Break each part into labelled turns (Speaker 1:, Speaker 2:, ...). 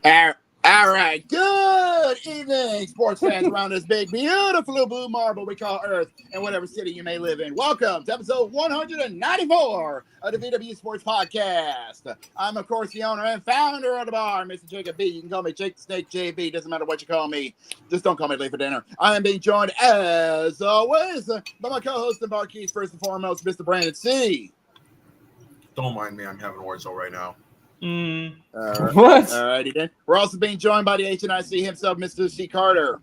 Speaker 1: All right. Good evening, sports fans around this big, beautiful blue marble we call Earth and whatever city you may live in. Welcome to episode 194 of the VWU Sports Podcast. I'm, of course, the owner and founder of the bar, Mr. Jacob B. You can call me Jake the Snake JB. Doesn't matter what you call me. Just don't call me late for dinner. I am being joined, as always, by my co-host and barkeep, first and foremost, Mr. Brandon C.
Speaker 2: Don't mind me. I'm having orzo right now.
Speaker 3: What?
Speaker 1: All righty then. We're also being joined by the HNIC himself, Mr. C. Carter.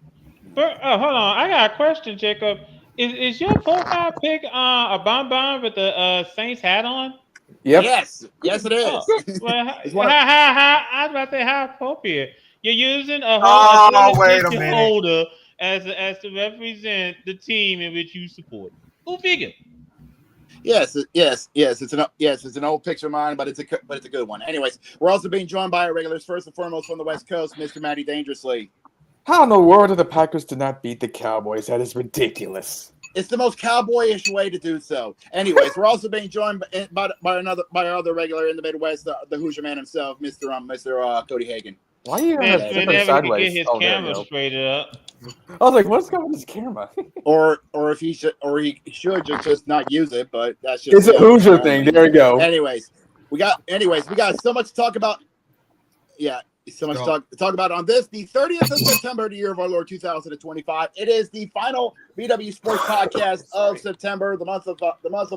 Speaker 4: Hold on. I got a question, Jacob. Is your profile pic a bonbon with the Saints hat on?
Speaker 3: Yep.
Speaker 1: Yes, it is.
Speaker 4: Oh, well, I was about to say how appropriate. You're using a
Speaker 2: wait a minute.
Speaker 4: holder as to represent the team in which you support. Who figured?
Speaker 1: Yes. It's an old picture of mine, but it's a good one. Anyways, we're also being joined by our regulars, first and foremost from the West Coast, Mr. Matty Dangerously.
Speaker 3: How in the world did the Packers did not beat the Cowboys? That is ridiculous.
Speaker 1: It's the most cowboyish way to do so. Anyways, we're also being joined by our other regular in the Midwest, the Hoosier man himself, Mr. Cody Hagan.
Speaker 3: Why are you
Speaker 4: Whenever he
Speaker 3: sideways?
Speaker 4: get his
Speaker 3: Oh, there you
Speaker 4: camera
Speaker 3: go.
Speaker 4: straighted up.
Speaker 3: I was like, what's going on with this camera?
Speaker 1: Or if he should just not use it, but that's just
Speaker 3: It's a Hoosier thing. There we go.
Speaker 1: Anyways, we got so much to talk about. Yeah, so much to talk about on this, the 30th of September, the year of our Lord 2025. It is the final VW Sports Podcast of September, the month of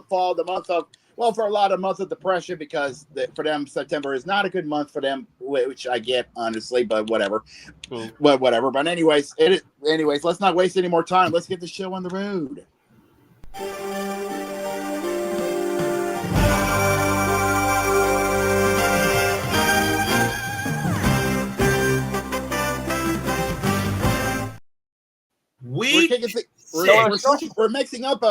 Speaker 1: fall, the month of, well, for a lot of months of depression, because for them September is not a good month for them, which I get honestly, but whatever.
Speaker 4: Cool.
Speaker 1: But whatever. But anyways, let's not waste any more time. Let's get the show on the road. We're mixing up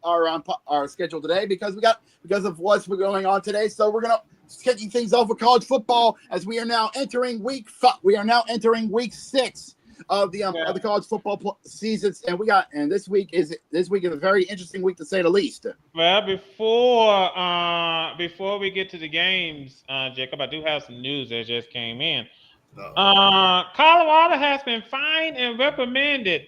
Speaker 1: our schedule today because of what's going on today. So we're gonna kicking things off with college football as we are now entering week 6 of the college football seasons, and this week is a very interesting week to say the least.
Speaker 4: Well, before we get to the games, Jacob, I do have some news that just came in. Colorado has been fined and reprimanded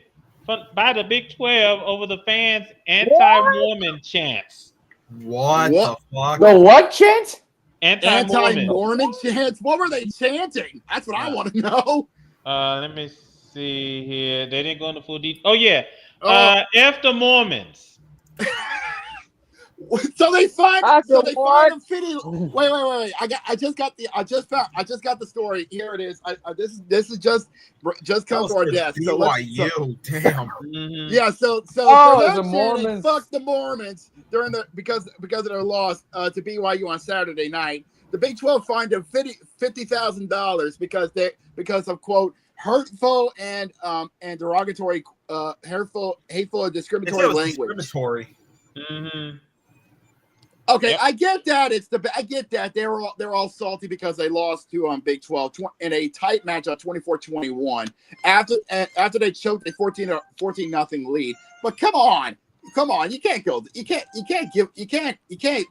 Speaker 4: by the Big 12 over the fans' anti-Mormon chants.
Speaker 2: What the fuck?
Speaker 3: The what chant?
Speaker 1: Anti-Mormon chants? What were they chanting? That's what I want to know.
Speaker 4: Let me see here. They didn't go into full detail. Oh yeah. F the Mormons.
Speaker 1: So they find them 50. Wait. I just got the story. Here it is. This is just come to our desk. So
Speaker 2: damn.
Speaker 1: Yeah. So
Speaker 3: the Mormons.
Speaker 1: Fuck the Mormons because of their loss to BYU on Saturday night. The Big 12 fined them $50,000 because of quote hurtful and derogatory, hateful and discriminatory language.
Speaker 2: Discriminatory.
Speaker 4: Mm-hmm.
Speaker 1: Okay,
Speaker 4: Yep.
Speaker 1: I get that. I get that they're all salty because they lost to Big 12 in a tight matchup, 24-21. After they choked a 14-0 lead. But come on, you can't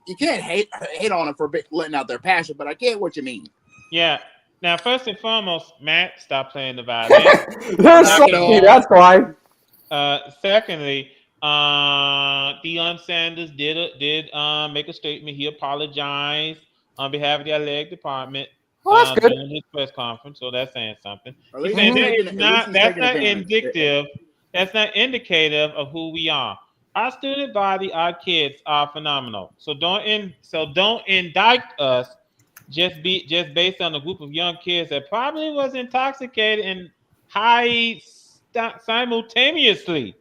Speaker 1: hate on them for letting out their passion. But I get what you mean.
Speaker 4: Yeah. Now, first and foremost, Matt, stop playing the violin.
Speaker 3: That's why.
Speaker 4: Secondly, Deion Sanders did make a statement. He apologized on behalf of the athletic department during his press conference. So that's saying something. That's not indicative of who we are. Our student body, our kids are phenomenal. So don't indict us just based on a group of young kids that probably was intoxicated and high simultaneously.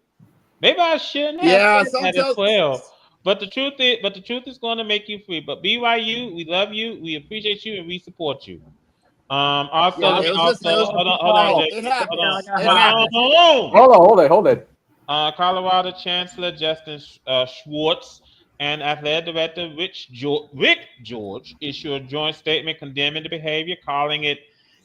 Speaker 4: Maybe I shouldn't have said that as well. But the truth is going to make you free. But BYU, we love you, we appreciate you, and we support you. Hold
Speaker 3: it.
Speaker 4: Colorado Chancellor Justin Schwartz and Athletic Director Rick George issued a joint statement condemning the behavior, calling it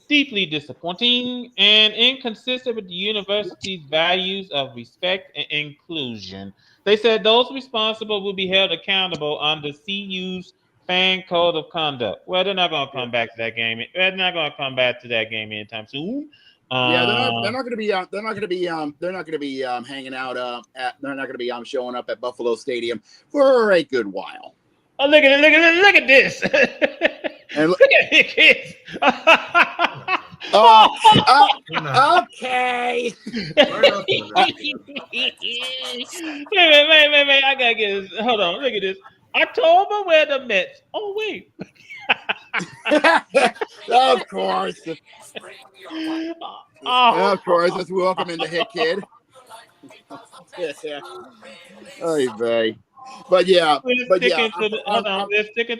Speaker 4: deeply disappointing and inconsistent with the university's values of respect and inclusion. They said those responsible will be held accountable under CU's fan code of conduct. Well, they're not going to come back to that game. They're not going to come back to that game anytime soon.
Speaker 1: Yeah, they're not going to be hanging out they're not going to be showing up at Buffalo Stadium for a good while.
Speaker 4: Oh, look at this.
Speaker 1: And
Speaker 4: look at it, kids.
Speaker 1: Okay.
Speaker 4: Wait. I gotta get this. Hold on. Look at this. October where the Mets. Oh, wait.
Speaker 1: Of course. Of course. Let's welcome in the hit kid. Oy vey. But yeah,
Speaker 4: we're sticking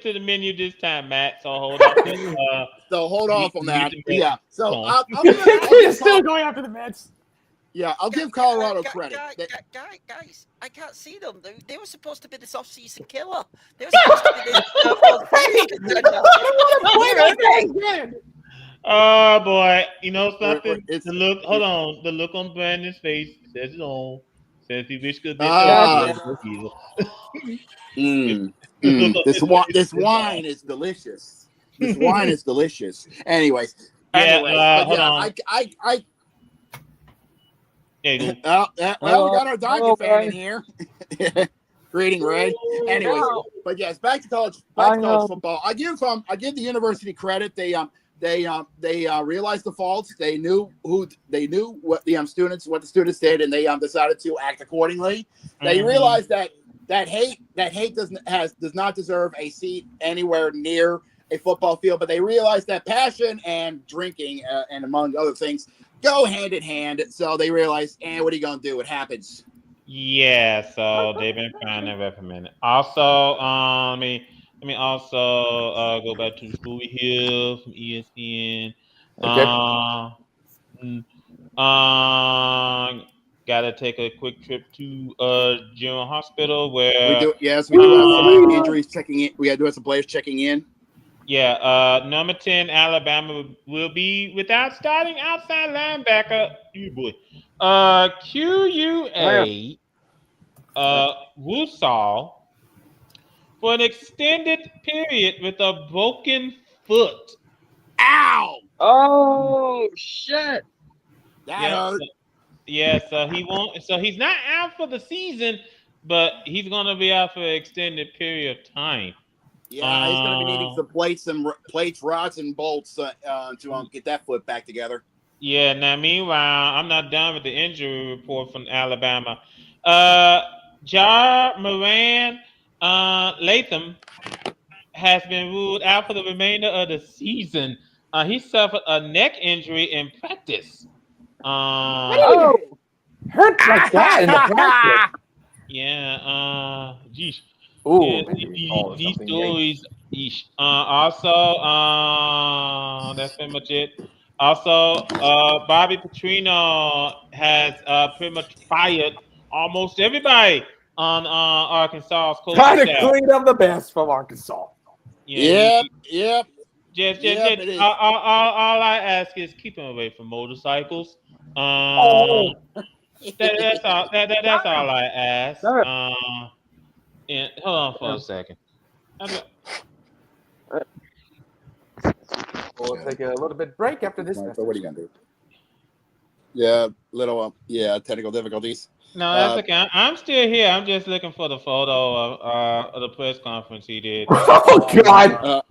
Speaker 4: to the menu this time, Matt. So hold on.
Speaker 1: So hold off on that. Yeah. So
Speaker 3: I'll Kid is still going after the Mets.
Speaker 1: Yeah, I'll give Colorado credit.
Speaker 5: Guys, I can't see them. They were supposed to be this off-season killer. They were supposed to be this.
Speaker 4: Oh boy, you know something? The look. Hold on. The look on Brandon's face says it all. Says he wish could be.
Speaker 1: This wine is delicious. This wine is delicious. Anyways,
Speaker 4: hold
Speaker 1: on. We got our Dodger fan in here. Greeting, Ray. Anyways, but yes, back to college football. I give the university credit. They realized the faults. They knew what the students did, and they decided to act accordingly. They realized that hate does not deserve a seat anywhere near a football field, but they realized that passion and drinking and among other things go hand in hand. So they realized, what are you gonna do? It happens.
Speaker 4: Yeah, so they've been trying to recommend it. Also, let me also go back to the story here from ESPN. Gotta take a quick trip to General Hospital where
Speaker 1: we do have some injuries checking in. We got to do some players checking in.
Speaker 4: Yeah, number 10 Alabama will be without starting outside linebacker. QUA Wusal for an extended period with a broken foot.
Speaker 1: Ow!
Speaker 3: Oh shit!
Speaker 1: That hurt.
Speaker 4: So he won't. So he's not out for the season, but he's gonna be out for an extended period of time.
Speaker 1: Yeah, he's gonna be needing some plates, rods, and bolts to get that foot back together.
Speaker 4: Yeah. Now, meanwhile, I'm not done with the injury report from Alabama. Jar Moran Latham has been ruled out for the remainder of the season. He suffered a neck injury in practice.
Speaker 3: Hurts like that in the practice.
Speaker 4: Yeah. Geez.
Speaker 3: Ooh,
Speaker 4: yeah, these stories. Also, that's pretty much it. Also, Bobby Petrino has pretty much fired almost everybody on Arkansas's coaching staff.
Speaker 3: Trying to clean up the best from Arkansas.
Speaker 1: Yep.
Speaker 4: Just all I ask is keep him away from motorcycles. That's all. That's all I ask. And hold on for a second.
Speaker 3: We'll take a little bit break after this.
Speaker 1: So what are you gonna do? Yeah, technical difficulties.
Speaker 4: No, that's okay. I'm still here. I'm just looking for the photo of the press conference he did.
Speaker 3: Oh God!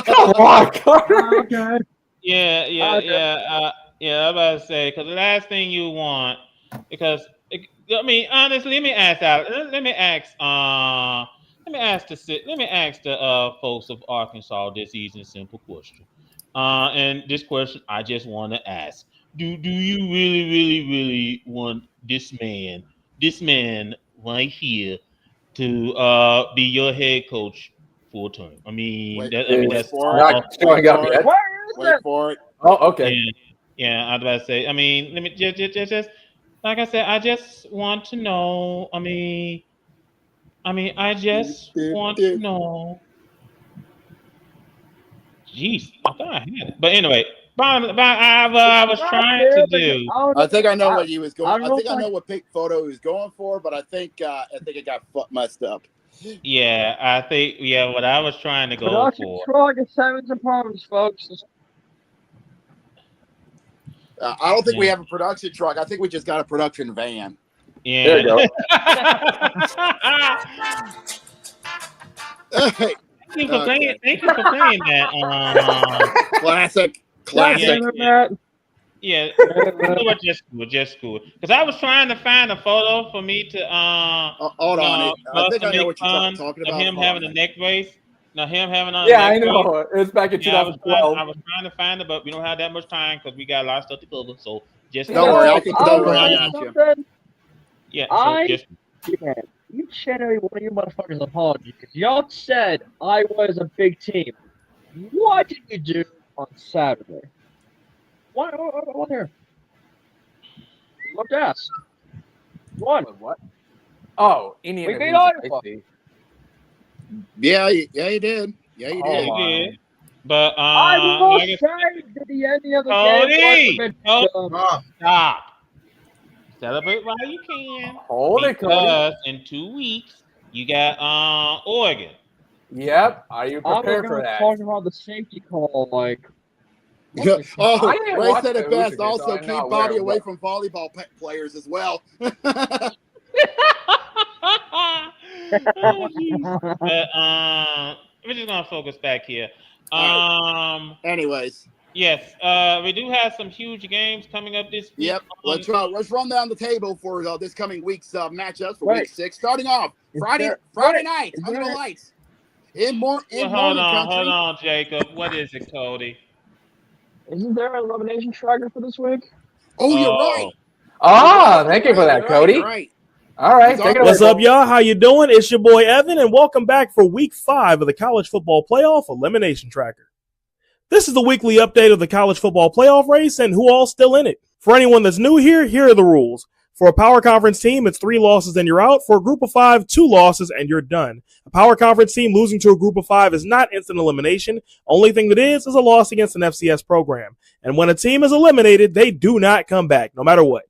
Speaker 3: Come on, Carter. Oh, God.
Speaker 4: Yeah. I was about to say because the last thing you want, because I mean, honestly, let me ask the folks of Arkansas this season a simple question. And this question I just want to ask: Do you really want this man right here to be your head coach full time? I mean, that's
Speaker 3: not showing up yet.
Speaker 1: Wait for it.
Speaker 3: Oh, okay.
Speaker 4: Yeah, I was about to say. I mean, let me just like I said, I just want to know. I mean, I just want to know. Jeez, I thought I had it. But anyway, I was trying to do.
Speaker 1: I think I know what he was going. I think I know what photo he was going for, but I think it got messed up.
Speaker 4: Yeah, I think what I was trying to go
Speaker 6: Production
Speaker 4: for.
Speaker 6: truck is sevens and problems, folks.
Speaker 1: I don't think we have a production truck. I think we just got a production van.
Speaker 4: Yeah.
Speaker 3: There you go.
Speaker 1: Hey,
Speaker 4: Thank you for
Speaker 1: Okay.
Speaker 4: playing. Thank you for playing that.
Speaker 1: classic.
Speaker 6: God
Speaker 4: Yeah.
Speaker 6: damn it, Matt.
Speaker 4: Yeah,
Speaker 6: Damn
Speaker 4: you know
Speaker 6: it.
Speaker 4: what? Just cool. Because I was trying to find a photo for me to
Speaker 1: Hold on. I
Speaker 4: us
Speaker 1: think
Speaker 4: to
Speaker 1: I know
Speaker 4: make
Speaker 1: what you're
Speaker 4: fun
Speaker 1: talking
Speaker 4: of
Speaker 1: about.
Speaker 4: him
Speaker 1: Hold
Speaker 4: having
Speaker 1: on.
Speaker 4: a neck brace. No, him having on a
Speaker 3: Yeah, I
Speaker 4: neck brace.
Speaker 3: know. It was back in
Speaker 4: Yeah, I was
Speaker 3: 2012.
Speaker 4: trying to find it, but we don't have that much time because we got a lot of stuff to cover. So just
Speaker 1: Don't
Speaker 6: You
Speaker 1: worry,
Speaker 6: know,
Speaker 1: I can
Speaker 6: I'll
Speaker 1: I
Speaker 6: say
Speaker 1: got you.
Speaker 6: something.
Speaker 4: yeah. So
Speaker 6: I
Speaker 4: just
Speaker 6: demand each and every one of you motherfuckers an apology because y'all said I was a big team. What did you do on Saturday? What here? Look to ask.
Speaker 3: What? Oh, Indiana
Speaker 6: We beat
Speaker 3: Hoosiers, I
Speaker 6: Iowa.
Speaker 3: see.
Speaker 1: Yeah, you did. Yeah, you
Speaker 3: Hold
Speaker 1: did.
Speaker 3: on.
Speaker 4: did. But
Speaker 6: I will
Speaker 4: like I
Speaker 6: say
Speaker 4: said,
Speaker 6: that the ending of the game was a bit dumb.
Speaker 4: Stop. Celebrate while you can.
Speaker 3: Hold it, Cody.
Speaker 4: Because in 2 weeks you got Oregon.
Speaker 3: Yep. Are you
Speaker 6: I was
Speaker 3: prepared
Speaker 6: gonna
Speaker 3: for that?
Speaker 6: talk about the safety call, like.
Speaker 1: Oh,
Speaker 3: I didn't
Speaker 1: Ray
Speaker 3: watch
Speaker 1: said
Speaker 3: the
Speaker 1: it best.
Speaker 3: Hoosiers, so
Speaker 1: Also,
Speaker 3: I'm
Speaker 1: keep
Speaker 3: not
Speaker 1: Bobby
Speaker 3: aware
Speaker 1: away
Speaker 3: of
Speaker 1: from volleyball players as well.
Speaker 4: Oh, jeez. But we're just gonna focus back here.
Speaker 1: Anyways,
Speaker 4: Yes, we do have some huge games coming up this week.
Speaker 1: yep. Let's run down the table for this coming week's matchups for week 6. Starting off Friday night under the lights in
Speaker 4: Hold
Speaker 1: Morning Country.
Speaker 4: hold on, Jacob. What is it, Cody?
Speaker 6: Isn't there an elimination tracker for this week?
Speaker 1: Oh, you're right.
Speaker 3: Thank you for that, Cody.
Speaker 1: You're right.
Speaker 3: All right, take it away.
Speaker 7: What's up, y'all? How you doing? It's your boy Evan, and welcome back for Week 5 of the College Football Playoff Elimination Tracker. This is the weekly update of the College Football Playoff race and who all's still in it. For anyone that's new here are the rules. For a power conference team, it's 3 losses and you're out. For a group of 5, 2 losses and you're done. A power conference team losing to a group of 5 is not instant elimination. Only thing that is a loss against an FCS program. And when a team is eliminated, they do not come back, no matter what.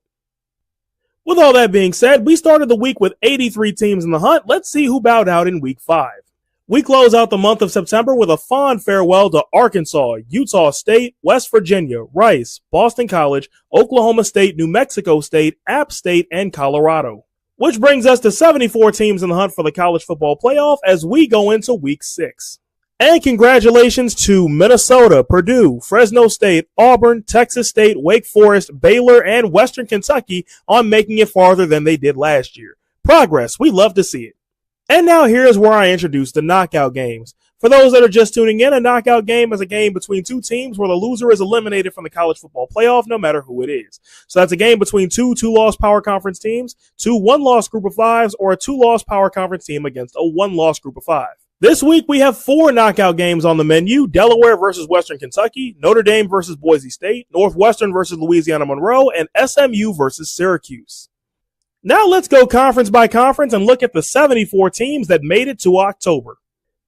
Speaker 7: With all that being said, we started the week with 83 teams in the hunt. Let's see who bowed out in Week 5. We close out the month of September with a fond farewell to Arkansas, Utah State, West Virginia, Rice, Boston College, Oklahoma State, New Mexico State, App State, and Colorado. Which brings us to 74 teams in the hunt for the College Football Playoff as we go into Week 6. And congratulations to Minnesota, Purdue, Fresno State, Auburn, Texas State, Wake Forest, Baylor, and Western Kentucky on making it farther than they did last year. Progress. We love to see it. And now here's where I introduce the knockout games. For those that are just tuning in, a knockout game is a game between 2 teams where the loser is eliminated from the college football playoff no matter who it is. So that's a game between 2 2-loss power conference teams, 2 1-loss group of 5s, or a 2-loss power conference team against a 1-loss group of 5. This week we have 4 knockout games on the menu: Delaware versus Western Kentucky, Notre Dame versus Boise State, Northwestern versus Louisiana Monroe, and SMU versus Syracuse. Now let's go conference by conference and look at the 74 teams that made it to October.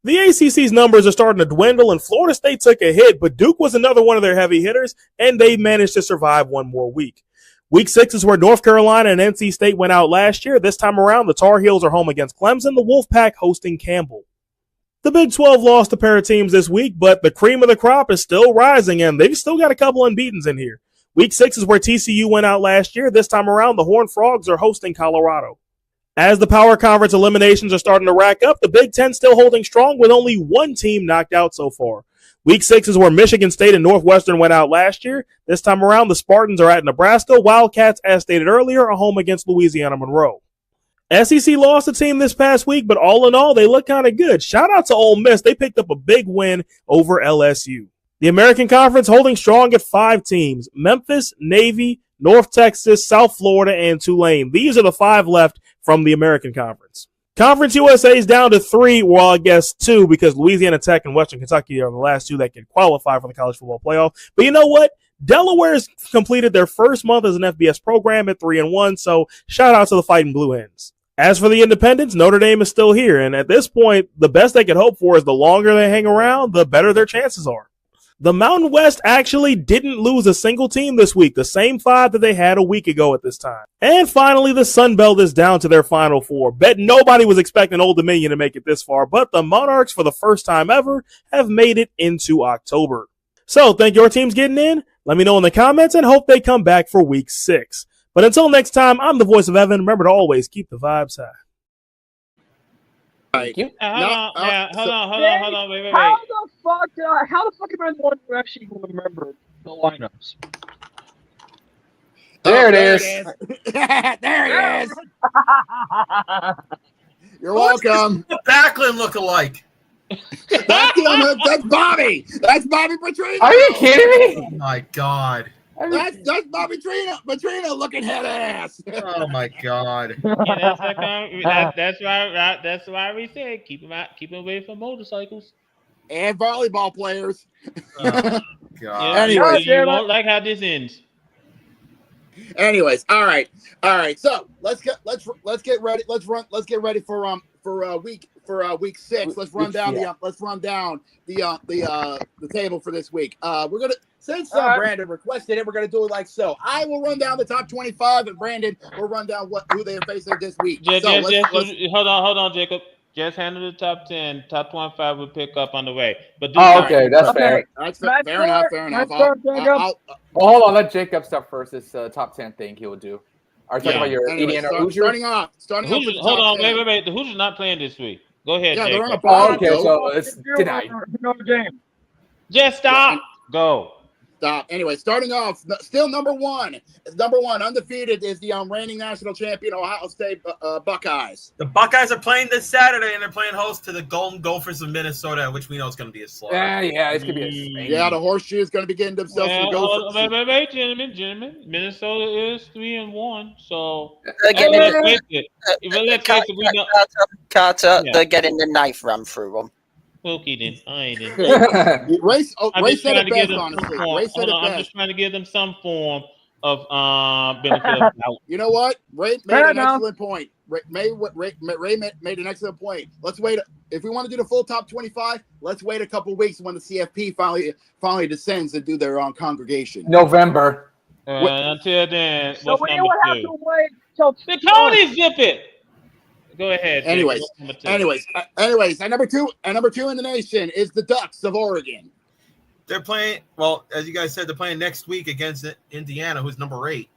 Speaker 7: The ACC's numbers are starting to dwindle, and Florida State took a hit, but Duke was another one of their heavy hitters, and they managed to survive one more week. Week 6 is where North Carolina and NC State went out last year. This time around, the Tar Heels are home against Clemson, the Wolfpack hosting Campbell. The Big 12 lost a pair of teams this week, but the cream of the crop is still rising, and they've still got a couple unbeatens in here. Week 6 is where TCU went out last year. This time around, the Horned Frogs are hosting Colorado. As the power conference eliminations are starting to rack up, the Big 10 still holding strong with only 1 team knocked out so far. Week 6 is where Michigan State and Northwestern went out last year. This time around, the Spartans are at Nebraska. Wildcats, as stated earlier, are home against Louisiana Monroe. SEC lost a team this past week, but all in all, they look kind of good. Shout out to Ole Miss. They picked up a big win over LSU. The American Conference holding strong at 5 teams: Memphis, Navy, North Texas, South Florida, and Tulane. These are the 5 left from the American Conference. Conference USA is down to 3, well, I guess 2, because Louisiana Tech and Western Kentucky are the last 2 that can qualify for the college football playoff. But you know what? Delaware's completed their first month as an FBS program at 3-1, so shout out to the Fighting Blue Hens. As for the independents, Notre Dame is still here, and at this point, the best they can hope for is the longer they hang around, the better their chances are. The Mountain West actually didn't lose a single team this week, the same 5 that they had a week ago at this time. And finally, the Sun Belt is down to their Final Four. Bet nobody was expecting Old Dominion to make it this far, but the Monarchs, for the first time ever, have made it into October. So, think your team's getting in? Let me know in the comments and hope they come back for Week 6. But until next time, I'm the voice of Evan. Remember to always keep the vibes high.
Speaker 1: Right.
Speaker 4: Hold on, wait.
Speaker 6: How the fuck am I the one who actually remembered the lineups?
Speaker 3: There it is.
Speaker 1: There it is. You're welcome.
Speaker 2: The Backlund look alike.
Speaker 1: That's Bobby. That's Bobby Petrino.
Speaker 3: Are you kidding me?
Speaker 2: Oh my god.
Speaker 1: That's Bobby Petrino looking head ass.
Speaker 2: Oh my god.
Speaker 4: Yeah, that's why we said keep them away from motorcycles.
Speaker 1: And volleyball players.
Speaker 2: Oh god.
Speaker 4: Yeah,
Speaker 1: Anyway.
Speaker 4: you won't like how this ends.
Speaker 1: Anyways, all right. So let's get ready. Let's get ready for week 6. Let's run down the table for this week. We're gonna, since Brandon requested it, we're gonna do it like so. I will run down the top 25, and Brandon will run down who they are facing this week.
Speaker 4: Hold on, Jacob. Just handle the top 10. Top 25 will pick up on the way. But
Speaker 3: Okay, that's fair.
Speaker 1: That's fair enough.
Speaker 3: Hold on, let Jacob start first. This top 10 thing he will do. Are you talking about your Indiana Hoosiers?
Speaker 1: Starting off.
Speaker 4: Hold on, wait. The Hoosiers not playing this week. Go ahead,
Speaker 1: Yeah,
Speaker 4: Jacob.
Speaker 1: they're on a bye.
Speaker 3: Okay, so it's tonight.
Speaker 4: Just stop. Go.
Speaker 1: Stop. Anyway, starting off, still number one, undefeated is the reigning national champion Ohio State Buckeyes.
Speaker 2: The Buckeyes are playing this Saturday, and they're playing host to the Golden Gophers of Minnesota, which we know is going to be a slaughter.
Speaker 3: Yeah, it's going to be a
Speaker 1: Yeah, the Horseshoe is going to be getting themselves to go.
Speaker 4: Wait, gentlemen. Minnesota is 3-1, so
Speaker 5: Carter, they're getting the knife run through them.
Speaker 4: Okay, then. I ain't.
Speaker 1: Ray said it best, honestly. Ray said it best.
Speaker 4: I'm just trying to give them some form of benefit of doubt.
Speaker 1: You know what? Ray made an excellent point. Ray made an excellent point. Let's wait. If we want to do the full top 25, let's wait a couple weeks when the CFP finally descends and do their own congregation.
Speaker 3: November.
Speaker 4: Until then,
Speaker 6: so we would have to wait till
Speaker 4: the Tony zip it. Go ahead.
Speaker 1: Anyways, and number two in the nation is the Ducks of Oregon.
Speaker 2: They're playing. Well, as you guys said, they're playing next week against Indiana, who's number 8.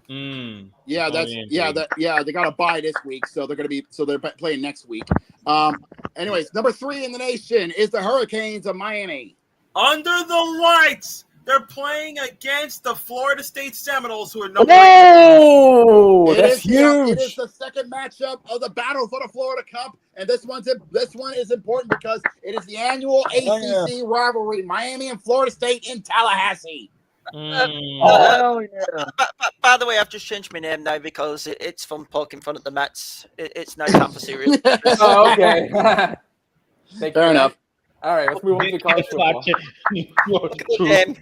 Speaker 1: Yeah, they got a bye this week, so they're playing next week. Anyways, number 3 in the nation is the Hurricanes of Miami.
Speaker 2: Under the lights. They're playing against the Florida State Seminoles, who are number 8.
Speaker 3: Oh, that's huge.
Speaker 1: It is the second matchup of the battle for the Florida Cup, and this one is important because it is the annual ACC rivalry, Miami and Florida State in Tallahassee.
Speaker 5: By the way, I've just changed my name now because it's fun poking fun at the Mets. It's now Tampa Series.
Speaker 3: Oh, okay.
Speaker 1: Fair enough.
Speaker 3: All right, let's move on to college football.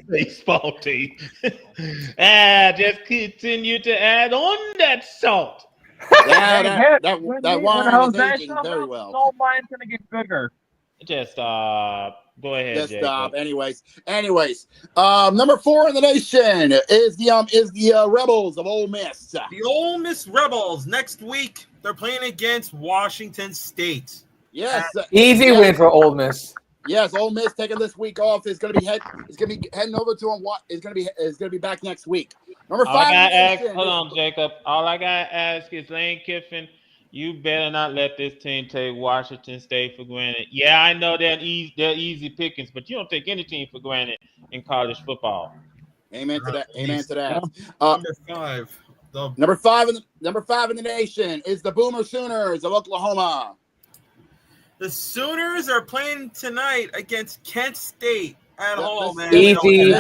Speaker 4: Baseball team. Just continue to add on that salt.
Speaker 1: Yeah, that wine is aging very well.
Speaker 6: No, mine's gonna get bigger.
Speaker 4: Just stop. Go ahead.
Speaker 1: Just
Speaker 4: Jacob.
Speaker 1: stop. Anyways, number 4 in the nation is the Rebels of Ole Miss.
Speaker 2: The Ole Miss Rebels next week. They're playing against Washington State.
Speaker 1: Yes,
Speaker 3: easy win for Ole Miss.
Speaker 1: Yes, Ole Miss taking this week off is going to be heading over to him. Is going to be back next week. Number 5.
Speaker 4: Hold on, Jacob. All I gotta ask is Lane Kiffin. You better not let this team take Washington State for granted. Yeah, I know they're easy pickings, but you don't take any team for granted in college football.
Speaker 1: Amen to that. Amen to that.
Speaker 2: Number 5.
Speaker 1: Number 5 in the nation is the Boomer Sooners of Oklahoma.
Speaker 2: The Sooners are playing tonight against Kent State at home, man.
Speaker 3: Easy.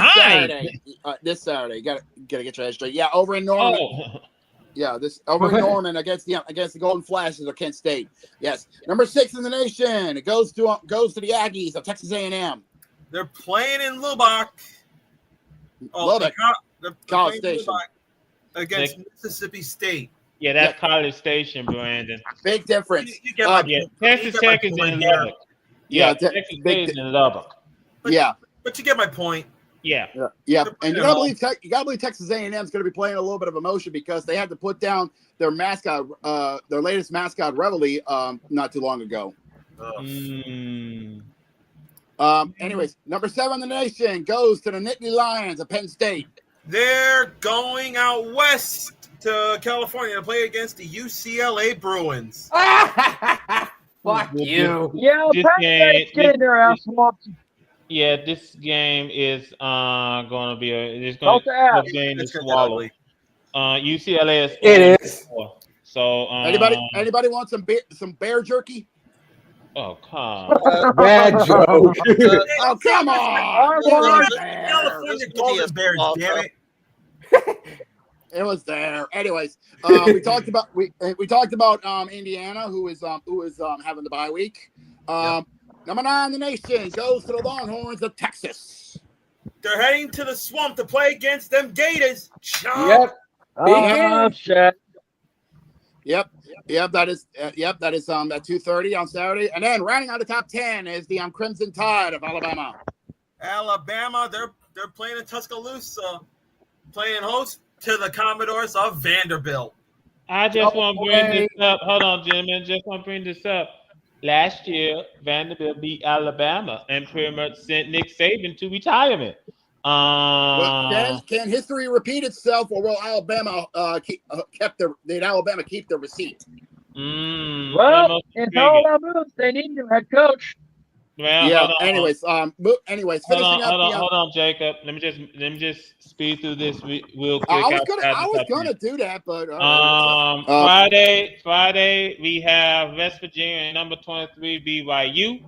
Speaker 1: This Saturday. Gotta get your head straight. Yeah, over in Norman.
Speaker 4: Oh.
Speaker 1: Yeah, over in Norman against the Golden Flashes of Kent State. Yes. Number 6 in the nation. It goes to the Aggies of Texas A&M.
Speaker 2: They're playing in Lubbock.
Speaker 1: Lubbock. College Station.
Speaker 2: Lubbock against Mississippi State.
Speaker 4: Yeah, that's College Station, Brandon.
Speaker 1: Big difference.
Speaker 4: Texas Tech is in Lubbock. Yeah, Texas State is in Lubbock.
Speaker 1: Yeah.
Speaker 2: But you get my point.
Speaker 4: Yeah.
Speaker 1: Yeah. And you gotta believe Texas A&M is going to be playing a little bit of emotion because they had to put down their mascot, their latest mascot, Reveille, not too long ago. Anyways, number 7 in the nation goes to the Nittany Lions of Penn State.
Speaker 2: They're going out west to California to play against the UCLA Bruins.
Speaker 3: Fuck you.
Speaker 6: Yeah,
Speaker 4: This
Speaker 6: Penn
Speaker 4: game-
Speaker 6: State's getting their ass whooped.
Speaker 4: Yeah, this game is going to be
Speaker 6: Don't ask.
Speaker 4: a game to
Speaker 2: It's gonna get
Speaker 4: swallow.
Speaker 2: ugly.
Speaker 4: UCLA is
Speaker 3: It is.
Speaker 4: 4. So
Speaker 1: Anybody want some bear jerky?
Speaker 4: Oh come.
Speaker 3: Bad joke.
Speaker 1: Oh, come on!
Speaker 2: California Golden Bears, damn it.
Speaker 1: It was there. Anyways, we talked about Indiana, who is having the bye week. Number 9 in the nation goes to the Longhorns of Texas.
Speaker 2: They're heading to the swamp to play against them Gators.
Speaker 3: Yep.
Speaker 6: Oh, shit.
Speaker 1: Yep. That is at 2:30 on Saturday. And then rounding out the top 10 is the Crimson Tide of Alabama.
Speaker 2: Alabama, they're playing in Tuscaloosa, playing host to the Commodores of Vanderbilt.
Speaker 4: I just want to bring this up. Hold on, gentlemen. Just want to bring this up. Last year, Vanderbilt beat Alabama and pretty much sent Nick Saban to retirement.
Speaker 1: Can history repeat itself, or will Alabama keep the receipt?
Speaker 6: Well, in Alabama, they need a new head coach.
Speaker 4: Well,
Speaker 1: Yeah.
Speaker 4: hold on.
Speaker 1: Anyways, finishing
Speaker 4: Hold on, Jacob. Let me just speed through this real quick.
Speaker 1: I was gonna do that, but
Speaker 4: Friday we have West Virginia and number 23 BYU.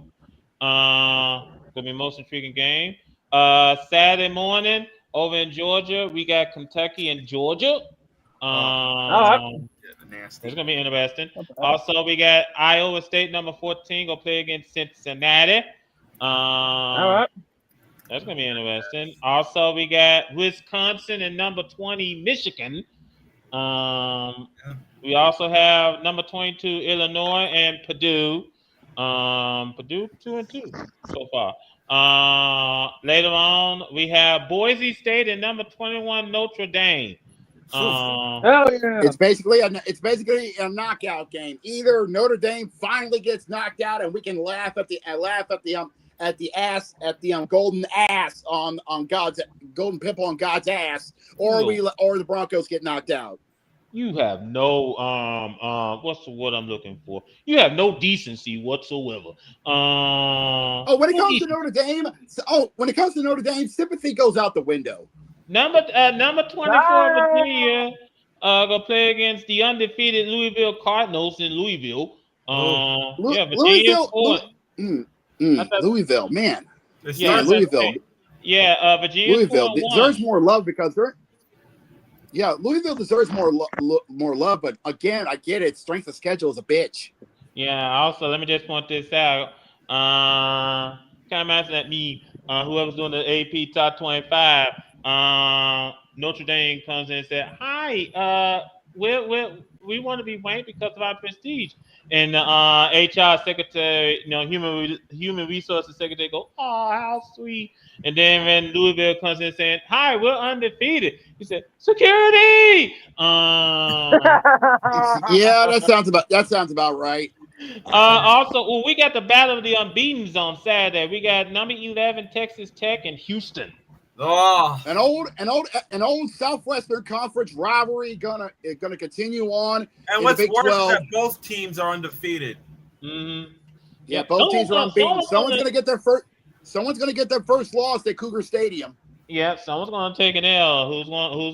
Speaker 4: Gonna be most intriguing game. Saturday morning over in Georgia we got Kentucky and Georgia. It's gonna be interesting. Also, we got Iowa State number 14 gonna play against Cincinnati.
Speaker 6: All right.
Speaker 4: That's gonna be interesting. Also, we got Wisconsin and number 20 Michigan. We also have number 22 Illinois and Purdue. Purdue 2-2 so far. Later on, we have Boise State and number 21 Notre Dame.
Speaker 6: Hell yeah.
Speaker 1: it's basically a knockout game. Either Notre Dame finally gets knocked out, and we can laugh at the golden ass on God's golden pimple on God's ass, or the Broncos get knocked out.
Speaker 4: You have no what's the word I'm looking for? You have no decency whatsoever.
Speaker 1: When it comes to Notre Dame, sympathy goes out the window.
Speaker 4: Number 24 Virginia gonna play against the undefeated Louisville Cardinals in Louisville.
Speaker 1: Louisville, man.
Speaker 2: Louisville.
Speaker 4: Virginia.
Speaker 1: Louisville deserves more love because Louisville deserves more love, but again, I get it. Strength of schedule is a bitch.
Speaker 4: Yeah. Also, let me just point this out. Kind of imagine that me, whoever's doing the AP top 25. Notre Dame comes in and said, "Hi, we want to be ranked because of our prestige." And HR secretary, human resources secretary, go, "Oh, how sweet!" And then when Louisville comes in saying, "Hi, we're undefeated," he said, "Security."
Speaker 1: Yeah, that sounds about right.
Speaker 4: Also, we got the battle of the unbeatens on Saturday. We got number 11 Texas Tech and Houston.
Speaker 2: Oh,
Speaker 1: an old Southwestern Conference rivalry gonna continue on.
Speaker 2: And what's worse is that both teams are undefeated.
Speaker 4: Mm-hmm.
Speaker 1: Yeah, both teams are unbeaten. Someone's gonna get their first loss at Cougar Stadium.
Speaker 4: Yeah, someone's gonna take an L. Who's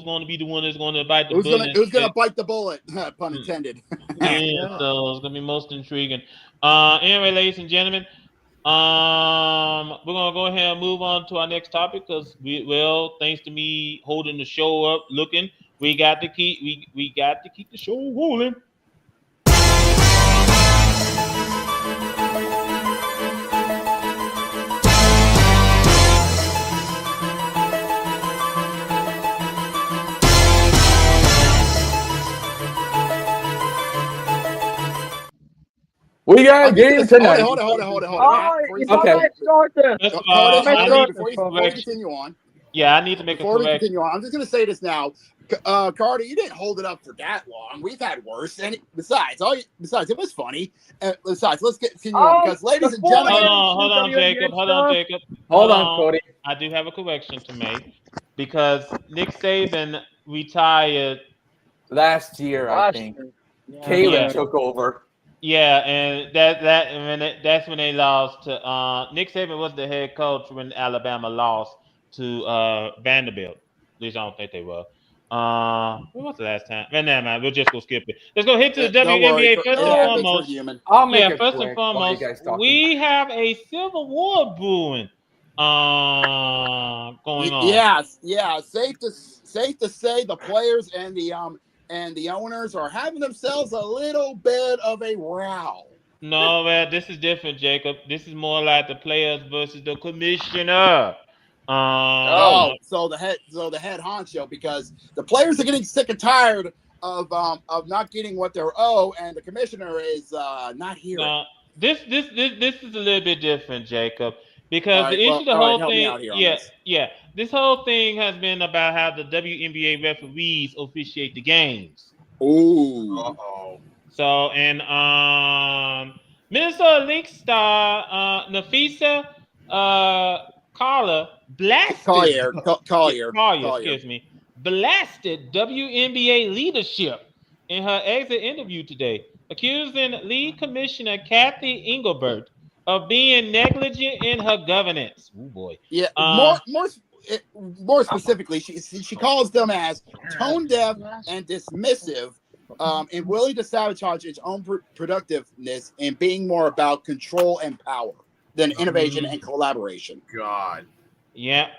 Speaker 4: going to be the one that's going to bite the bullet?
Speaker 1: Who's gonna bite the bullet? Pun intended.
Speaker 4: Yeah, so it's gonna be most intriguing. Anyway, ladies and gentlemen. We're gonna go ahead and move on to our next topic because thanks to me holding the show up, we got to keep the show rolling.
Speaker 3: We got a
Speaker 1: I'm just
Speaker 3: game
Speaker 1: gonna
Speaker 3: tonight.
Speaker 1: hold it.
Speaker 6: Oh,
Speaker 1: Matt,
Speaker 6: you
Speaker 3: Okay.
Speaker 6: might start this.
Speaker 4: First of
Speaker 1: Cody,
Speaker 4: all,
Speaker 6: Might
Speaker 4: I
Speaker 6: start
Speaker 4: need
Speaker 1: before
Speaker 6: this,
Speaker 1: you
Speaker 6: folks.
Speaker 1: continue on,
Speaker 4: yeah, I need to make a
Speaker 1: before we
Speaker 4: correction.
Speaker 1: continue on, I'm just gonna say this now. Carter, you didn't hold it up for that long. We've had worse. And besides, it was funny. Besides, let's continue on because, ladies and
Speaker 6: before we
Speaker 1: gentlemen,
Speaker 6: get
Speaker 4: Hold on,
Speaker 6: into
Speaker 4: Jacob.
Speaker 6: WNBA
Speaker 4: Hold on,
Speaker 6: stuff,
Speaker 4: Jacob.
Speaker 3: Hold on, Cody.
Speaker 4: I do have a correction to make because Nick Saban retired.
Speaker 3: Last year, I
Speaker 6: last
Speaker 3: think.
Speaker 6: year. Yeah,
Speaker 3: Caleb
Speaker 4: Yeah.
Speaker 3: took over.
Speaker 4: Yeah, and that's when they lost to Nick Saban was the head coach when Alabama lost to Vanderbilt. At least I don't think they were. When was the last time? Man, never mind. We'll just go skip it. Let's go hit to the
Speaker 1: don't worry.
Speaker 4: WNBA first
Speaker 1: It
Speaker 4: and
Speaker 1: happens. We're
Speaker 4: foremost.
Speaker 1: human.
Speaker 3: I'll make
Speaker 4: Yeah,
Speaker 3: it
Speaker 4: first and
Speaker 3: quick while you
Speaker 4: foremost,
Speaker 3: guys talking.
Speaker 4: we have a civil war brewing going on.
Speaker 1: Yeah. Safe to say the players and the owners are having themselves a little bit of a row.
Speaker 4: No, man, this is different, Jacob. This is more like the players versus the commissioner.
Speaker 1: So the head honcho, because the players are getting sick and tired of not getting what they're owed, and the commissioner is not here.
Speaker 4: No, this is a little bit different, Jacob, because the issue, the
Speaker 1: all right,
Speaker 4: whole
Speaker 1: help me
Speaker 4: thing,
Speaker 1: out here on this.
Speaker 4: this whole thing has been about how the WNBA referees officiate the games.
Speaker 1: Ooh.
Speaker 2: Uh-oh.
Speaker 4: So, and Minnesota Lynx star Nafisa Collier, excuse me, blasted WNBA leadership in her exit interview today, accusing lead commissioner Kathy Engelbert of being negligent in her governance. Oh boy.
Speaker 1: Yeah, more specifically, she calls them as tone deaf and dismissive, and willing to sabotage its own productiveness and being more about control and power than innovation and collaboration.
Speaker 2: God.
Speaker 4: Yeah.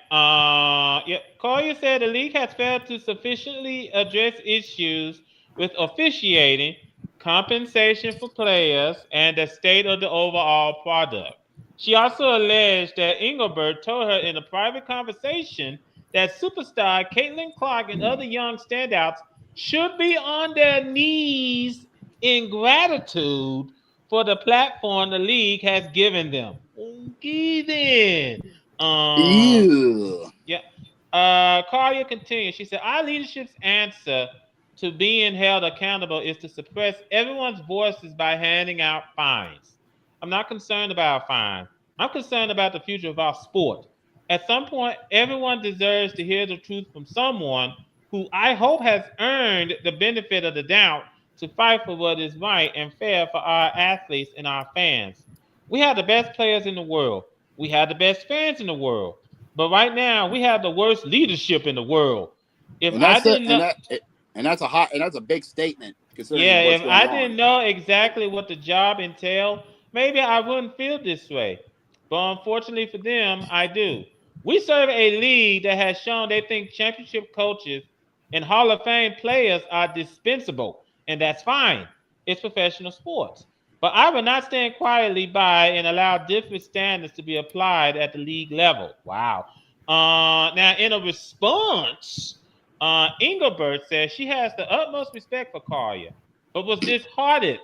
Speaker 4: Collier said the league has failed to sufficiently address issues with officiating, compensation for players, and the state of the overall product. She also alleged that Engelbert told her in a private conversation that superstar Caitlin Clark and other young standouts should be on their knees in gratitude for the platform the league has given them. Okay, then.
Speaker 1: Ew.
Speaker 4: Yeah. Collier continues. She said, our leadership's answer to being held accountable is to suppress everyone's voices by handing out fines. I'm not concerned about a fine. I'm concerned about the future of our sport. At some point, everyone deserves to hear the truth from someone who I hope has earned the benefit of the doubt to fight for what is right and fair for our athletes and our fans. We have the best players in the world. We have the best fans in the world. But right now, we have the worst leadership in the world. If I didn't know,
Speaker 1: that's a big statement considering
Speaker 4: yeah,
Speaker 1: what's
Speaker 4: if
Speaker 1: going
Speaker 4: I
Speaker 1: on.
Speaker 4: didn't know exactly what the job entailed, maybe I wouldn't feel this way. But unfortunately for them, I do. We serve a league that has shown they think championship coaches and Hall of Fame players are dispensable, and that's fine. It's professional sports. But I will not stand quietly by and allow different standards to be applied at the league level. Wow. Now, in a response, Engelbert says she has the utmost respect for Collier, but was disheartened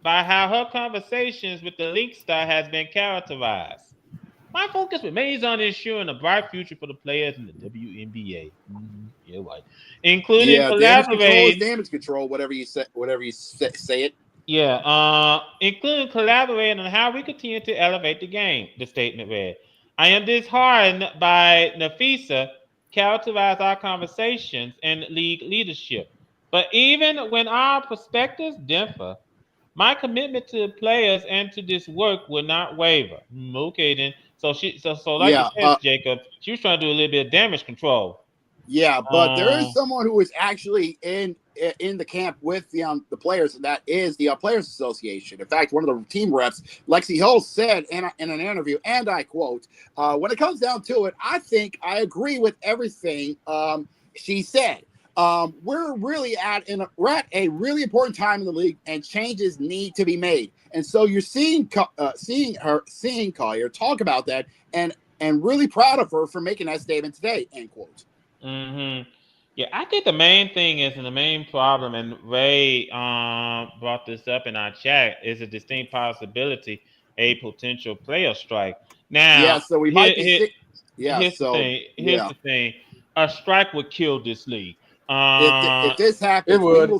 Speaker 4: by how her conversations with the Link star has been characterized. My focus remains on ensuring a bright future for the players in the WNBA. Yeah, right. Including collaborating.
Speaker 1: Damage control, whatever you say it.
Speaker 4: Yeah, including collaborating on how we continue to elevate the game, the statement read. I am disheartened by Nafisa characterize our conversations and league leadership. But even when our perspectives differ, my commitment to the players and to this work will not waver. Okay, then. So you said, Jacob, she was trying to do a little bit of damage control.
Speaker 1: Yeah, but there is someone who is actually in the camp with the players, and that is the Players Association. In fact, one of the team reps, Lexi Hill, said in an interview, and I quote, when it comes down to it, I think I agree with everything she said. We're really at a really important time in the league, and changes need to be made. And so you're seeing Collier talk about that, and really proud of her for making that statement today. End quote.
Speaker 4: Mm-hmm. Yeah, I think the main thing is, and the main problem, and Ray brought this up in our chat, is a distinct possibility, a potential player strike.
Speaker 1: Yeah,
Speaker 4: Now,
Speaker 1: so we might be sick. Yeah,
Speaker 4: here's the
Speaker 1: so
Speaker 4: thing. Here's
Speaker 1: yeah,
Speaker 4: the thing. A strike would kill this league.
Speaker 1: if this
Speaker 3: It
Speaker 1: happens,
Speaker 3: would.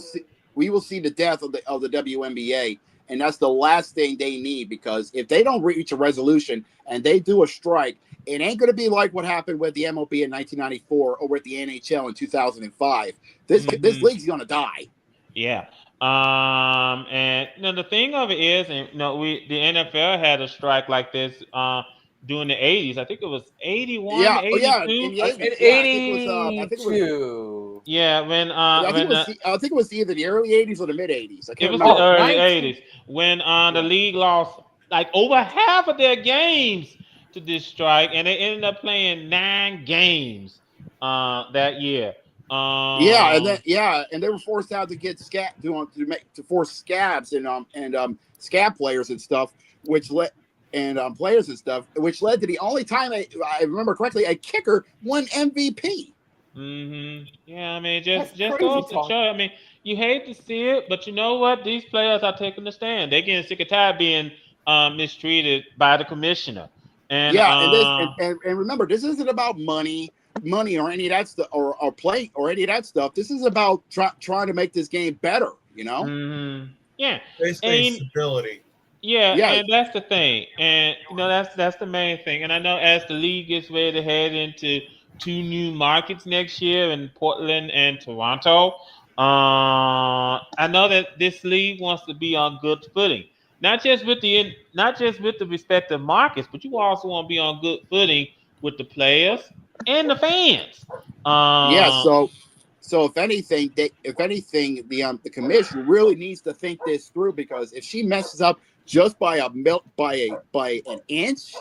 Speaker 1: we will see the death of the WNBA, and that's the last thing they need, because if they don't reach a resolution and they do a strike, it ain't going to be like what happened with the MLB in 1994 or with the NHL in 2005. This league's going to die.
Speaker 4: Yeah. And the thing of it is, and the NFL had a strike like this during the 80s. I think it was 81,
Speaker 1: Yeah, oh yeah,
Speaker 4: 82.
Speaker 1: in the
Speaker 3: In
Speaker 1: 80s. Yeah, I think it was.
Speaker 3: 82.
Speaker 4: Yeah,
Speaker 1: I think it was either the early 80s or the mid 80s. I
Speaker 4: it
Speaker 1: can't
Speaker 4: was
Speaker 1: remember.
Speaker 4: the early
Speaker 3: 19
Speaker 4: 80s when the
Speaker 1: Yeah.
Speaker 4: league lost like over half of their games to this strike, and they ended up playing 9 games that year.
Speaker 1: And they were forced out to get to force scabs and scab players and stuff, which led players and stuff, which led to the only time I remember correctly a kicker won MVP.
Speaker 4: Yeah, I mean,
Speaker 3: That's
Speaker 4: just
Speaker 3: crazy
Speaker 4: goes to
Speaker 3: talk.
Speaker 4: show. I mean, you hate to see it, but you know what? These players are taking the stand. They're getting sick and tired being mistreated by the commissioner. And
Speaker 1: Yeah, and remember, this isn't about money or any of that stuff or play or any of that stuff. This is about trying to make this game better.
Speaker 4: yeah,
Speaker 2: Basically,
Speaker 4: and
Speaker 2: stability.
Speaker 4: yeah,
Speaker 1: Yeah,
Speaker 4: and that's the thing, and that's the main thing. And I know as the league gets ready to head into 2 new markets next year in Portland and Toronto, I know that this league wants to be on good footing, not just with the respective markets, but you also want to be on good footing with the players and the fans.
Speaker 1: yeah.
Speaker 4: Uh,
Speaker 1: So if anything, the commission really needs to think this through, because if she messes up just by an inch,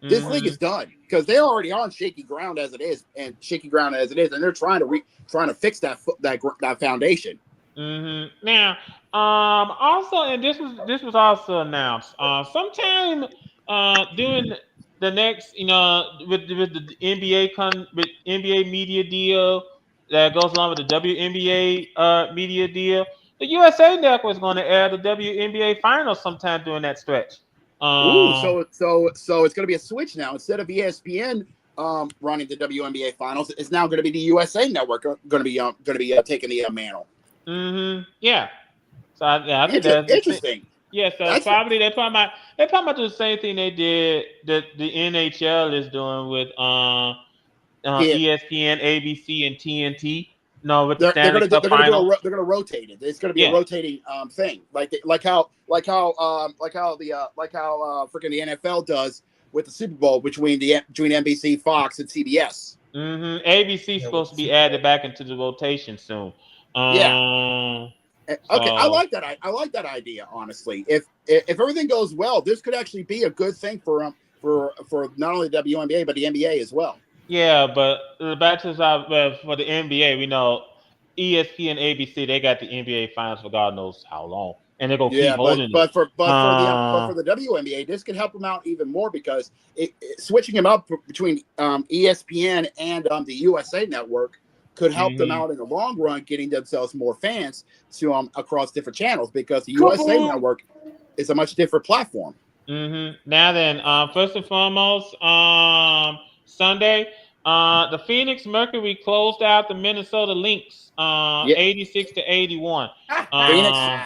Speaker 1: this league is
Speaker 4: mhm.
Speaker 1: done, because they're already on shaky ground as it is, and they're trying to fix that foundation.
Speaker 4: Now, also, and this was also announced. Sometime during the next, with the with NBA media deal that goes along with the WNBA media deal, the USA Network is going to air the WNBA finals sometime during that stretch.
Speaker 1: Ooh,
Speaker 4: Um,
Speaker 1: so it's going to be a switch now. Instead of ESPN running the WNBA finals, it's now going to be the USA Network going to be taking the mantle.
Speaker 4: yeah. So I think that's the thing.
Speaker 1: Interesting.
Speaker 4: Yeah, so
Speaker 1: That's
Speaker 4: they probably might do the same thing they did that the NHL is doing with
Speaker 1: yeah.
Speaker 4: ESPN, ABC, and TNT. No, with the Stanley Cup
Speaker 1: They're gonna
Speaker 4: final.
Speaker 1: they're gonna rotate it. It's gonna be a
Speaker 4: Yeah,
Speaker 1: rotating thing, like how freaking the NFL does with the Super Bowl between NBC, Fox, and CBS.
Speaker 4: ABC is
Speaker 2: Yeah,
Speaker 4: supposed to be added back into the rotation soon.
Speaker 1: Yeah. Okay, I
Speaker 4: So
Speaker 1: like that. I like that idea. Honestly, if everything goes well, this could actually be a good thing for not only the WNBA but the NBA as well.
Speaker 4: yeah, but back to for the NBA, we know ESPN, ABC, they got the NBA finals for God knows how long, and they're gonna keep
Speaker 1: Yeah,
Speaker 4: holding it.
Speaker 1: for the WNBA, this could help them out even more, because switching them up between ESPN and the USA Network could help them
Speaker 4: Mhm.
Speaker 1: out in the long run, getting themselves more fans to across different channels, because the USA Network is a much different platform.
Speaker 4: Now then, first and foremost, Sunday, the Phoenix Mercury closed out the Minnesota Lynx,
Speaker 1: Yeah,
Speaker 4: 86-81.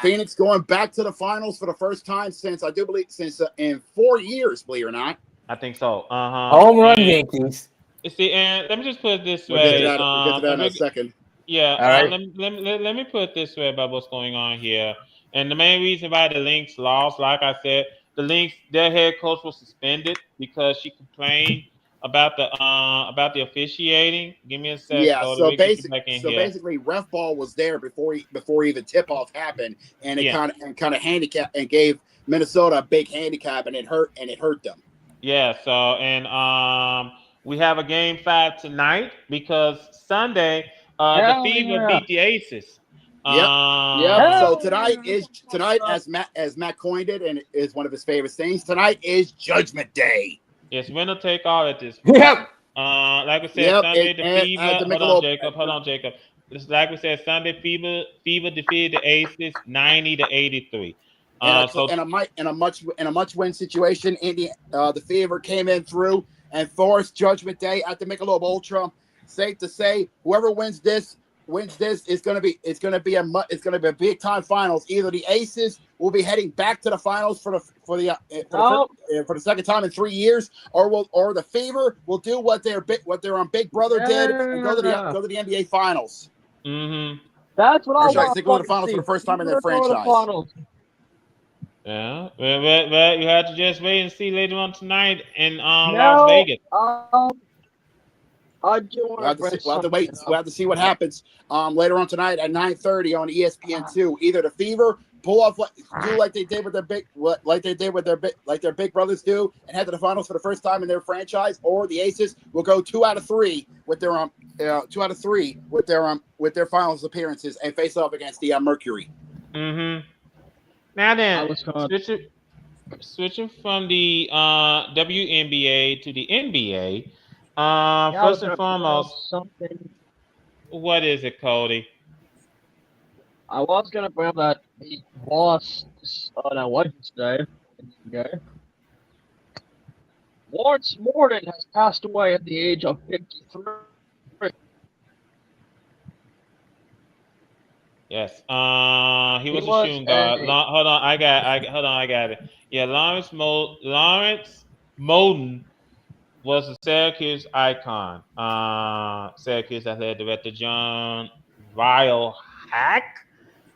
Speaker 1: Phoenix going back to the finals for the first time since I do believe since in 4 years, believe it or not.
Speaker 4: I think so.
Speaker 3: Home run
Speaker 4: And
Speaker 3: Yankees.
Speaker 4: see, and let me just put it this
Speaker 1: We'll get to
Speaker 4: way.
Speaker 1: that. We'll get to that in a second.
Speaker 4: Yeah,
Speaker 3: All right.
Speaker 4: let me put it this way about what's going on here. And the main reason why the Lynx lost, like I said, the Lynx, their head coach was suspended because she complained about the officiating. Give me a sec,
Speaker 1: Yeah,
Speaker 4: so we get you back in here.
Speaker 1: basically, ref ball was there before even tip off happened, and it
Speaker 4: Yeah.
Speaker 1: kind of handicapped and gave Minnesota a big handicap, and it hurt them.
Speaker 4: Yeah, so and we have a game 5 tonight because Sunday the
Speaker 6: Hell
Speaker 4: Fever
Speaker 6: yeah.
Speaker 4: beat the Aces.
Speaker 1: Yep.
Speaker 4: Um,
Speaker 1: So
Speaker 6: Hell
Speaker 1: tonight, as Matt coined it, and is one of his favorite things. Tonight is Judgment Day.
Speaker 4: Yes, winner take all at this point.
Speaker 3: Yep.
Speaker 4: Like we said,
Speaker 1: Yep,
Speaker 4: Sunday
Speaker 1: and
Speaker 4: the
Speaker 1: at
Speaker 4: Fever.
Speaker 1: the
Speaker 4: Hold on,
Speaker 1: Michelob.
Speaker 4: Jacob. Hold on, Jacob. It's like we said, Sunday Fever defeated the Aces 90-83.
Speaker 1: In a much win situation, the Fever came in through and forced Judgment Day at the Michelob Ultra. Safe to say, whoever wins this is going to be a big time finals. Either the Aces will be heading back to the finals for the second time in 3 years, or the Fever will do what their Big Brother did and go to the NBA finals.
Speaker 4: Mm-hmm.
Speaker 6: That's what I want.
Speaker 1: They go to the finals for the first time in their franchise.
Speaker 4: Yeah, well, you have to just wait and see later on tonight in Las Vegas.
Speaker 6: I do want to
Speaker 1: we'll have to wait. We'll have to see what happens later on tonight at 9:30 on ESPN2. Either the Fever pull off like they did with their big brothers do and head to the finals for the first time in their franchise, or the Aces will go 2 out of 3 with their with their finals appearances and face off against the Mercury.
Speaker 4: Mm-hmm. Now then, switching from the WNBA to the NBA. First and foremost, what is it, Cody?
Speaker 6: I was gonna bring up that he lost on Wednesday. Okay. Lawrence Morgan has passed away at the age of 53.
Speaker 4: Yes. He was a shooting guard. Hold on, I got it. Yeah, Lawrence Moden was a Syracuse icon. Syracuse athletic director John Ryle Hack.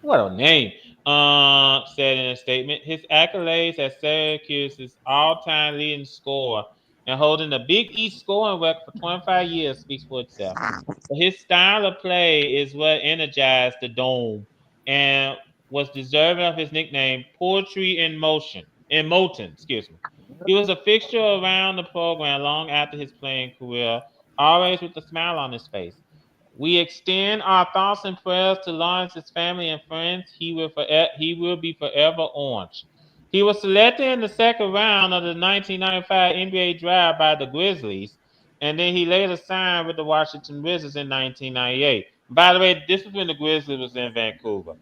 Speaker 4: What a name. Said in a statement, his accolades as Syracuse's all-time leading scorer and holding the Big East scoring record for 25 years speaks for itself. But his style of play is what energized the Dome and was deserving of his nickname, Poetry in Motion. In Moulton, excuse me. He was a fixture around the program long after his playing career, always with a smile on his face. We extend our thoughts and prayers to Lawrence's family and friends. He will be forever orange. He was selected in the second round of the 1995 NBA draft by the Grizzlies, and then he later signed with the Washington Wizards in 1998. By the way, this was when the Grizzlies was in Vancouver.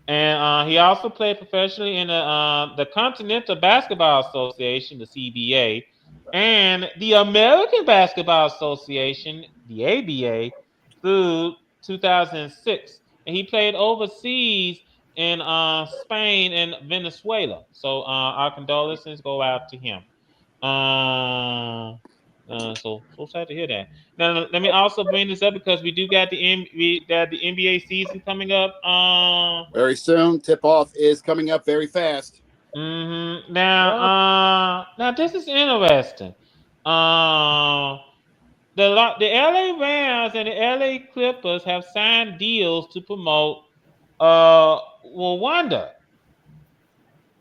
Speaker 4: And he also played professionally in the Continental Basketball Association, the CBA, and the American Basketball Association, the ABA, through 2006. And he played overseas in Spain and Venezuela. So our condolences go out to him. So sad to hear that. Now let me also bring this up because we do got the NBA season coming up.
Speaker 1: Very soon. Tip off is coming up very fast.
Speaker 4: Mm-hmm. Now this is interesting. The LA Rams and the LA Clippers have signed deals to promote Rwanda.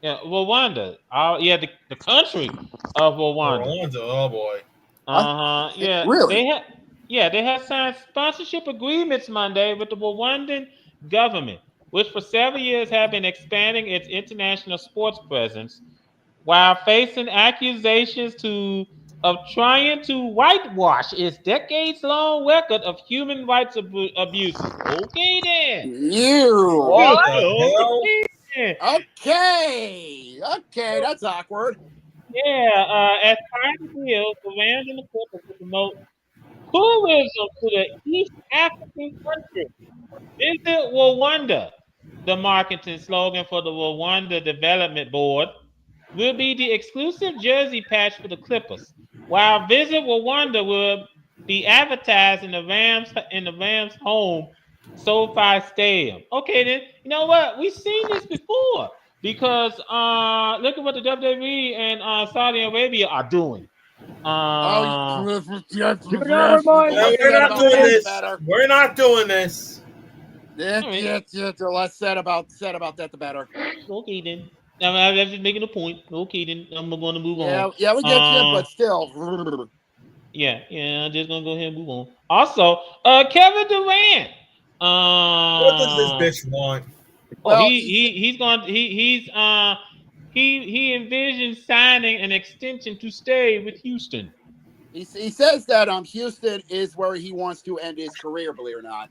Speaker 4: Yeah, Rwanda. The country of Rwanda.
Speaker 2: Rwanda, oh boy.
Speaker 4: Yeah.
Speaker 1: Really?
Speaker 4: They had signed sponsorship agreements Monday with the Rwandan government, which for several years have been expanding its international sports presence while facing accusations of trying to whitewash its decades-long record of human rights abuses. Okay, then.
Speaker 1: Okay, that's awkward.
Speaker 4: Yeah, as part of the deal, the Rams and the Clippers will promote tourism to the East African country. Visit Rwanda. The marketing slogan for the Rwanda Development Board will be the exclusive jersey patch for the Clippers, while Visit Rwanda will be advertised in the Rams' home SoFi Stadium. Okay, then you know what? We've seen this before because look at what the WWE and Saudi Arabia are doing.
Speaker 2: We're not doing this. We're not doing this.
Speaker 1: The less said about that, the better.
Speaker 4: Okay, then. I'm just making a point. Okay, then I'm going to move on.
Speaker 1: Yeah, we get you, but still.
Speaker 4: Yeah, I'm just gonna go ahead and move on. Also, Kevin Durant.
Speaker 2: What does this bitch want?
Speaker 4: Well, he envisions signing an extension to stay with Houston.
Speaker 1: He says that Houston is where he wants to end his career, believe it or not.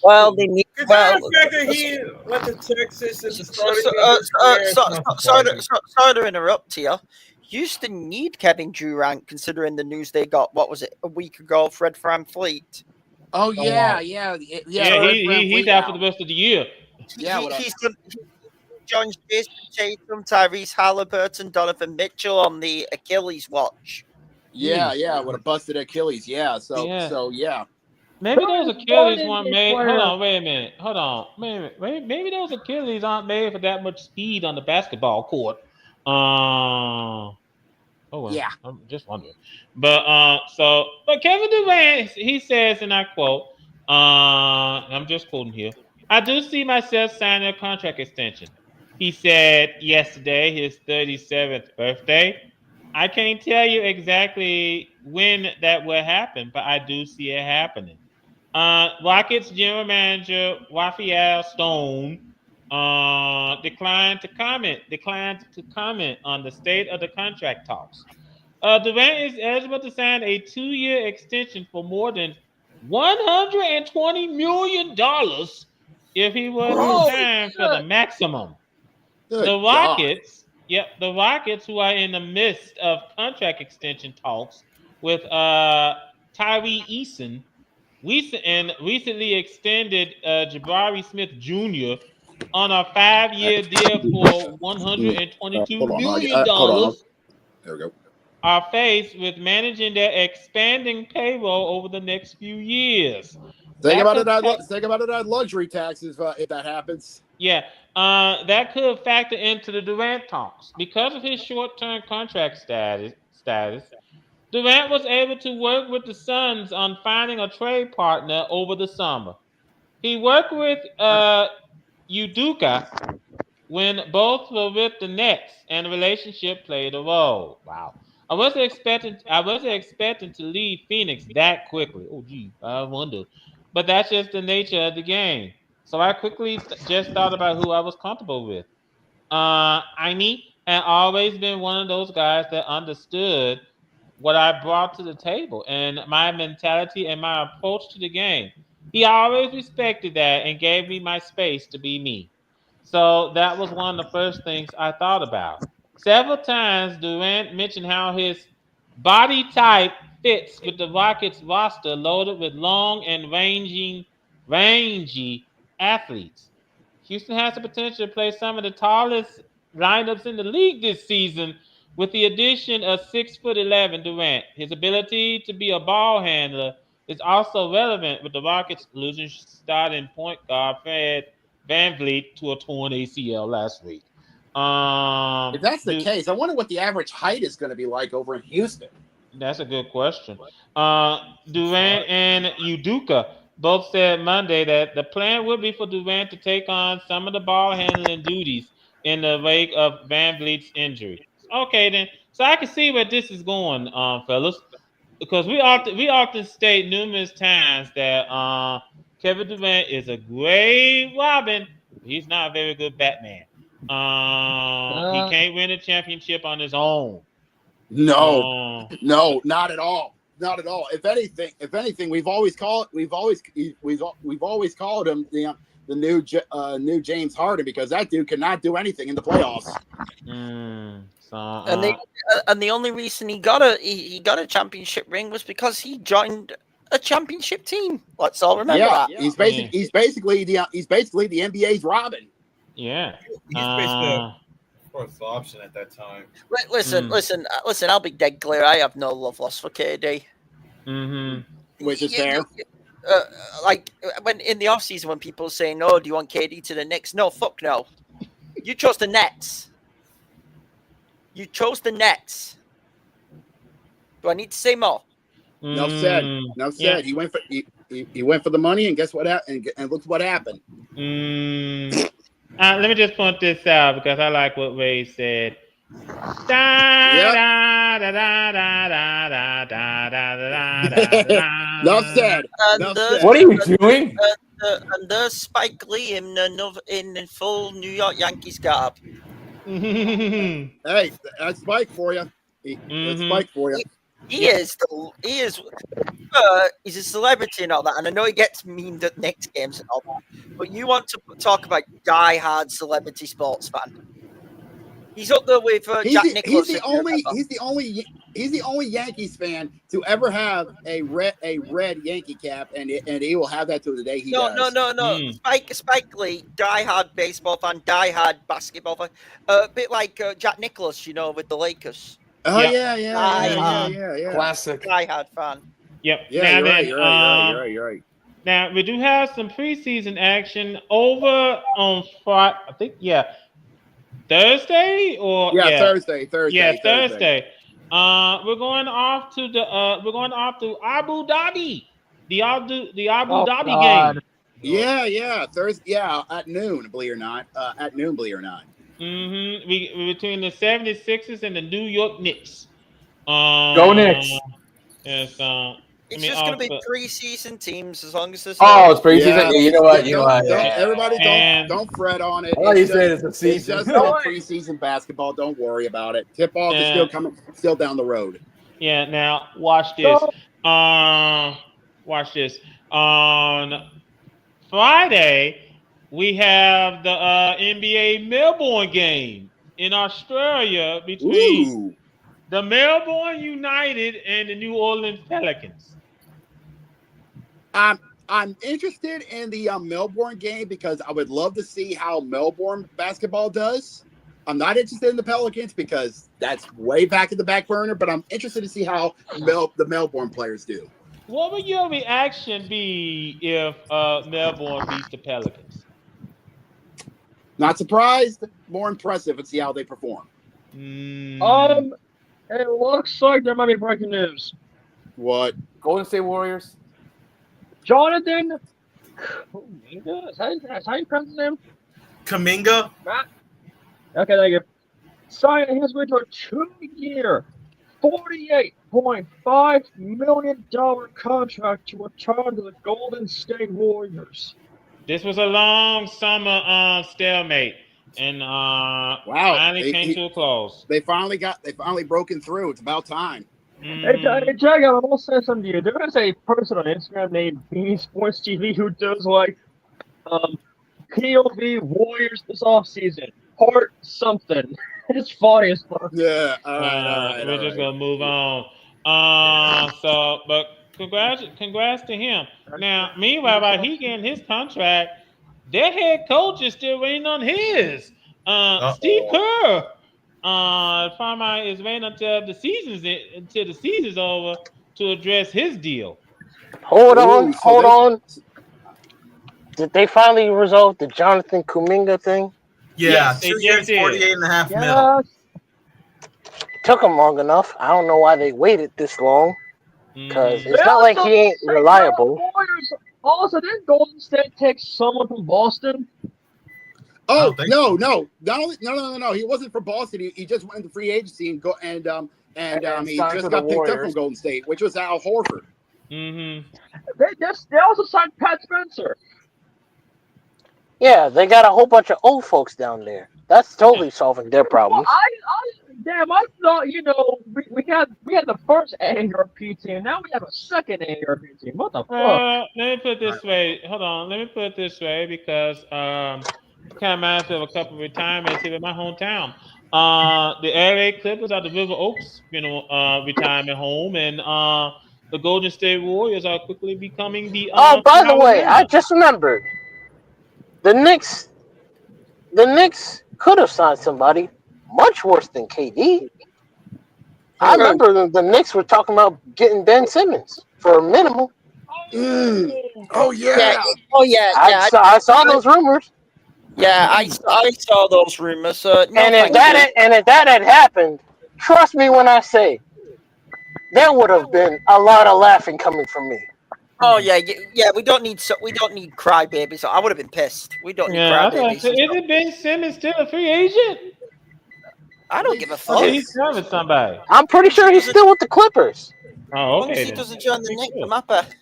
Speaker 5: Well, they need.
Speaker 2: Considering the fact that he went to Texas at the starting of his career, it's not surprising.
Speaker 5: Sorry to interrupt here. Houston need Kevin Durant, considering the news they got. What was it, a week ago? Fred VanVleet.
Speaker 1: Oh yeah.
Speaker 4: He's
Speaker 1: Fred
Speaker 4: out
Speaker 1: VanVleet
Speaker 4: for the rest of the year.
Speaker 5: He's joined Jason Tatum, Tyrese Halliburton, Donovan Mitchell on the Achilles watch.
Speaker 1: Yeah, with a busted Achilles. Yeah, so yeah.
Speaker 4: Maybe those Achilles weren't made. Hold on, wait a minute. Hold on, maybe those Achilles aren't made for that much speed on the basketball court. Oh well,
Speaker 1: Yeah.
Speaker 4: I'm just wondering. But Kevin Durant, he says, and I quote, I'm just quoting here. I do see myself signing a contract extension. He said yesterday, his 37th birthday. I can't tell you exactly when that will happen, but I do see it happening. Rockets general manager Raphael Stone declined to comment on the state of the contract talks. Durant is eligible to sign a 2-year extension for more than $120 million if he were to sign for the maximum. The Rockets, who are in the midst of contract extension talks with Tyree Eason, recently extended Jabari Smith Jr. on a 5-year deal for $122 million.
Speaker 1: Hold on. There we go.
Speaker 4: Are faced with managing their expanding payroll over the next few years.
Speaker 1: Think about it at luxury taxes if that happens.
Speaker 4: Yeah, that could factor into the Durant talks. Because of his short-term contract status, Durant was able to work with the Suns on finding a trade partner over the summer. He worked with Udoka when both were with the Nets, and the relationship played a role. Wow. I wasn't expecting to leave Phoenix that quickly. Oh, gee, I wonder. But that's just the nature of the game. So I quickly just thought about who I was comfortable with. Aini had always been one of those guys that understood what I brought to the table and my mentality and my approach to the game. He always respected that and gave me my space to be me. So that was one of the first things I thought about. Several times Durant mentioned how his body type fits with the Rockets roster loaded with long and rangy athletes. Houston has the potential to play some of the tallest lineups in the league this season with the addition of 6'11" Durant. His ability to be a ball handler is also relevant with the Rockets losing starting point guard Fred VanVleet to a torn ACL last week.
Speaker 1: If that's the case, I wonder what the average height is going to be like over in Houston.
Speaker 4: That's a good question. Durant and Udoka both said Monday that the plan would be for Durant to take on some of the ball handling duties in the wake of VanVleet's injury. Okay, then. So I can see where this is going, fellas, because we often state numerous times that Kevin Durant is a great Robin. He's not a very good Batman. He can't win a championship on his own.
Speaker 1: No, not at all. Not at all. If anything, we've always called him the new James Harden, because that dude cannot do anything in the playoffs.
Speaker 5: And the only reason he got a championship ring was because he joined a championship team. Let's all remember that.
Speaker 1: He's basically the NBA's Robin.
Speaker 4: Yeah,
Speaker 2: he's basically a fourth option at that time.
Speaker 5: Listen. I'll be dead clear. I have no love lost for KD.
Speaker 1: Which is fair.
Speaker 5: Like when in the offseason when people say, "No, do you want KD to the Knicks?" No, fuck no. You chose the Nets. Do I need to say more?
Speaker 1: No said. Yeah. He went for the money, and guess what happened? And look what happened.
Speaker 4: Let me just point this out because I like what Ray said. Enough
Speaker 1: said.
Speaker 3: What are you doing?
Speaker 5: And there's Spike Lee in full New York Yankees garb.
Speaker 1: Hey, that's Spike for you. That's Spike for you.
Speaker 5: He's a celebrity and all that, and I know he gets memed at Knicks games and all that. But you want to talk about die-hard celebrity sports fan? He's up there with Jack Nicklaus.
Speaker 1: He's the only Yankees fan to ever have a red Yankee cap, and he will have that to the day he dies.
Speaker 5: No. Spike Lee, die-hard baseball fan, die-hard basketball fan, a bit like Jack Nicklaus, with the Lakers.
Speaker 1: Oh yeah.
Speaker 3: Classic.
Speaker 5: Die-hard fan.
Speaker 4: Yep.
Speaker 1: Yeah,
Speaker 4: Now
Speaker 1: you're right.
Speaker 4: Now we do have some preseason action over on Friday. I think Thursday or
Speaker 1: Thursday.
Speaker 4: Yeah, Thursday. We're going off to Abu Dhabi. The Abu Dhabi game.
Speaker 1: Yeah. Thursday. Yeah, at noon. Believe it or not.
Speaker 4: Mm-hmm. We between the 76ers and the New York Knicks.
Speaker 3: Go Knicks.
Speaker 5: Yes. It's just going to be preseason teams as long as it's.
Speaker 3: Oh, it's preseason. Yeah, you know what?
Speaker 1: Everybody, don't fret on it.
Speaker 3: All you said is a season.
Speaker 1: It's just preseason basketball. Don't worry about it. Tip off is still down the road.
Speaker 4: Yeah. Now watch this. Watch this. On Friday, we have the NBA Melbourne game in Australia between the Melbourne United and the New Orleans Pelicans.
Speaker 1: I'm interested in the Melbourne game because I would love to see how Melbourne basketball does. I'm not interested in the Pelicans because that's way back in the back burner, but I'm interested to see how the Melbourne players do.
Speaker 4: What would your reaction be if Melbourne beats the Pelicans?
Speaker 1: Not surprised, more impressive, and see how they perform.
Speaker 6: It looks like there might be breaking news.
Speaker 1: What?
Speaker 3: Golden State Warriors.
Speaker 6: Jonathan Kuminga? Is that how you pronounce his name?
Speaker 2: Kuminga?
Speaker 6: Okay, thank you. Signing his way to a 2-year, $48.5 million contract to return to the Golden State Warriors.
Speaker 4: This was a long summer stalemate, and finally came to a close.
Speaker 1: They finally broken through. It's about time.
Speaker 6: Hey, Jack, I'm gonna say something to you. There is a person on Instagram named Beanie Sports TV who does POV Warriors this offseason. Part something. It's funny as fuck.
Speaker 1: Yeah.
Speaker 4: We're just gonna move on. But congrats to him. Now, meanwhile, while he getting his contract, their head coach is still waiting on his. Steve Kerr. Farmer is waiting until the season's over to address his deal.
Speaker 8: Hold on. Did they finally resolve the Jonathan Kuminga thing?
Speaker 2: Yeah, 2 years, $48.5 million.
Speaker 8: Took them long enough. I don't know why they waited this long. Because it's not like he ain't reliable.
Speaker 6: Also, didn't Golden State take someone from Boston?
Speaker 1: Oh no! He wasn't from Boston. He just went into free agency and he just got picked up from Golden State, which was Al Horford.
Speaker 4: Mm-hmm.
Speaker 6: They also signed Pat Spencer.
Speaker 8: Yeah, they got a whole bunch of old folks down there. That's totally solving their problems.
Speaker 6: I thought we had the first AARP team. Now we have a second AARP team. What the fuck?
Speaker 4: Let me put it this way. Hold on. Let me put it this way because it kind of reminds me of a couple of retirements here in my hometown. The LA Clippers are the River Oaks, retirement home, and the Golden State Warriors are quickly becoming the.
Speaker 8: By the way, I just remembered. The Knicks could have signed somebody much worse than KD. I remember the Knicks were talking about getting Ben Simmons for a minimum.
Speaker 1: Oh yeah.
Speaker 8: I saw those rumors.
Speaker 5: Yeah, I saw those rumors.
Speaker 8: And if that had happened, trust me when I say there would have been a lot of laughing coming from me.
Speaker 5: Oh yeah. We don't need crybabies. So I would have been pissed. We don't need crybabies.
Speaker 4: Isn't Ben Simmons still a free agent?
Speaker 5: I don't give a fuck.
Speaker 4: He's done with somebody.
Speaker 8: I'm pretty sure he's still with the Clippers.
Speaker 4: Oh,
Speaker 5: okay. As long as he doesn't join the Knicks, I'm happy.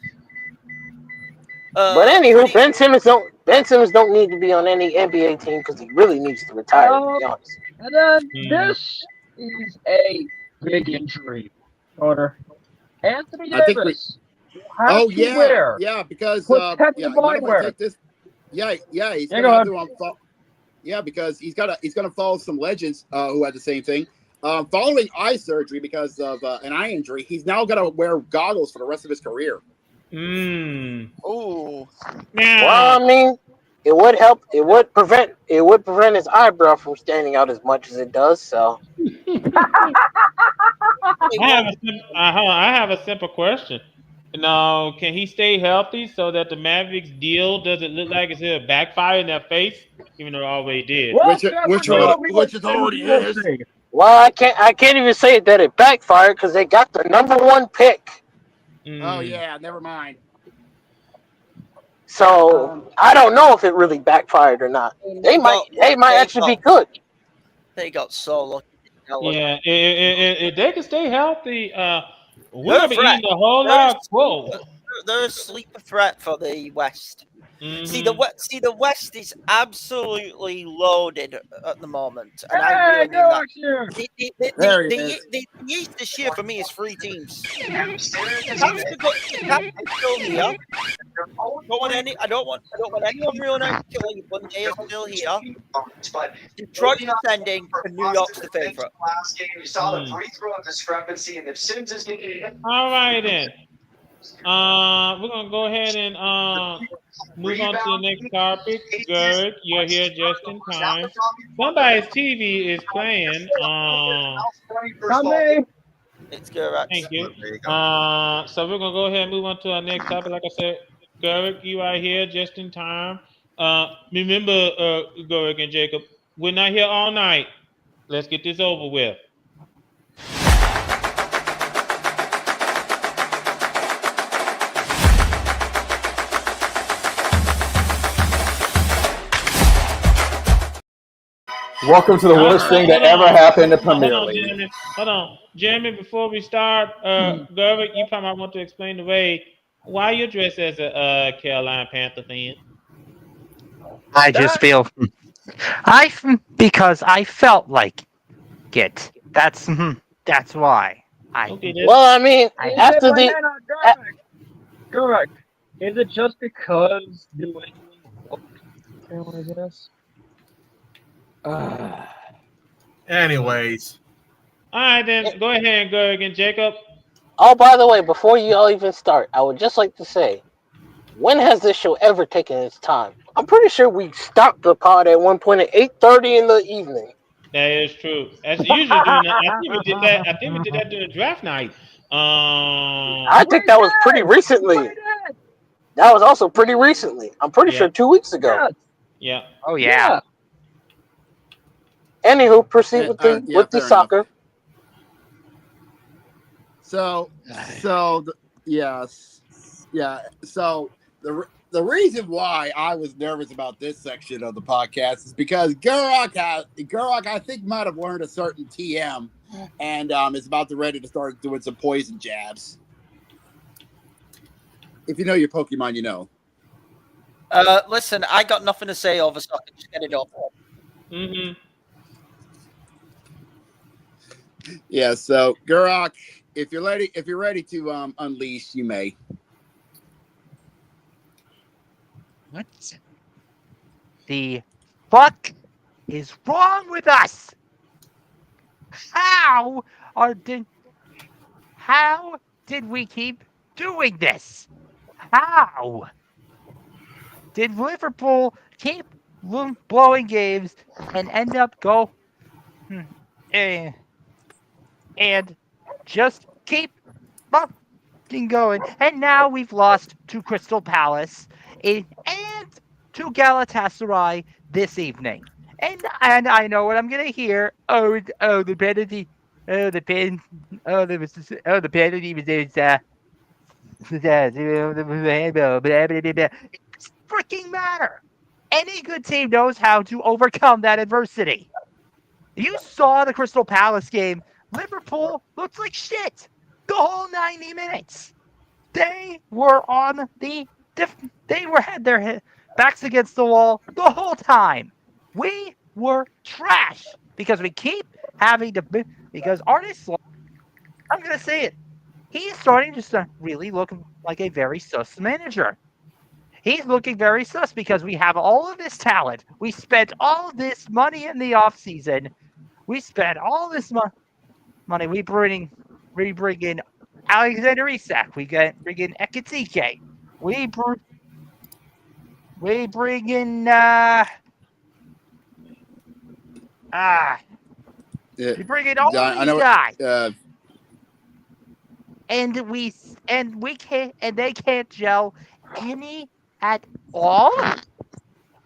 Speaker 8: But anywho, Ben Simmons don't need to be on any NBA team because he really needs to retire. To be honest.
Speaker 6: And then this is a big injury, Carter. Anthony
Speaker 1: I think we.
Speaker 6: Davis will have to wear
Speaker 1: because
Speaker 6: protective
Speaker 1: you mind if I
Speaker 6: eyewear.
Speaker 1: take this? Yeah, he's
Speaker 6: Yeah,
Speaker 1: gonna
Speaker 6: go
Speaker 1: have
Speaker 6: ahead.
Speaker 1: to because he's gonna follow some legends who had the same thing. Following eye surgery because of an eye injury, he's now gonna wear goggles for the rest of his career.
Speaker 5: Oh,
Speaker 8: Well, I mean, it would help. It would prevent his eyebrow from standing out as much as it does. So
Speaker 4: I have a simple question. Now, can he stay healthy so that the Mavericks deal doesn't look like it's going to backfire in their face, even though it already did?
Speaker 6: Well,
Speaker 1: Which it
Speaker 6: we'll
Speaker 1: already is.
Speaker 6: see.
Speaker 8: well, I can't even say that it backfired because they got the number 1 pick.
Speaker 1: Oh yeah, never mind.
Speaker 8: So I don't know if it really backfired or not. They might actually be good.
Speaker 5: They got so lucky.
Speaker 4: Yeah, if they can stay healthy, we're
Speaker 5: They're
Speaker 4: going
Speaker 5: a
Speaker 4: to be
Speaker 5: threat.
Speaker 4: eating a whole lot of quote.
Speaker 5: They're a sleeper threat for the West. See the West is absolutely loaded at the moment, and I really mean that. The East this year for me is 3 teams. Caps are still here. I don't want anyone ruling out Cleveland. They are still here. Detroit's ascending, and New York's the favorite.
Speaker 9: Last game, you saw the free throw discrepancy, and if Sims is getting
Speaker 4: All right then. We're gonna go ahead and move on to the next topic. Gerd, you're here just in time. Somebody's TV is playing.
Speaker 5: It's good.
Speaker 4: Thank you. So we're gonna go ahead and move on to our next topic. Like I said, Gerd, you are here just in time. Remember, Gerd and Jacob, we're not here all night. Let's get this over with.
Speaker 3: Welcome to the worst thing that ever happened to Premier League.
Speaker 4: Hold on, Jeremy. Before we start, Gervin, you probably want to explain the way why you're dressed as a Carolina Panther fan.
Speaker 10: I just feel because I felt like it. That's why.
Speaker 8: Well, I mean, after the
Speaker 6: correct. Is it just because New England I guess?
Speaker 2: Anyways.
Speaker 4: All right, then go ahead and go again, Jacob.
Speaker 8: Oh, by the way, before you all even start, I would just like to say, when has this show ever taken its time? I'm pretty sure we stopped the pod at one point at 8:30 in the evening.
Speaker 4: That is true. That's usually doing that. I think we did that during draft night.
Speaker 8: I think that was pretty recently. That was also pretty recently. I'm pretty sure 2 weeks ago.
Speaker 4: Yeah.
Speaker 10: Oh yeah.
Speaker 8: Anywho, proceed with the soccer.
Speaker 1: Enough. So the reason why I was nervous about this section of the podcast is because Gurok, I think, might have learned a certain TM, and is about to ready to start doing some poison jabs. If you know your Pokemon, you know.
Speaker 5: Listen, I got nothing to say over soccer. Just get it off.
Speaker 1: Yeah. So Gurok, if you're ready to unleash, you may.
Speaker 10: What the fuck is wrong with us? How did we keep doing this? How did Liverpool keep blowing games and end up and just keep fucking going? And now we've lost to Crystal Palace and to Galatasaray this evening. And I know what I'm gonna hear. The penalty. The penalty was It freaking matter. Any good team knows how to overcome that adversity. You saw the Crystal Palace game. Liverpool looked like shit the whole 90 minutes. They were had their backs against the wall the whole time. We were trash because we keep having to. Because Arne Slot, I'm gonna say it. he's starting to really look like a very sus manager. He's looking very sus because we have all of this talent. We spent all this money in the offseason. We spent all this money. We bring in Alexander Isak. We bring in Ekitike. We bring in we bring in all these guys. And they can't gel any at all.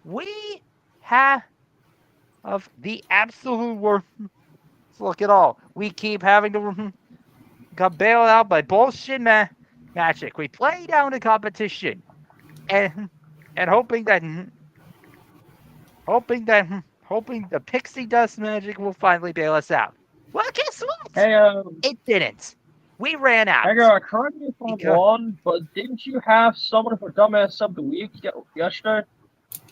Speaker 10: We have the absolute worst look at all. We keep having to got bailed out by bullshit magic. We play down the competition and hoping the pixie dust magic will finally bail us out. Well, guess what?
Speaker 6: Hey,
Speaker 10: it didn't. We ran out.
Speaker 6: Hey, correct me if I'm wrong, but didn't you have someone for dumbass sub the week yesterday?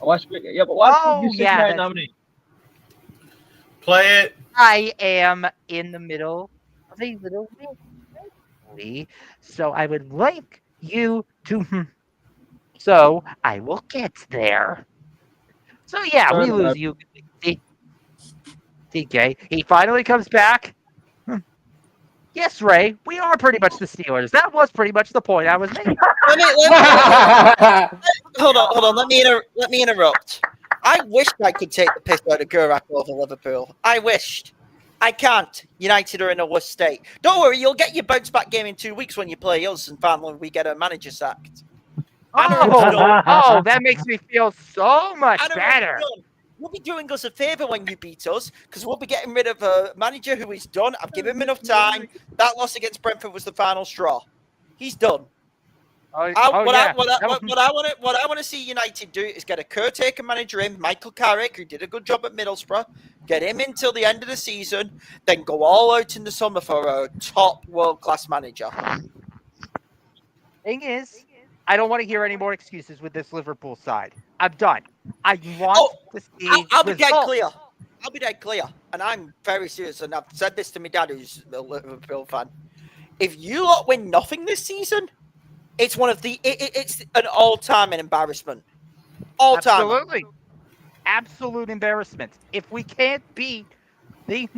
Speaker 6: Last week, yeah, but last week you said nominee.
Speaker 2: Play it.
Speaker 10: I am in the middle of a little bit, so I would like you to. So I will get there. So yeah, we lose you. DK. He finally comes back. Yes, Ray, we are pretty much the Steelers. That was pretty much the point I was making.
Speaker 5: Hold on. Let me interrupt. I wished I could take the piss out of Gurak over Liverpool. I wished. I can't. United are in a worse state. Don't worry, you'll get your bounce back game in 2 weeks when you play us, and finally we get a manager sacked.
Speaker 10: Oh, that makes me feel so much better.
Speaker 5: You'll be doing us a favour when you beat us, because we'll be getting rid of a manager who is done. I've given him enough time. That loss against Brentford was the final straw. He's done. What I want to see United do is get a caretaker manager in, Michael Carrick, who did a good job at Middlesbrough, get him in till the end of the season, then go all out in the summer for a top world-class manager.
Speaker 10: Thing is, I don't want to hear any more excuses with this Liverpool side. I'm done. I want to see
Speaker 5: I'll be dead clear. I'll be dead clear. And I'm very serious, and I've said this to my dad, who's a Liverpool fan. If you lot win nothing this season, it's it's an all-time embarrassment. All-time.
Speaker 10: Absolutely. Absolute embarrassment. If we can't beat if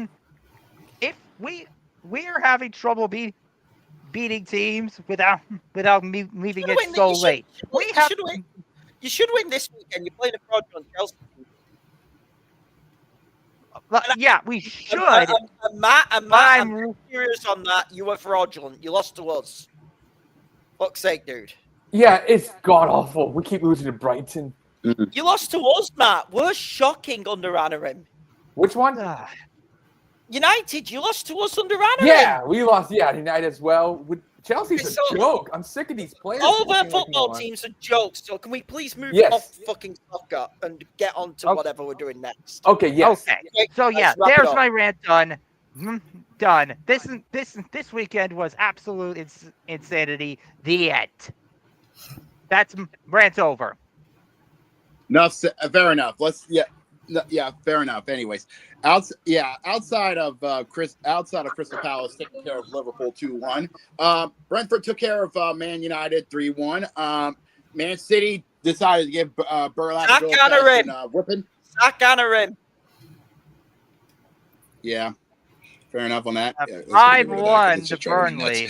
Speaker 10: we're having trouble beating teams without leaving it so late.
Speaker 5: You should win this weekend. You're playing a fraudulent Chelsea.
Speaker 10: Yeah, we should.
Speaker 5: Matt, I'm curious on that. You were fraudulent. You lost to us. Fuck's sake, dude.
Speaker 3: Yeah, it's god awful. We keep losing to Brighton.
Speaker 5: You lost to us, Matt. We're shocking under Anarim.
Speaker 3: Which one?
Speaker 5: United. You lost to us under Anarim.
Speaker 3: Yeah, we lost. Yeah, United as well. Chelsea's a joke. I'm sick of these players.
Speaker 5: All of our football teams are jokes. So can we please move off fucking soccer and get on to whatever we're doing next?
Speaker 3: Okay. Yes.
Speaker 10: Okay. So yeah, there's my rant done. Done. This weekend was absolute insanity. The end. That's rant over.
Speaker 1: Enough. Fair enough. Fair enough. Anyways, outside of Crystal Palace taking care of Liverpool 2-1. Brentford took care of Man United 3-1. Man City decided to give Burlap a whipping.
Speaker 5: Sack Anarim.
Speaker 1: Yeah. Fair enough on that.
Speaker 10: 5-1 to Burnley.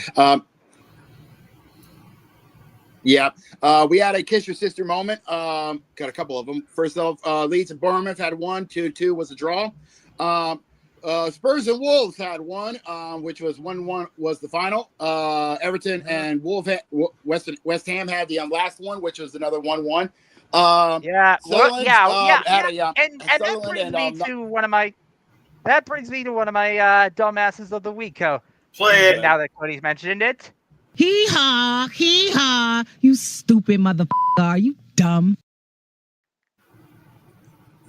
Speaker 1: We had a kiss your sister moment. Got a couple of them. First off, Leeds and Bournemouth had one. 2-2 was a draw. Spurs and Wolves had one, which was 1-1 was the final. Everton and West Ham had the last one, which was another 1-1.
Speaker 10: And that brings me to one of my dumbasses of the week.
Speaker 2: Play it.
Speaker 10: Now that Cody's mentioned it.
Speaker 11: Hee-haw, you stupid motherfucker. Are you dumb?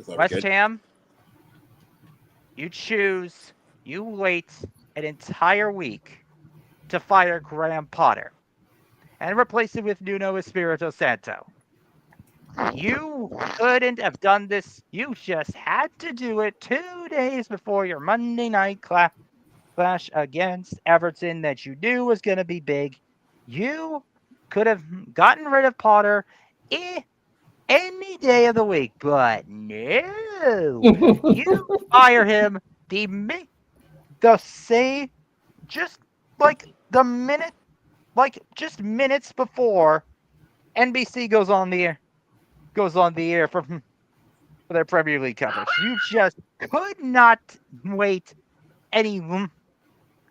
Speaker 10: West Ham, you wait an entire week to fire Graham Potter and replace it with Nuno Espirito Santo. You couldn't have done this. You just had to do it 2 days before your Monday night clash clash against Everton that you knew was going to be big. You could have gotten rid of Potter any day of the week, but no. You fire him the same, just like the minute, like just minutes before NBC goes on the air for their Premier League coverage. You just could not wait any.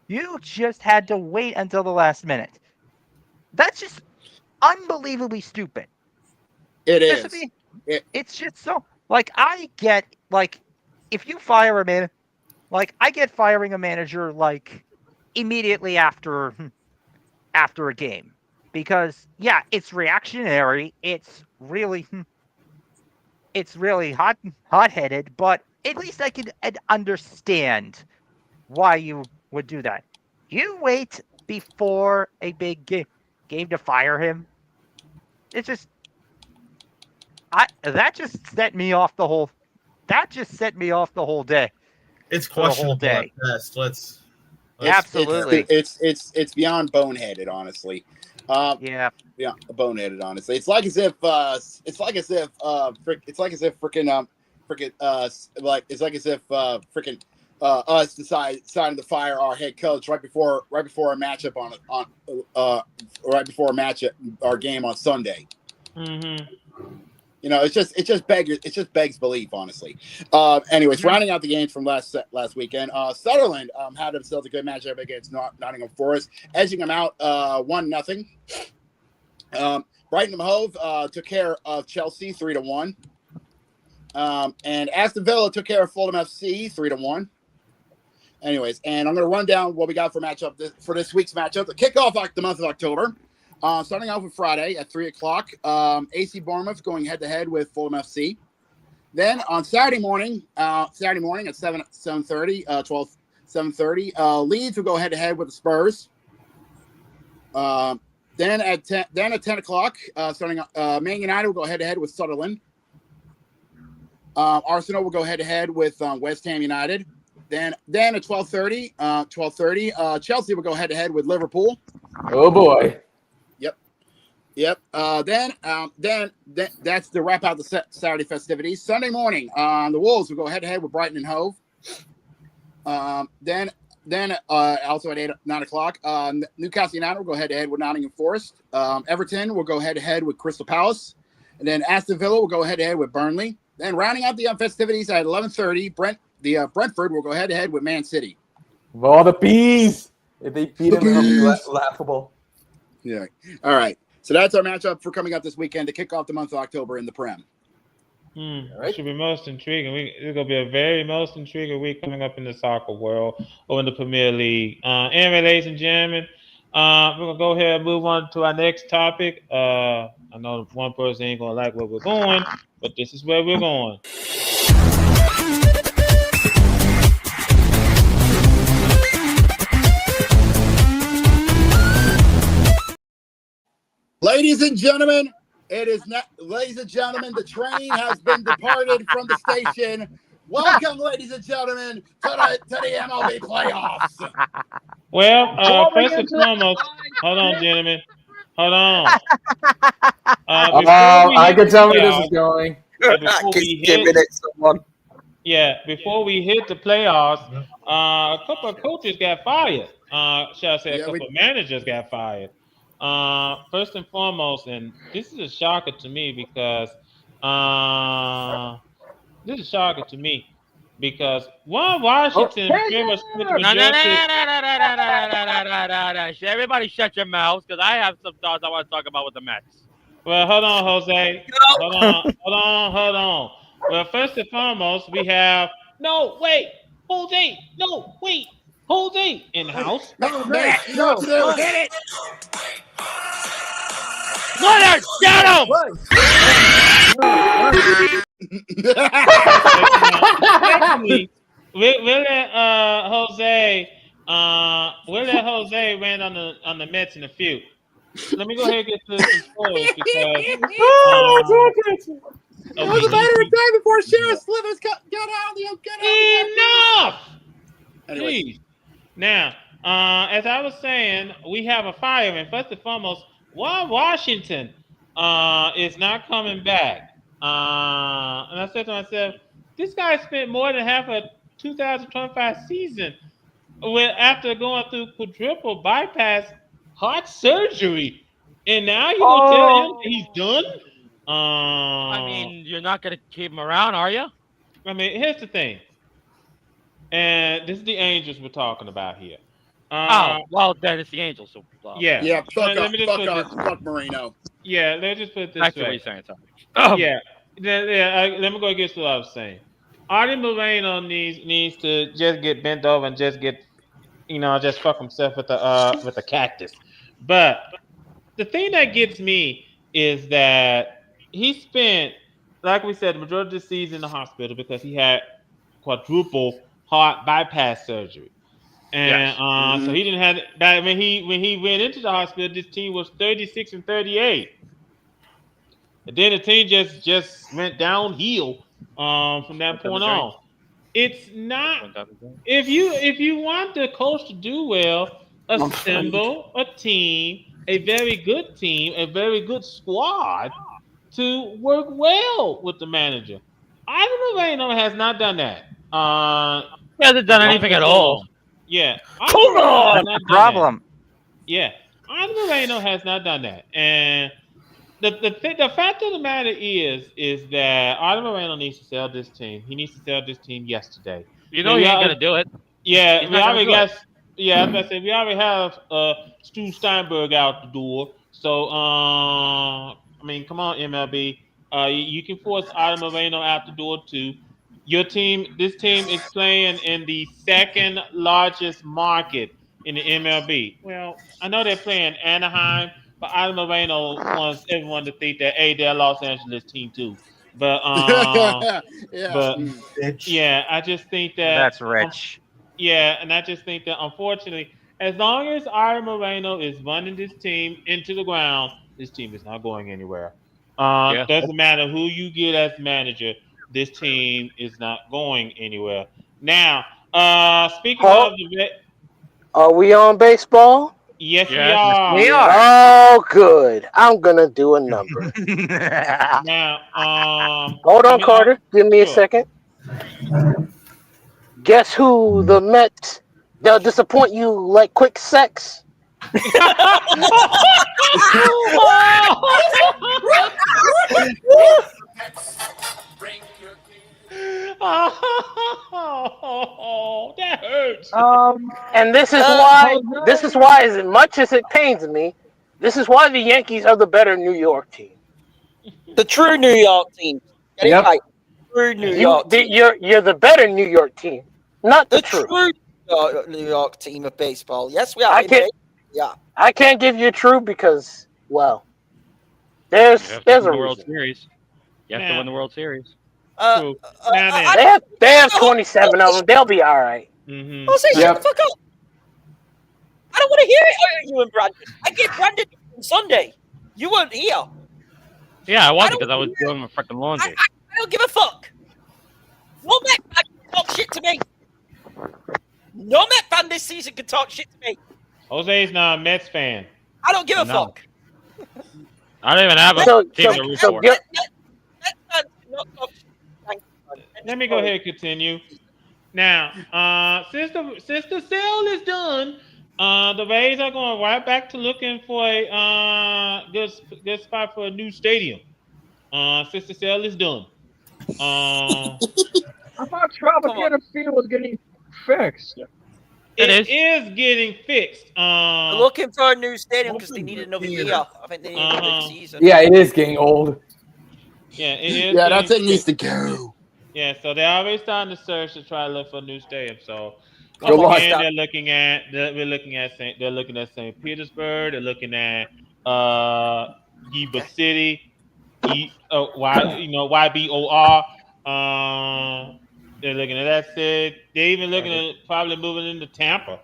Speaker 10: You just had to wait until the last minute. That's just unbelievably stupid.
Speaker 1: It is.
Speaker 10: It's just so, like, I get, like, if you fire a man, like, I get firing a manager, like, immediately after a game, because yeah, it's reactionary. It's really hot-headed, but at least I could understand why you would do that. You wait before a big game to fire him. It's just that just set me off the whole. That just set me off the whole day.
Speaker 2: It's
Speaker 10: for the whole
Speaker 2: questionable
Speaker 10: day.
Speaker 2: at best. Let's
Speaker 10: Absolutely.
Speaker 1: It's beyond boneheaded, honestly.
Speaker 10: Yeah,
Speaker 1: boneheaded, honestly. It's like as if us deciding to fire our head coach right before a matchup our game on Sunday.
Speaker 4: Mm-hmm.
Speaker 1: You know, it just begs belief, honestly. Anyways, rounding out the games from last weekend, Sutherland had themselves a good matchup against Nottingham Forest, edging them out 1-0. Brighton and Hove took care of Chelsea 3-1, and Aston Villa took care of Fulham FC 3-1. Anyways, and I'm going to run down what we got for this week's matchup. The kickoff the month of October. Starting off with Friday at 3:00, AC Bournemouth going head-to-head with Fulham FC. Then on Saturday morning at 7:30, Leeds will go head-to-head with the Spurs. Then at 10 o'clock, Man United will go head-to-head with Sunderland. Arsenal will go head-to-head with West Ham United. Then at 12:30, Chelsea will go head-to-head with Liverpool.
Speaker 3: Oh boy.
Speaker 1: Yep. Then that's to wrap out the Saturday festivities. Sunday morning, the Wolves will go head-to-head with Brighton and Hove. Then also at 9 o'clock, Newcastle United will go head-to-head with Nottingham Forest. Everton will go head-to-head with Crystal Palace. And then Aston Villa will go head-to-head with Burnley. Then rounding out the festivities at 11:30, Brentford will go head-to-head with Man City.
Speaker 3: Of all the bees! If they beat them, it'll be laughable.
Speaker 1: Yeah. All right. So that's our matchup for coming up this weekend to kick off the month of October in the Prem.
Speaker 4: Right. Should be most intriguing. It's going to be a very most intriguing week coming up in the soccer world or in the Premier League. Anyway, ladies and gentlemen, we're going to go ahead and move on to our next topic. I know one person ain't going to like where we're going, but this is where we're going.
Speaker 1: Ladies and gentlemen, the train has been departed from the station. Welcome, ladies and gentlemen, to the MLB playoffs.
Speaker 4: Well, first and foremost, hold on, gentlemen. Hold on.
Speaker 3: I can tell where this is going.
Speaker 4: Before we hit the playoffs, a couple of coaches got fired. Shall I say a couple of managers got fired. First and foremost, and this is a shocker to me because Washington pretty much split the majority.
Speaker 12: Everybody shut your mouths because I have some thoughts I want to talk about with the Mets.
Speaker 4: Well, hold on, Jose. Hold on. Well, first and foremost, we have Jose in house.
Speaker 12: Leonard, get him!
Speaker 4: We'll let Jose land on the Mets in a few. Let me go ahead and get to some scores because
Speaker 1: It was a matter of time before Sheriff Slithers got out.
Speaker 4: Enough!
Speaker 1: Anyways.
Speaker 4: Jeez. Now, as I was saying, we have a fireman. First and foremost, why Washington is not coming back? And I said to myself, this guy spent more than half a 2025 season after going through quadruple bypass heart surgery, and now you're gonna tell him he's done?
Speaker 12: I mean, you're not gonna keep him around, are you?
Speaker 4: I mean, here's the thing, and this is the Angels we're talking about here.
Speaker 12: Oh, well, then it's the Angels. So,
Speaker 4: Yeah.
Speaker 1: Yeah,
Speaker 4: Let me just put this.
Speaker 1: fuck Marino.
Speaker 4: Yeah, let's just put it this
Speaker 12: Back to
Speaker 4: way.
Speaker 12: what you're saying, sorry.
Speaker 4: Yeah, let me go against what I was saying. Artie Moreno needs to just get bent over and just get, just fuck himself with the cactus. But the thing that gets me is that he spent, like we said, the majority of the season in the hospital because he had quadruple heart bypass surgery. And so he didn't have that when he went into the hospital. This team was 36-38, and then the team just went downhill from that point on. It's not if you want the coach to do well, assemble a team, a very good team, a very good squad to work well with the manager. Ivan Moreno has not done that.
Speaker 12: He hasn't done anything at all.
Speaker 4: Yeah.
Speaker 10: Come on! That's the problem.
Speaker 4: Yeah. Ivan Moreno has not done that. And the fact of the matter is that Ivan Moreno needs to sell this team. He needs to sell this team yesterday.
Speaker 12: You know he ain't gonna do it.
Speaker 4: Yeah,
Speaker 12: He's
Speaker 4: we
Speaker 12: not
Speaker 4: already
Speaker 12: gonna
Speaker 4: got. Yeah, as I said, we already have Stu Steinberg out the door. So, I mean, come on, MLB. You can force Ivan Moreno out the door too. This team is playing in the second largest market in the MLB. Well, I know they're playing Anaheim, but Ivan Moreno wants everyone to think that, hey, they're a Los Angeles team too. But yeah, I just think that
Speaker 10: That's rich.
Speaker 4: Yeah, and I just think that unfortunately, as long as Iron Moreno is running this team into the ground, this team is not going anywhere. Doesn't matter who you get as manager, this team is not going anywhere. Now, speaking of the
Speaker 8: Are we on baseball?
Speaker 4: yes, we are.
Speaker 10: We are.
Speaker 8: Oh, good. I'm gonna do a number.
Speaker 4: Now,
Speaker 8: Hold on, Carter. Give me a second. Guess who the Mets? They'll disappoint you like quick sex.
Speaker 4: Oh, that hurts.
Speaker 8: And this is why. This is why, as much as it pains me, this is why the Yankees are the better New York team.
Speaker 5: The true New York team. Get it right. True New York team.
Speaker 8: You're the better New York team, not the true
Speaker 5: New York team of baseball. Yes, we are.
Speaker 8: I can't give you true because, well, there's a
Speaker 12: World
Speaker 8: reason.
Speaker 12: Series. You have to win the World Series.
Speaker 8: They have 27 of them. They'll be all right.
Speaker 4: Mm-hmm.
Speaker 5: I'll say, shut the fuck up. I don't want to hear it. You and Brandon. I gave Brandon on Sunday. You weren't here.
Speaker 12: Yeah, I wasn't because I was doing my freaking laundry.
Speaker 5: I don't give a fuck. No Met fan can talk shit to me. No Met fan this season can talk shit to me.
Speaker 4: Jose's not a Mets fan.
Speaker 5: I don't give a fuck.
Speaker 12: I don't even have a team to root for.
Speaker 4: Let me go ahead and continue. Now, since the sale is done, the Rays are going right back to looking for a good spot for a new stadium. Since the sale is done.
Speaker 6: I thought Tropicana Field was getting fixed.
Speaker 4: It is getting fixed.
Speaker 5: They're looking for a new stadium because they need another year. I think they need another season.
Speaker 3: Yeah, it is getting old.
Speaker 4: Yeah, it is.
Speaker 1: Yeah, that thing needs to go.
Speaker 4: Yeah, so they're always starting to search to try to look for a new stadium. So again, they're looking at St. Petersburg. They're looking at Yuba City, YBOR. They're looking at that city. They're even looking at probably moving into Tampa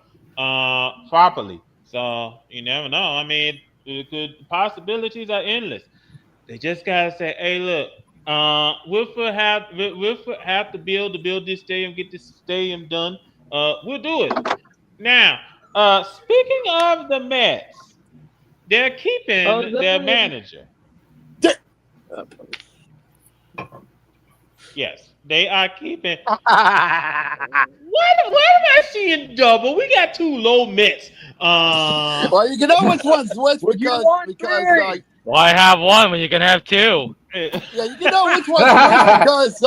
Speaker 4: properly. So you never know. I mean, the possibilities are endless. They just gotta say, "Hey, look, Wilford have to build this stadium, get this stadium done. We'll do it." Now, speaking of the Mets, they're keeping their manager. Yes, they are keeping. Why am I seeing double? We got two low Mets.
Speaker 1: Well, you can know which one's which because
Speaker 12: Why have one when you can have two?
Speaker 1: Yeah, you can know which one's which because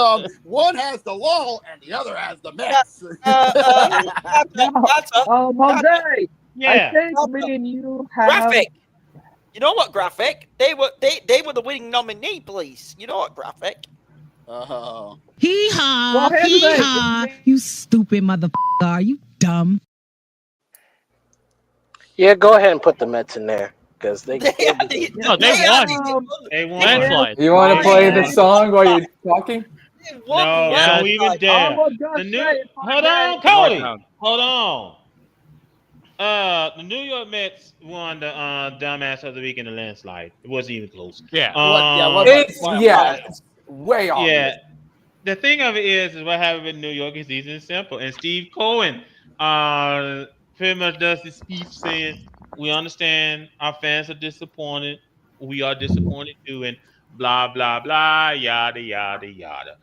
Speaker 1: one has the lull and the other has the Mets.
Speaker 6: Jose.
Speaker 4: Yeah.
Speaker 6: I think me and you have.
Speaker 5: Graphic. You know what, Graphic? They were the winning nominee, please. You know what, Graphic?
Speaker 1: Oh.
Speaker 11: Hee haw,
Speaker 6: Well, here's the
Speaker 11: hee
Speaker 6: thing.
Speaker 11: haw. You stupid motherfucker. Are you dumb?
Speaker 8: Yeah, go ahead and put the Mets in there because they
Speaker 12: No, they won.
Speaker 4: They won.
Speaker 12: Landslide.
Speaker 3: You want to play the song while you're talking?
Speaker 4: No, don't even dare. Hold on, Cody. Hold on. The New York Mets won the dumbass of the week in the landslide. It wasn't even close.
Speaker 12: Yeah.
Speaker 3: It's way off.
Speaker 4: Yeah. The thing of it is what happened in New York is easy and simple. And Steve Cohen pretty much does his speech saying, we understand our fans are disappointed. We are disappointed too. And blah, blah, blah, yada, yada, yada.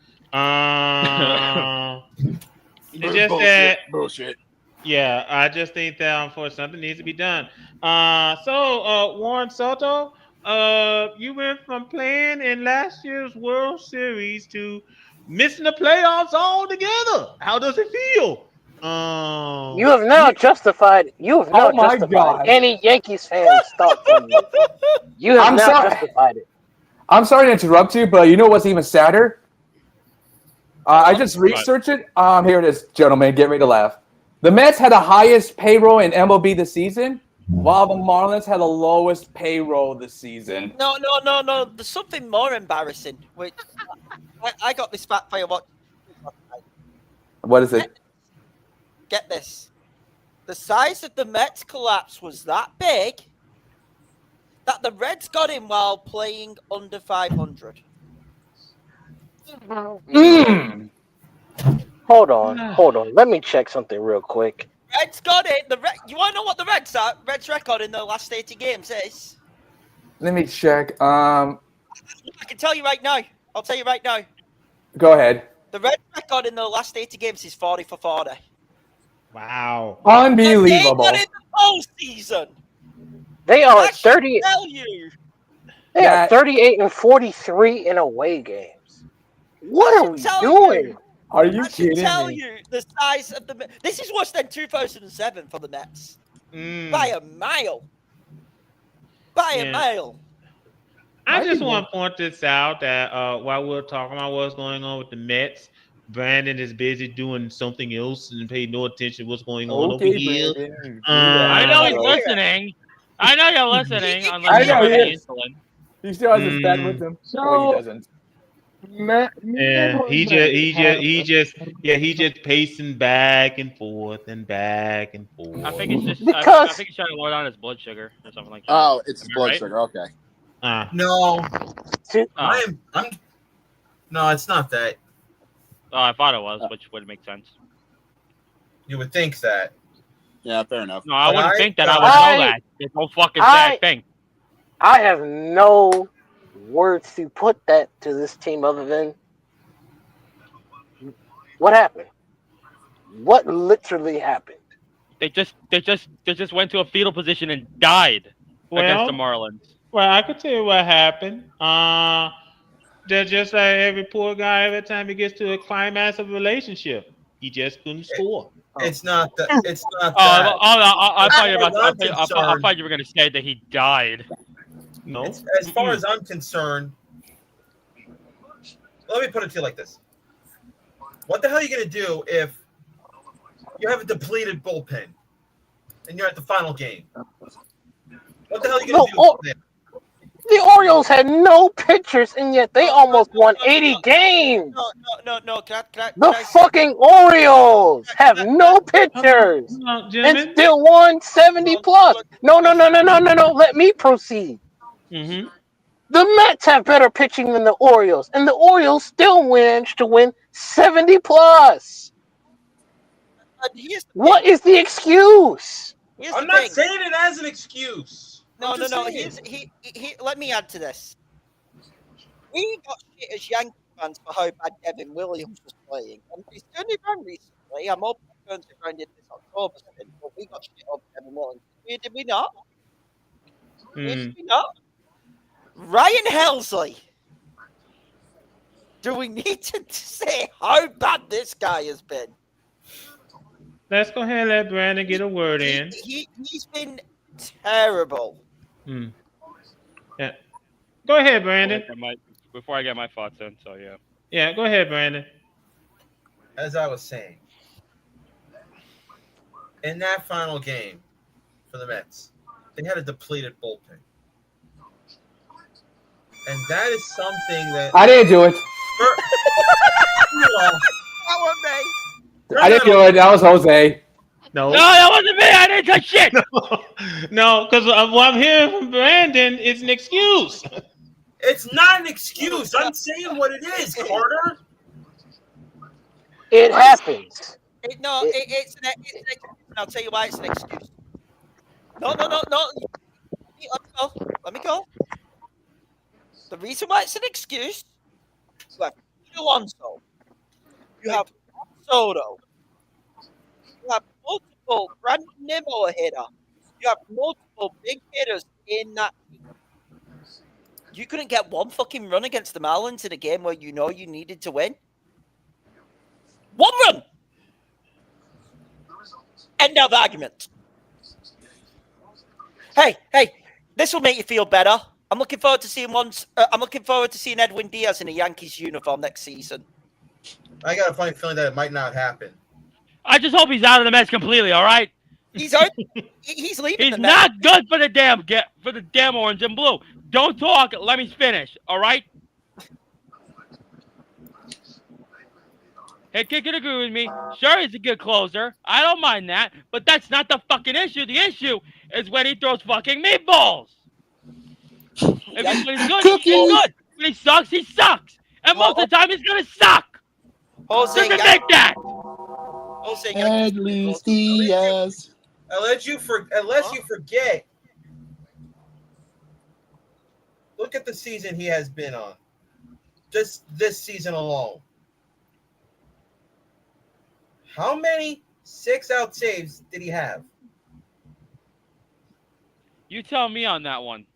Speaker 4: It's just
Speaker 1: bullshit.
Speaker 4: Yeah, I just think that unfortunately something needs to be done. So Warren Soto, you went from playing in last year's World Series to missing the playoffs altogether. How does it feel?
Speaker 8: You have now justified. You have now justified any Yankees fans' thoughts on you. You have justified it.
Speaker 3: I'm sorry to interrupt you, but you know what's even sadder? I just researched it. Here it is, gentlemen. Get ready to laugh. The Mets had the highest payroll in MLB this season, while the Marlins had the lowest payroll this season.
Speaker 5: No. There's something more embarrassing. Which I got this fact for you.
Speaker 3: What is it?
Speaker 5: Get this. The size of the Mets collapse was that big that the Reds got in while playing under 500.
Speaker 8: Hold on. Let me check something real quick.
Speaker 5: Reds got it. You want to know what the Reds record in the last 80 games is?
Speaker 3: Let me check.
Speaker 5: I can tell you right now. I'll tell you right now.
Speaker 3: Go ahead.
Speaker 5: The Reds record in the last 80 games is 40 for 40.
Speaker 4: Wow.
Speaker 3: Unbelievable.
Speaker 5: And they got in the postseason.
Speaker 8: They are 30.
Speaker 5: Tell you.
Speaker 8: They are 38 and 43 in away games. What are we doing?
Speaker 3: Are you
Speaker 5: I should
Speaker 3: kidding
Speaker 5: tell
Speaker 3: me?
Speaker 5: you the size of the. This is worse than 2007 for the Mets by a mile. By a mile.
Speaker 4: I just want to point this out that while we're talking about what's going on with the Mets, Brandon is busy doing something else and pay no attention to what's going on over here.
Speaker 12: I know he's listening. I know you're listening.
Speaker 3: I know he is.
Speaker 12: Insulin.
Speaker 3: He still has his bed with him. No, he doesn't.
Speaker 4: He just pacing back and forth and back and forth.
Speaker 12: I think it's just I think he's trying to lower down his blood sugar or something like that.
Speaker 1: Oh, it's his blood sugar. Okay.
Speaker 2: No. No, it's not that.
Speaker 12: Oh, I thought it was, which would make sense.
Speaker 2: You would think that.
Speaker 1: Yeah, fair enough.
Speaker 12: No, I wouldn't think that. I would know that. There's no fucking sad thing.
Speaker 8: I have no words to put that to this team other than what happened. What literally happened?
Speaker 12: They just went to a fetal position and died against the Marlins.
Speaker 4: Well, I could tell you what happened. They're just like every poor guy every time he gets to a climax of a relationship. He just couldn't score.
Speaker 2: It's not that. It's not
Speaker 12: I
Speaker 2: that.
Speaker 12: thought you were going to say that he died.
Speaker 4: No.
Speaker 2: As far as I'm concerned, let me put it to you like this. What the hell are you going to do if you have a depleted bullpen and you're at the final game? What the hell are you going to do?
Speaker 8: The Orioles had no pitchers, and yet they almost won 80 games.
Speaker 5: No.
Speaker 8: The fucking Orioles have no pitchers and still won 70 plus. No. Let me proceed.
Speaker 4: Mm-hmm.
Speaker 8: The Mets have better pitching than the Orioles, and the Orioles still managed to win 70 plus.
Speaker 5: Here's
Speaker 8: What is the excuse?
Speaker 2: I'm not saying it as an excuse.
Speaker 5: No. Let me add to this. We got shit as Yankee fans for how bad Kevin Williams was playing. And he's turned it around recently. I'm hoping he turns it around in this October stint, but we got shit over Kevin Williams. Did we not? Did we not? Ryan Helsley. Do we need to say how bad this guy has been?
Speaker 4: Let's go ahead and let Brandon get a word in.
Speaker 5: He's been terrible.
Speaker 4: Yeah. Go ahead, Brandon.
Speaker 12: Before I get my thoughts in, so yeah.
Speaker 4: Yeah, go ahead, Brandon.
Speaker 2: As I was saying, in that final game for the Mets, they had a depleted bullpen. And that is something that
Speaker 3: I didn't do it.
Speaker 5: That one, me.
Speaker 3: I didn't do it. That was Jose.
Speaker 4: No,
Speaker 12: that wasn't me. I didn't touch shit.
Speaker 4: No, because what I'm hearing from Brandon is an excuse.
Speaker 2: It's not an excuse. I'm saying what it is, Carter.
Speaker 8: It happens.
Speaker 5: It's an excuse. I'll tell you why it's an excuse. No. Let me go. The reason why it's an excuse, you have Alonso, you have Soto, you have multiple Brandon Nimmo hitter, you have multiple big hitters in that team. You couldn't get one fucking run against the Marlins in a game where you know you needed to win. One run. End of argument. Hey, this will make you feel better. I'm looking forward to seeing Edwin Diaz in a Yankees uniform next season.
Speaker 2: I got a funny feeling that it might not happen.
Speaker 12: I just hope he's out of the Mets completely. All right.
Speaker 5: He's out. He's leaving.
Speaker 12: He's not good for the damn orange and blue. Don't talk. Let me finish. All right. Hey, Kid can agree with me. Sure, he's a good closer. I don't mind that. But that's not the fucking issue. The issue is when he throws fucking meatballs. When he's good, he's good. When he sucks. And most of the time, he's gonna suck.
Speaker 5: Jose,
Speaker 12: you can make that.
Speaker 5: Jose,
Speaker 1: Edwin Diaz.
Speaker 2: Unless you forget. Look at the season he has been on. Just this season alone. How many 6-out saves did he have?
Speaker 12: You tell me on that one.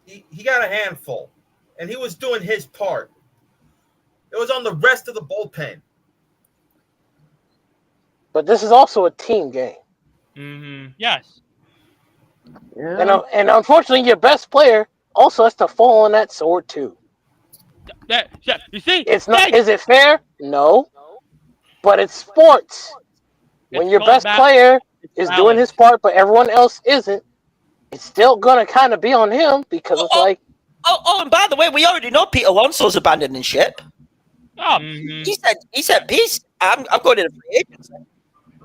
Speaker 2: He got a handful, and he was doing his part. It was on the rest of the bullpen.
Speaker 8: But this is also a team game.
Speaker 12: Mm-hmm. Yes.
Speaker 8: Yeah. And unfortunately, your best player also has to fall on that sword too.
Speaker 12: You see,
Speaker 8: it's not. Is it fair? No. But it's sports. When your best player is doing his part, but everyone else isn't, it's still gonna kind of be on him because it's like.
Speaker 5: Oh, and by the way, we already know Pete Alonso's abandoning ship.
Speaker 12: Oh,
Speaker 5: he said, peace. I'm going to the free agency.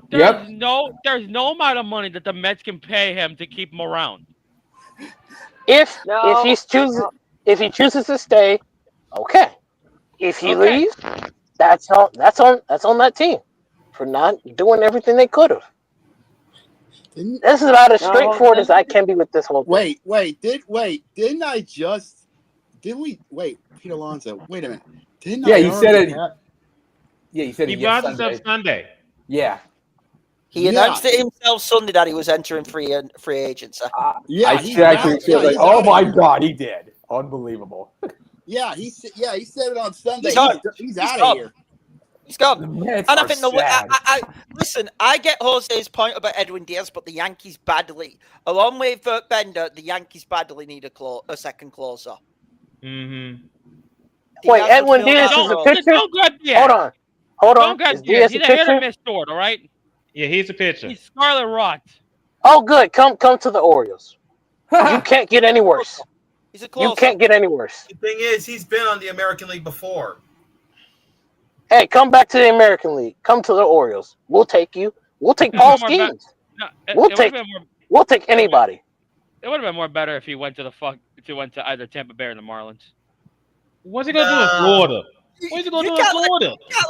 Speaker 12: There's no amount of money that the Mets can pay him to keep him around.
Speaker 8: If he chooses to stay, okay. If he leaves, that's on that team for not doing everything they could have. This is about as straightforward as I can be with this whole thing.
Speaker 1: Peter Alonso. Wait a minute.
Speaker 3: You said it. Yeah, you said
Speaker 4: he
Speaker 3: it.
Speaker 4: brought this up Sunday.
Speaker 3: Yeah.
Speaker 5: He announced it himself Sunday that he was entering free agency.
Speaker 3: I actually feel like, oh my God, he did. Unbelievable.
Speaker 1: He said it on Sunday. He's out of here.
Speaker 5: He's gone. And I think listen, I get Jose's point about Edwin Diaz, but the Yankees badly, along with Bender, the Yankees badly need a second closer.
Speaker 4: Mm-hmm.
Speaker 8: Wait, Edwin Diaz is a pitcher? Hold on.
Speaker 12: Is Diaz
Speaker 8: he's
Speaker 12: a hit or miss sword, all right?
Speaker 4: Yeah, he's a pitcher.
Speaker 12: He's Scarlet Rot.
Speaker 8: Oh, good. Come to the Orioles. You can't get any worse.
Speaker 5: He's a closer.
Speaker 8: You can't get any worse.
Speaker 2: The thing is, he's been on the American League before.
Speaker 8: Hey, come back to the American League. Come to the Orioles. We'll take you. We'll take Paul Skeens. We'll take anybody.
Speaker 12: It would have been more better if he went to either Tampa Bay or the Marlins.
Speaker 4: What's he gonna do in Florida?
Speaker 5: You can't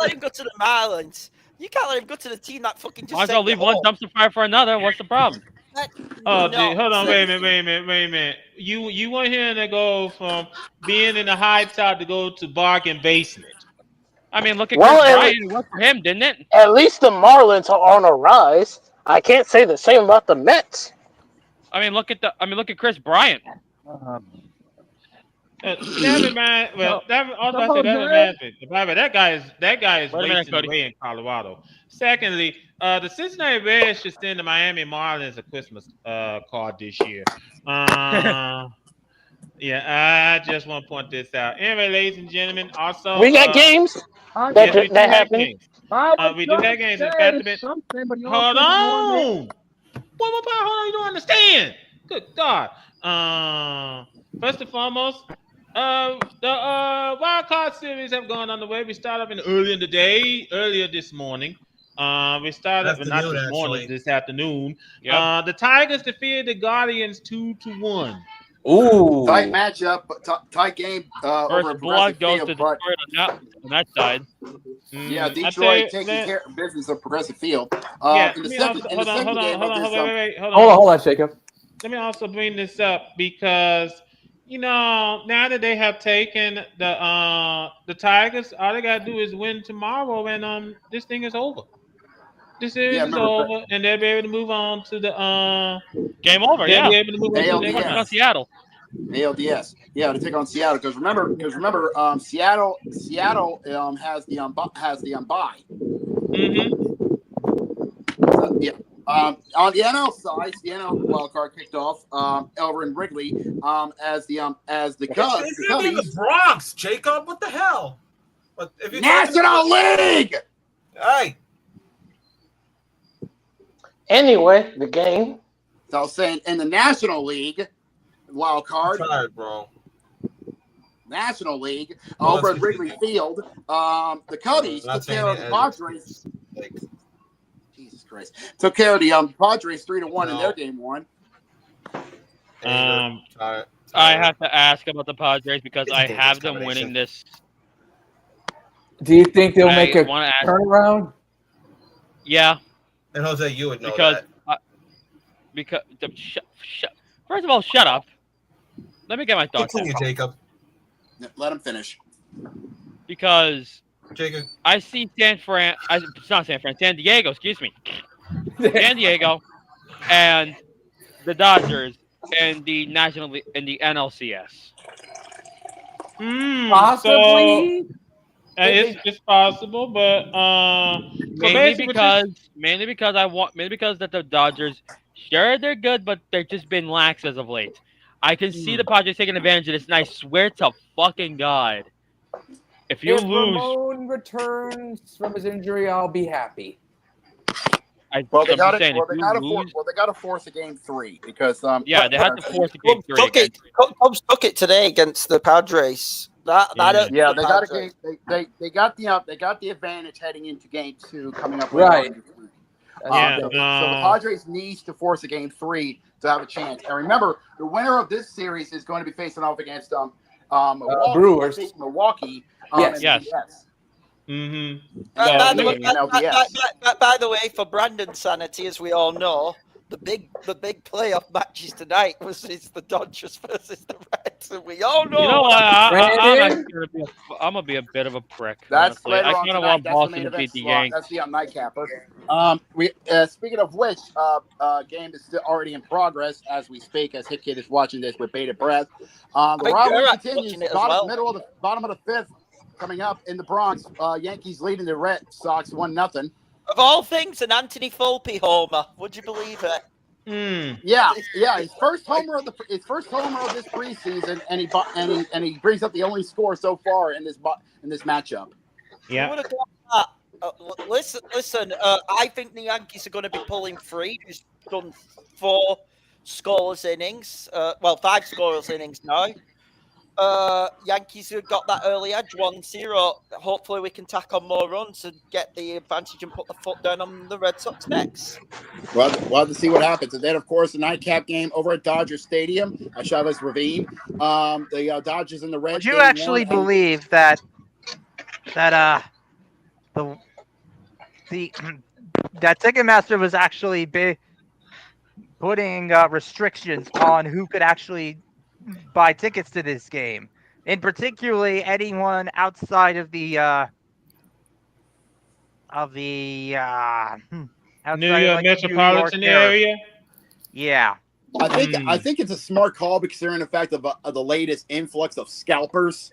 Speaker 5: let him go to the Marlins. You can't let him go to the team that fucking just
Speaker 12: Might as
Speaker 5: sent
Speaker 12: well
Speaker 5: you
Speaker 12: leave one
Speaker 5: home.
Speaker 12: dumpster fire for another. What's the problem?
Speaker 4: Oh,
Speaker 5: No.
Speaker 4: dude, hold on, wait a minute. You want him to go from being in the high top to go to bargain basement?
Speaker 12: I mean, look at
Speaker 8: Well,
Speaker 12: Chris Bryant. It worked for him, didn't it?
Speaker 8: At least the Marlins are on a rise. I can't say the same about the Mets.
Speaker 12: I mean, look at Chris Bryant.
Speaker 4: That reminds. Well, that also I said that reminds me. That guy is
Speaker 12: Wait a minute,
Speaker 4: wasting
Speaker 12: Cody.
Speaker 4: away in Colorado. Secondly, the Cincinnati Reds should send the Miami Marlins a Christmas card this year. Yeah, I just want to point this out. Anyway, ladies and gentlemen, also
Speaker 8: We got games
Speaker 4: yes, we do
Speaker 8: that
Speaker 4: have
Speaker 8: happen.
Speaker 4: games.
Speaker 6: I was
Speaker 4: We do
Speaker 6: trying
Speaker 4: have
Speaker 6: to
Speaker 4: games. It's
Speaker 6: say
Speaker 4: got to be.
Speaker 6: something, but you
Speaker 4: Hold
Speaker 6: also ignored me.
Speaker 4: on. What part? Hold on, you don't understand. Good God. First and foremost, the wild card series have gone on the way. We started off earlier this morning. We started not
Speaker 2: Afternoon,
Speaker 4: this morning,
Speaker 2: actually.
Speaker 4: this afternoon.
Speaker 12: Yep.
Speaker 4: The Tigers defeated the Guardians 2-1.
Speaker 3: Ooh.
Speaker 1: Tight matchup, tight game over
Speaker 12: First
Speaker 1: at
Speaker 12: blood
Speaker 1: Progressive
Speaker 12: goes
Speaker 1: Field,
Speaker 12: to
Speaker 1: but
Speaker 12: Detroit on that side.
Speaker 1: yeah,
Speaker 4: I'd
Speaker 1: Detroit
Speaker 4: say
Speaker 1: taking
Speaker 4: that-
Speaker 1: care of business of Progressive Field.
Speaker 4: Yeah,
Speaker 1: In
Speaker 4: let
Speaker 1: the
Speaker 4: me
Speaker 1: second,
Speaker 4: also,
Speaker 1: in the second game of this,
Speaker 4: wait,
Speaker 3: Hold on, Jacob.
Speaker 4: Let me also bring this up because now that they have taken the Tigers, all they gotta do is win tomorrow, and this thing is over. This series is over, and they'll be able to move on to the
Speaker 12: game over.
Speaker 4: They'll
Speaker 12: Yeah,
Speaker 4: be able to move on to the
Speaker 12: they
Speaker 4: next
Speaker 12: won
Speaker 4: round.
Speaker 12: Seattle.
Speaker 1: ALDS. Yeah, to take on Seattle because remember, Seattle has the bye. So, yeah. On the NL side, the NL wild card kicked off. Elver and Wrigley as the Cubs.
Speaker 2: It's gonna be in the Bronx, Jacob. What the hell? But if you're
Speaker 1: National League.
Speaker 2: Hey.
Speaker 8: Anyway, the game.
Speaker 1: So I was saying in the National League, wild card.
Speaker 2: I'm tired, bro.
Speaker 1: National League over at Wrigley Field. The Cubbies took care of the Padres. Jesus Christ! Took care of the Padres 3-1 in their game one.
Speaker 12: I have to ask about the Padres because I have them winning this.
Speaker 3: Do you think they'll make a turnaround?
Speaker 12: Yeah.
Speaker 2: And Jose, you would know
Speaker 12: because,
Speaker 2: that.
Speaker 12: First of all, shut up. Let me get my thoughts.
Speaker 2: Continue, Jacob.
Speaker 1: Let him finish.
Speaker 12: Because
Speaker 2: Jacob,
Speaker 12: I see San Diego, excuse me. San Diego and the Dodgers and the National League and the NLCS.
Speaker 3: Possibly.
Speaker 4: It's possible, but
Speaker 12: mainly because that the Dodgers, sure, they're good, but they've just been lax as of late. I can see the Padres taking advantage of this, and I swear to fucking God, if you lose,
Speaker 3: Ramon returns from his injury, I'll be happy.
Speaker 1: They got to force a game 3 because
Speaker 12: they had to force a game 3.
Speaker 5: Cubs took it today against the Padres.
Speaker 1: They got the advantage heading into game 2 coming up.
Speaker 3: Right.
Speaker 1: So the Padres needs to force a game 3 to have a chance. And remember, the winner of this series is going to be facing off against
Speaker 3: Brewers.
Speaker 1: Milwaukee.
Speaker 12: Yes.
Speaker 5: Mm-hmm. By the way, for Brandon's sanity, as we all know, the big playoff matches tonight is the Dodgers versus the Reds, and we all know.
Speaker 12: You know what? I'm gonna be a bit of a prick.
Speaker 1: That's
Speaker 12: honestly. I kind of want
Speaker 1: that's
Speaker 12: Boston to beat the Yankees.
Speaker 1: That's the nightcapper. Speaking of which, game is still already in progress as we speak. As Hit Kid is watching this with bated breath. The rivalry continues. Bottom of the 5th. Coming up in the Bronx, Yankees leading the Red Sox 1-0.
Speaker 5: Of all things, an Anthony Volpe homer. Would you believe it?
Speaker 1: Yeah. His first homer of this preseason, and he brings up the only score so far in this matchup.
Speaker 5: Yeah. Who would have thought that? Listen. I think the Yankees are going to be pulling 3. He's done 4 scoreless innings. 5 scoreless innings now. Yankees who got that early edge 1-0. Hopefully we can tack on more runs and get the advantage and put the foot down on the Red Sox next.
Speaker 1: We'll have to see what happens. And then, of course, the nightcap game over at Dodger Stadium at Chavez Ravine. The Dodgers and the Reds.
Speaker 10: Would you actually believe that that Ticketmaster was actually putting restrictions on who could actually buy tickets to this game. In particularly, anyone outside of the outside
Speaker 4: New
Speaker 10: of
Speaker 4: York
Speaker 10: like the New York
Speaker 4: metropolitan
Speaker 10: area.
Speaker 4: area.
Speaker 10: Yeah.
Speaker 1: I think it's a smart call considering the fact of the latest influx of scalpers.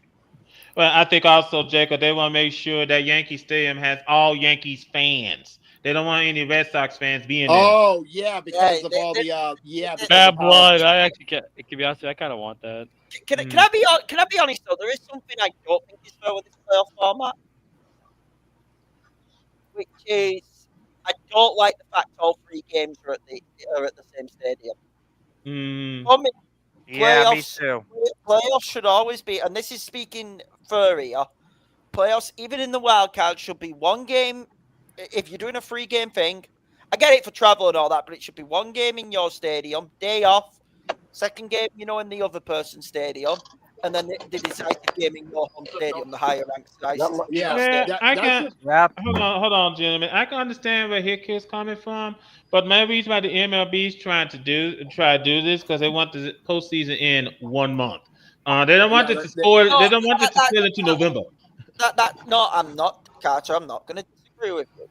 Speaker 4: Well, I think also, Jacob, they want to make sure that Yankee Stadium has all Yankees fans. They don't want any Red Sox fans being there.
Speaker 1: Oh yeah, because of all the because
Speaker 12: Bad
Speaker 1: of how
Speaker 12: blood. I actually can't. To be honest, I kind of want that.
Speaker 5: Can I be honest though? There is something I don't think is fair with this playoff format, which is I don't like the fact all 3 games are at the same stadium. For me,
Speaker 10: Yeah, me too.
Speaker 5: Playoffs should always be, and this is speaking for here. Playoffs, even in the wild card, should be 1 game. If you're doing a 3-game thing, I get it for travel and all that, but it should be 1 game in your stadium, day off. 2nd game, in the other person's stadium, and then the decisive game in your home stadium, the higher ranked side.
Speaker 4: Hold on, gentlemen. I can understand where Hickey's coming from, but my reason why the MLB is trying to do this because they want the postseason in 1 month. They don't want it to spoil. They don't want it to spill into November.
Speaker 5: No, I'm not, Carter. I'm not going to disagree with you.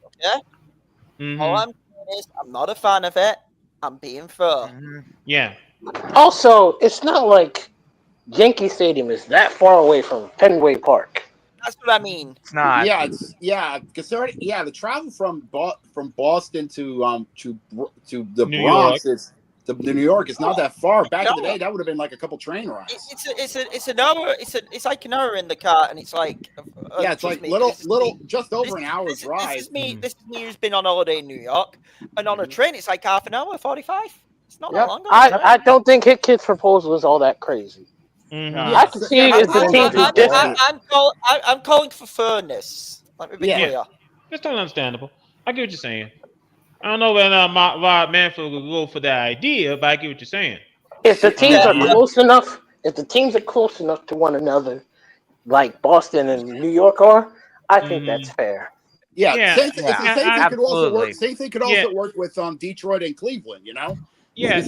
Speaker 5: Okay. All I'm saying is I'm not a fan of it. I'm being fair.
Speaker 4: Yeah.
Speaker 8: Also, it's not like Yankee Stadium is that far away from Fenway Park.
Speaker 5: That's what I mean.
Speaker 10: It's not.
Speaker 1: Because the travel from Boston to the
Speaker 4: New
Speaker 1: Bronx
Speaker 4: York.
Speaker 1: is to New York is not that far. Back in the day, that would have been like a couple train rides.
Speaker 5: It's an hour. It's like an hour in the car, and it's like
Speaker 1: it's like just over an hour's ride.
Speaker 5: This is me who's been on holiday in New York, and on a train it's like half an hour, 45. It's not that long.
Speaker 8: I don't think Hit Kid's proposal is all that crazy. I can see it as the team who's different.
Speaker 5: I'm calling for fairness. Let me be clear.
Speaker 4: That's totally understandable. I get what you're saying. I don't know whether Rob Manfred will go for that idea, but I get what you're saying.
Speaker 8: If the teams are close enough, to one another, like Boston and New York are, I think that's fair.
Speaker 1: Same thing could also work. Same thing could also work with Detroit and Cleveland.
Speaker 4: Yeah.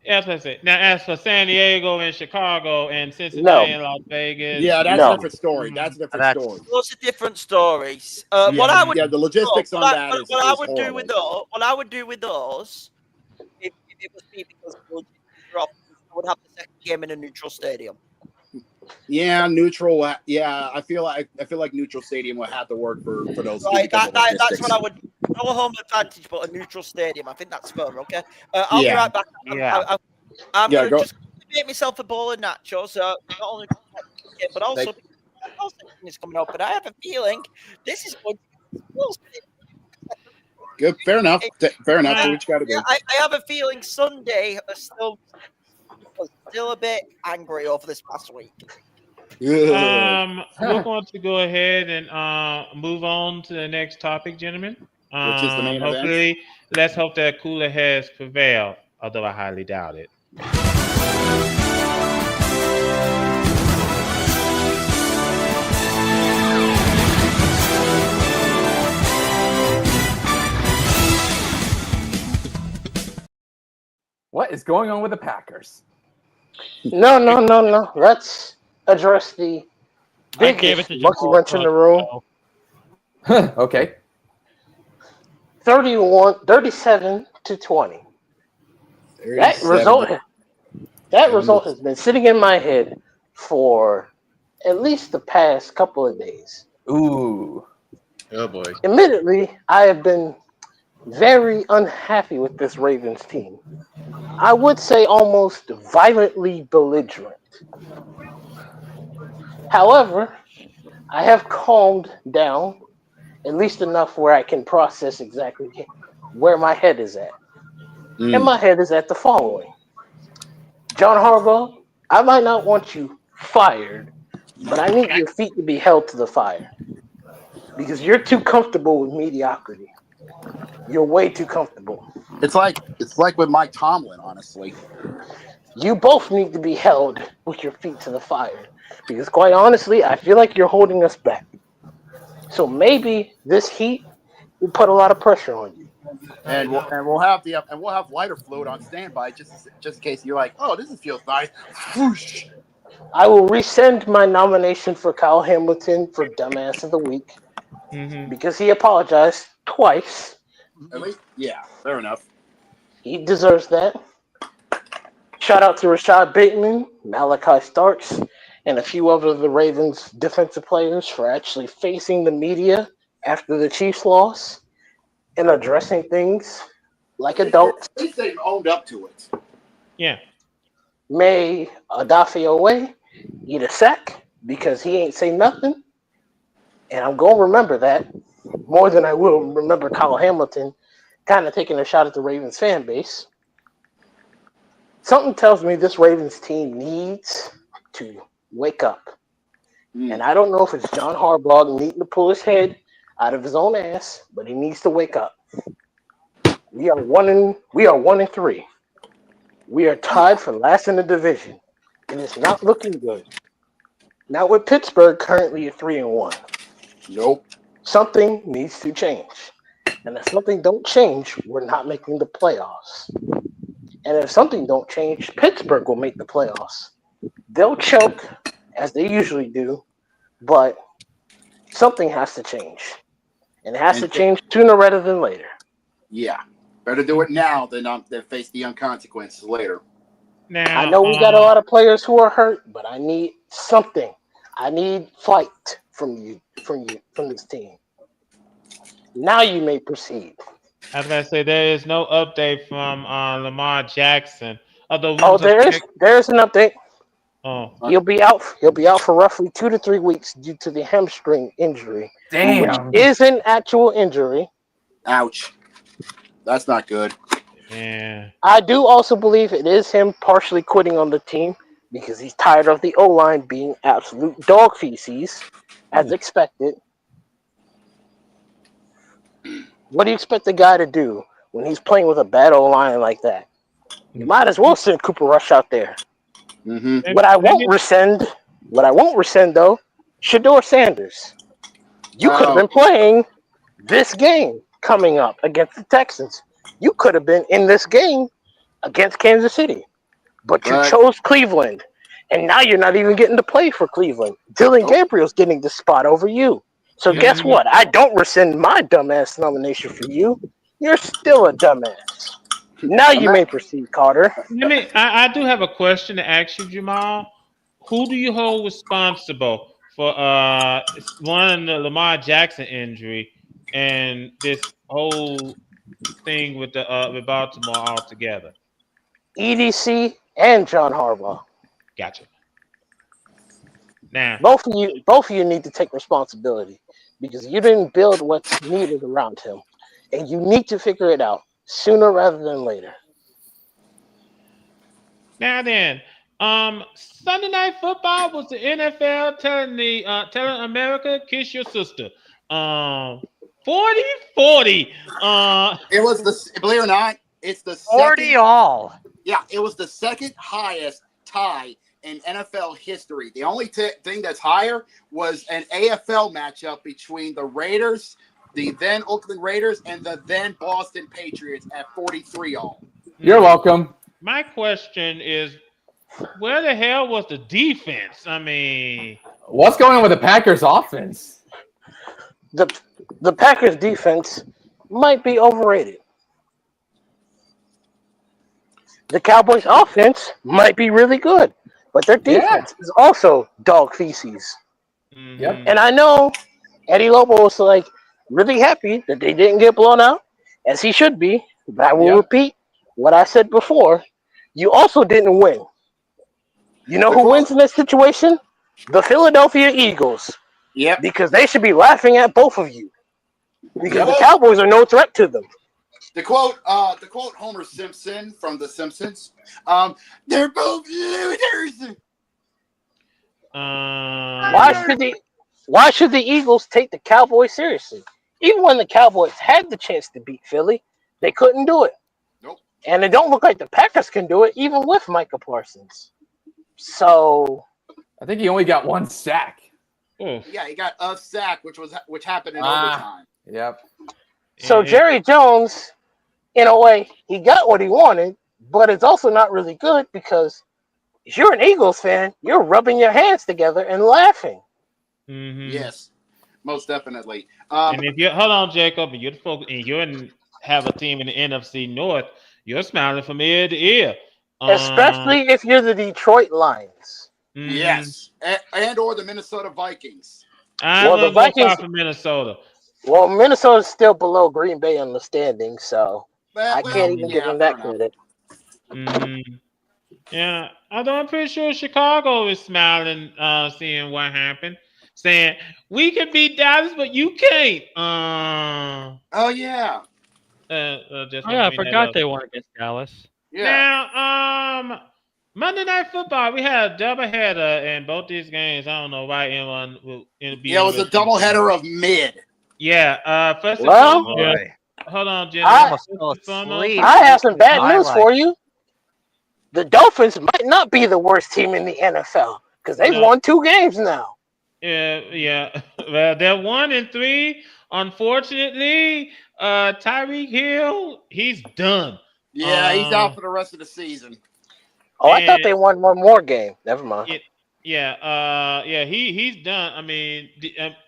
Speaker 4: As I said, now as for San Diego and Chicago and Cincinnati and Las Vegas,
Speaker 1: that's a different story. That's a different story.
Speaker 5: Those are different stories.
Speaker 1: The logistics on that is
Speaker 5: what I would do with those, if it was me, because I would have the 2nd game in a neutral stadium.
Speaker 1: Yeah, neutral. Yeah, I feel like neutral stadium would have to work for those.
Speaker 5: Right, that's what I would. No home advantage, but a neutral stadium. I think that's fair. Okay, I'll be right back. I'm going to just make myself a bowl of nachos. Not only but also is coming up. But I have a feeling this is going to be
Speaker 1: good. Fair enough. Fair enough. Do what you got to do.
Speaker 5: I have a feeling Sunday is still a bit angry over this past week.
Speaker 4: We're going to go ahead and move on to the next topic, gentlemen.
Speaker 1: Which is the main
Speaker 4: hopefully,
Speaker 1: event.
Speaker 4: Let's hope that cooler heads prevail, although I highly doubt it.
Speaker 3: What is going on with the Packers?
Speaker 8: No. Let's address the biggest monkey wrench in the room.
Speaker 3: Okay.
Speaker 8: 37-20. That result has been sitting in my head for at least the past couple of days.
Speaker 3: Ooh.
Speaker 2: Oh boy.
Speaker 8: Admittedly, I have been very unhappy with this Ravens team. I would say almost violently belligerent. However, I have calmed down at least enough where I can process exactly where my head is at. And my head is at the following. John Harbaugh, I might not want you fired, but I need your feet to be held to the fire. Because you're too comfortable with mediocrity. You're way too comfortable.
Speaker 1: It's like with Mike Tomlin, honestly.
Speaker 8: You both need to be held with your feet to the fire. Because quite honestly, I feel like you're holding us back. So maybe this heat will put a lot of pressure on you.
Speaker 1: And we'll have lighter fluid on standby just in case you're like, oh, this feels nice. Whoosh.
Speaker 8: I will rescind my nomination for Kyle Hamilton for Dumbass of the Week because he apologized twice.
Speaker 1: At least, yeah, fair enough.
Speaker 8: He deserves that. Shout out to Rashad Bateman, Malachi Starks, and a few other of the Ravens defensive players for actually facing the media after the Chiefs loss and addressing things like adults.
Speaker 1: At least they owned up to it.
Speaker 4: Yeah.
Speaker 8: May Odafe eat a sack because he ain't say nothing. And I'm going to remember that more than I will remember Kyle Hamilton kind of taking a shot at the Ravens fan base. Something tells me this Ravens team needs to wake up. And I don't know if it's John Harbaugh needing to pull his head out of his own ass, but he needs to wake up. We are 1-3. We are tied for last in the division, and it's not looking good. Now with Pittsburgh currently at 3-1.
Speaker 1: Nope.
Speaker 8: Something needs to change. And if something don't change, we're not making the playoffs. And if something don't change, Pittsburgh will make the playoffs. They'll choke, as they usually do, but something has to change. And it has to change sooner rather than later.
Speaker 1: Yeah. Better do it now than face the consequences later.
Speaker 4: Now,
Speaker 8: I know we got a lot of players who are hurt, but I need something. I need fight from this team. Now you may proceed.
Speaker 4: I was gonna say there is no update from Lamar Jackson.
Speaker 8: Although there's an update.
Speaker 4: Oh,
Speaker 8: He'll be out for roughly 2 to 3 weeks due to the hamstring injury.
Speaker 3: Damn.
Speaker 8: Which is an actual injury.
Speaker 1: Ouch. That's not good.
Speaker 4: yeah.
Speaker 8: I do also believe it is him partially quitting on the team because he's tired of the O-line being absolute dog feces, as expected. What do you expect the guy to do when he's playing with a bad O-line like that? You might as well send Cooper Rush out there.
Speaker 1: Mm-hmm.
Speaker 8: What I won't rescind though, Shador Sanders. You could have been playing this game coming up against the Texans. You could have been in this game against Kansas City, but you chose Cleveland, and now you're not even getting to play for Cleveland. Dylan Gabriel's getting the spot over you. So guess what? I don't rescind my dumbass nomination for you. You're still a dumbass. Now you may proceed, Carter.
Speaker 4: I do have a question to ask you, Jamal. Who do you hold responsible for one, the Lamar Jackson injury and this whole thing with with Baltimore altogether?
Speaker 8: EDC and John Harbaugh.
Speaker 4: Gotcha. Now,
Speaker 8: both of you need to take responsibility because you didn't build what's needed around him, and you need to figure it out sooner rather than later.
Speaker 4: Now then, Sunday Night Football was the NFL telling America, kiss your sister. 40-40.
Speaker 1: It was believe it or not, it's the
Speaker 10: 40 all.
Speaker 1: Yeah, it was the second highest tie in NFL history. The only thing that's higher was an AFL matchup between the Raiders, the then Oakland Raiders, and the then Boston Patriots at 43 all.
Speaker 3: You're welcome.
Speaker 4: My question is, where the hell was the defense? I mean,
Speaker 3: what's going on with the Packers offense?
Speaker 8: The Packers defense might be overrated. The Cowboys offense might be really good, but their defense is also dog feces.
Speaker 3: Yep.
Speaker 8: And I know Eddie Lobo was like really happy that they didn't get blown out, as he should be. But I will repeat what I said before. You also didn't win. You know who wins in this situation? The Philadelphia Eagles.
Speaker 1: Yep.
Speaker 8: Because they should be laughing at both of you. Because the Cowboys are no threat to them.
Speaker 1: To quote Homer Simpson from The Simpsons, they're both losers.
Speaker 8: Why should the Eagles take the Cowboys seriously? Even when the Cowboys had the chance to beat Philly, they couldn't do it.
Speaker 1: Nope.
Speaker 8: And it don't look like the Packers can do it, even with Micah Parsons. So
Speaker 3: I think he only got one sack.
Speaker 1: Yeah, he got a sack, which happened in overtime.
Speaker 3: Yep.
Speaker 8: So Jerry Jones, in a way, he got what he wanted, but it's also not really good because if you're an Eagles fan, you're rubbing your hands together and laughing.
Speaker 1: Yes, most definitely.
Speaker 4: And if you hold on, Jacob, and you have a team in the NFC North, you're smiling from ear to ear.
Speaker 8: Especially if you're the Detroit Lions.
Speaker 1: Yes, and or the Minnesota Vikings.
Speaker 4: I wouldn't go far from Minnesota.
Speaker 8: Well, Minnesota's still below Green Bay on the standings, so I can't even give them that credit.
Speaker 4: Yeah, although I'm pretty sure Chicago is smiling, seeing what happened, saying we can beat Dallas, but you can't.
Speaker 1: Oh yeah.
Speaker 12: I forgot they won against Dallas.
Speaker 1: Yeah.
Speaker 4: Now, Monday Night Football, we had a doubleheader in both these games. I don't know why anyone will be.
Speaker 1: Yeah, it was a doubleheader of mid.
Speaker 4: Yeah. First of
Speaker 8: Well,
Speaker 4: all, hold on, Jimmy.
Speaker 8: I have some bad news for you. The Dolphins might not be the worst team in the NFL because they've won 2 games now.
Speaker 4: Yeah. Well, they're 1-3. Unfortunately, Tyreek Hill, he's done.
Speaker 1: Yeah, he's out for the rest of the season.
Speaker 8: Oh, I thought they won one more game. Never mind.
Speaker 4: He's done. I mean,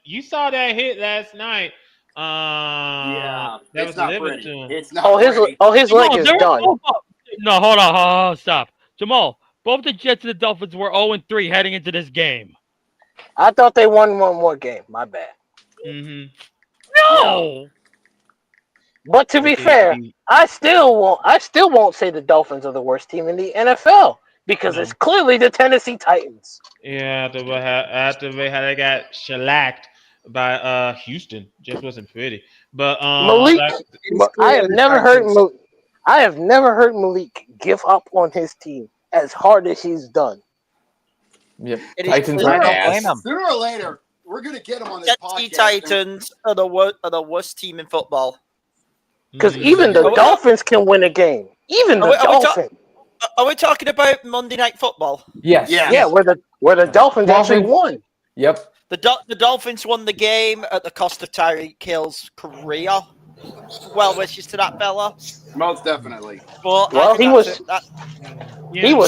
Speaker 4: you saw that hit last night.
Speaker 1: Yeah,
Speaker 4: that was delivered to him.
Speaker 1: It's not.
Speaker 8: His leg is done.
Speaker 12: No, hold on, stop, Jamal. Both the Jets and the Dolphins were 0-3 heading into this game.
Speaker 8: I thought they won one more game. My bad.
Speaker 12: No.
Speaker 8: But to be fair, I still won't say the Dolphins are the worst team in the NFL because it's clearly the Tennessee Titans.
Speaker 4: Yeah, after they got shellacked by Houston, just wasn't pretty. But
Speaker 8: Malik, I have never heard Malik give up on his team as hard as he's done.
Speaker 3: Yep.
Speaker 5: Titans
Speaker 1: Sooner or later, we're gonna get him on this
Speaker 5: Tennessee
Speaker 1: podcast.
Speaker 5: Titans are the worst team in football.
Speaker 8: Because even the Dolphins can win a game. Even the Dolphins.
Speaker 5: Are we talking about Monday Night Football?
Speaker 3: Yes.
Speaker 8: Yeah, where the Dolphins actually won.
Speaker 3: Yep.
Speaker 5: The Dolphins won the game at the cost of Tyreek Hill's career. Well wishes to that fella.
Speaker 1: Most definitely.
Speaker 8: Well, he was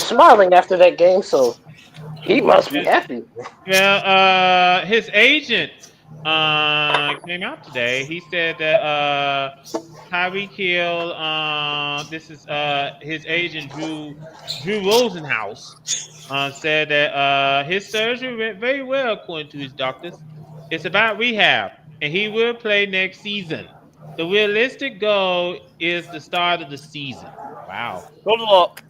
Speaker 8: smiling after that game, so he must be happy.
Speaker 4: Well, his agent came out today. He said that Tyreek Hill, this is his agent Drew Rosenhaus, said that his surgery went very well according to his doctors. It's about rehab, and he will play next season. The realistic goal is the start of the season. Wow.
Speaker 5: Good luck.